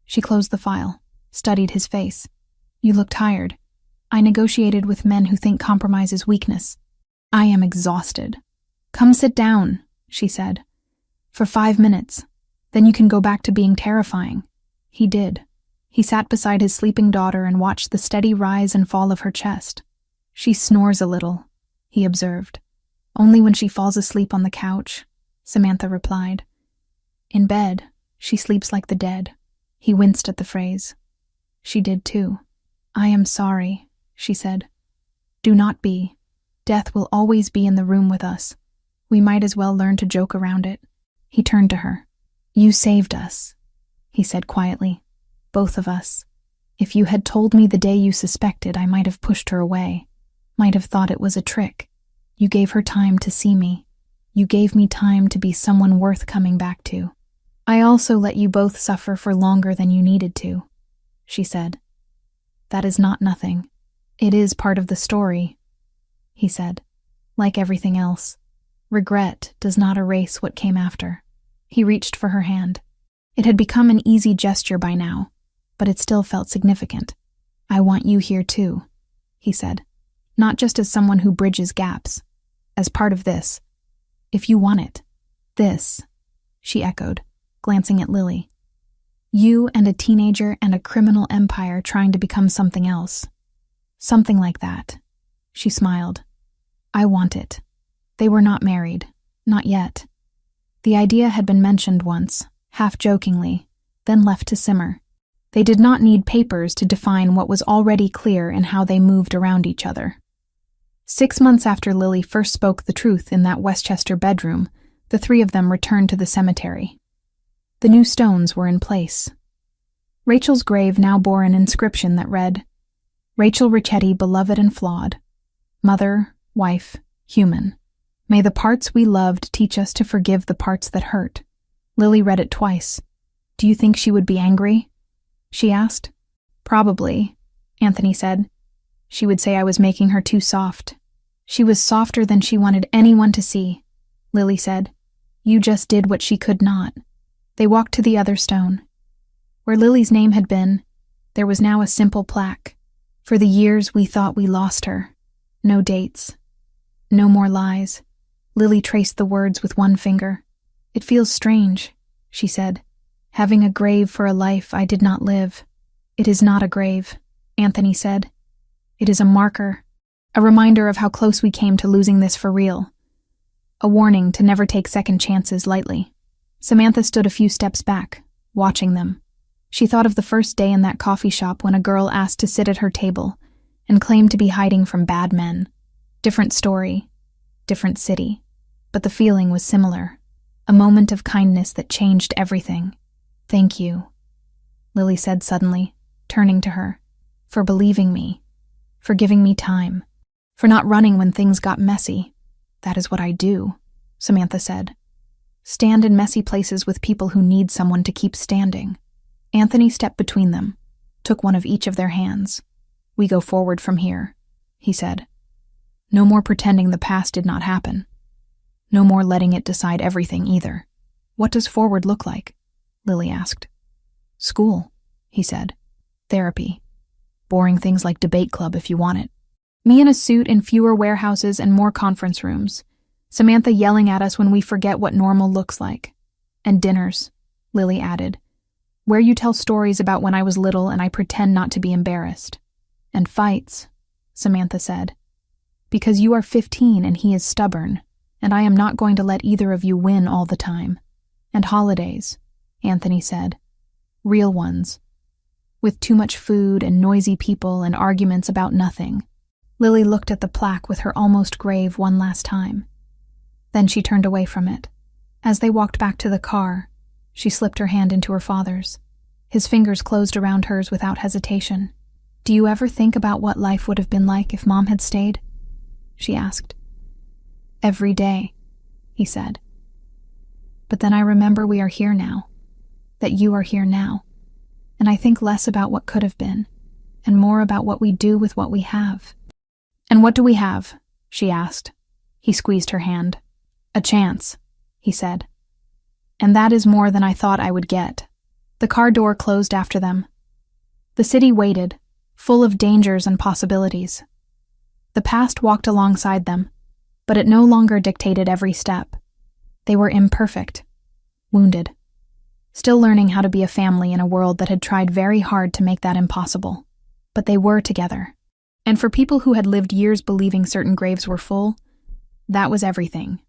She closed the file, studied his face. "You look tired." I negotiated with men who think compromise is weakness. I am exhausted. Come sit down, she said. For 5 minutes. Then you can go back to being terrifying. He did. He sat beside his sleeping daughter and watched the steady rise and fall of her chest. She snores a little, he observed. Only when she falls asleep on the couch, Samantha replied. In bed, she sleeps like the dead. He winced at the phrase. She did too. I am sorry, she said. Do not be. Death will always be in the room with us. We might as well learn to joke around it. He turned to her. You saved us, he said quietly. Both of us. If you had told me the day you suspected, I might have pushed her away. Might have thought it was a trick. You gave her time to see me. You gave me time to be someone worth coming back to. I also let you both suffer for longer than you needed to, she said. That is not nothing. It is part of the story, he said. Like everything else, regret does not erase what came after. He reached for her hand. It had become an easy gesture by now, but it still felt significant. I want you here too, he said. Not just as someone who bridges gaps. As part of this. If you want it. This, she echoed, glancing at Lily. You and a teenager and a criminal empire trying to become something else. Something like that. She smiled. I want it. They were not married. Not yet. The idea had been mentioned once, half-jokingly, then left to simmer. They did not need papers to define what was already clear in how they moved around each other. 6 months after Lily first spoke the truth in that Westchester bedroom, the three of them returned to the cemetery. The new stones were in place. Rachel's grave now bore an inscription that read, Rachel Ricchetti, beloved and flawed. Mother, wife, human. May the parts we loved teach us to forgive the parts that hurt. Lily read it twice. Do you think she would be angry? She asked. Probably, Anthony said. She would say I was making her too soft. She was softer than she wanted anyone to see, Lily said. You just did what she could not. They walked to the other stone. Where Lily's name had been, there was now a simple plaque. For the years we thought we lost her. No dates. No more lies. Lily traced the words with one finger. It feels strange, she said. Having a grave for a life I did not live. It is not a grave, Anthony said. It is a marker, a reminder of how close we came to losing this for real. A warning to never take second chances lightly. Samantha stood a few steps back, watching them. She thought of the first day in that coffee shop when a girl asked to sit at her table and claimed to be hiding from bad men. Different story, different city, but the feeling was similar. A moment of kindness that changed everything. Thank you, Lily said suddenly, turning to her, for believing me, for giving me time, for not running when things got messy. That is what I do, Samantha said. Stand in messy places with people who need someone to keep standing. Anthony stepped between them, took one of each of their hands. We go forward from here, he said. No more pretending the past did not happen. No more letting it decide everything either. What does forward look like? Lily asked. School, he said. Therapy. Boring things like debate club if you want it. Me in a suit in fewer warehouses and more conference rooms. Samantha yelling at us when we forget what normal looks like. And dinners, Lily added. Where you tell stories about when I was little and I pretend not to be embarrassed. And fights, Samantha said. Because you are 15 and he is stubborn, and I am not going to let either of you win all the time. And holidays, Anthony said. Real ones. With too much food and noisy people and arguments about nothing. Lily looked at the plaque with her almost grave one last time. Then she turned away from it. As they walked back to the car, she slipped her hand into her father's. His fingers closed around hers without hesitation. Do you ever think about what life would have been like if Mom had stayed? She asked. Every day, he said. But then I remember we are here now. That you are here now. And I think less about what could have been, and more about what we do with what we have. And what do we have? She asked. He squeezed her hand. A chance, he said. And that is more than I thought I would get. The car door closed after them. The city waited, full of dangers and possibilities. The past walked alongside them, but it no longer dictated every step. They were imperfect, wounded, still learning how to be a family in a world that had tried very hard to make that impossible. But they were together. And for people who had lived years believing certain graves were full, that was everything.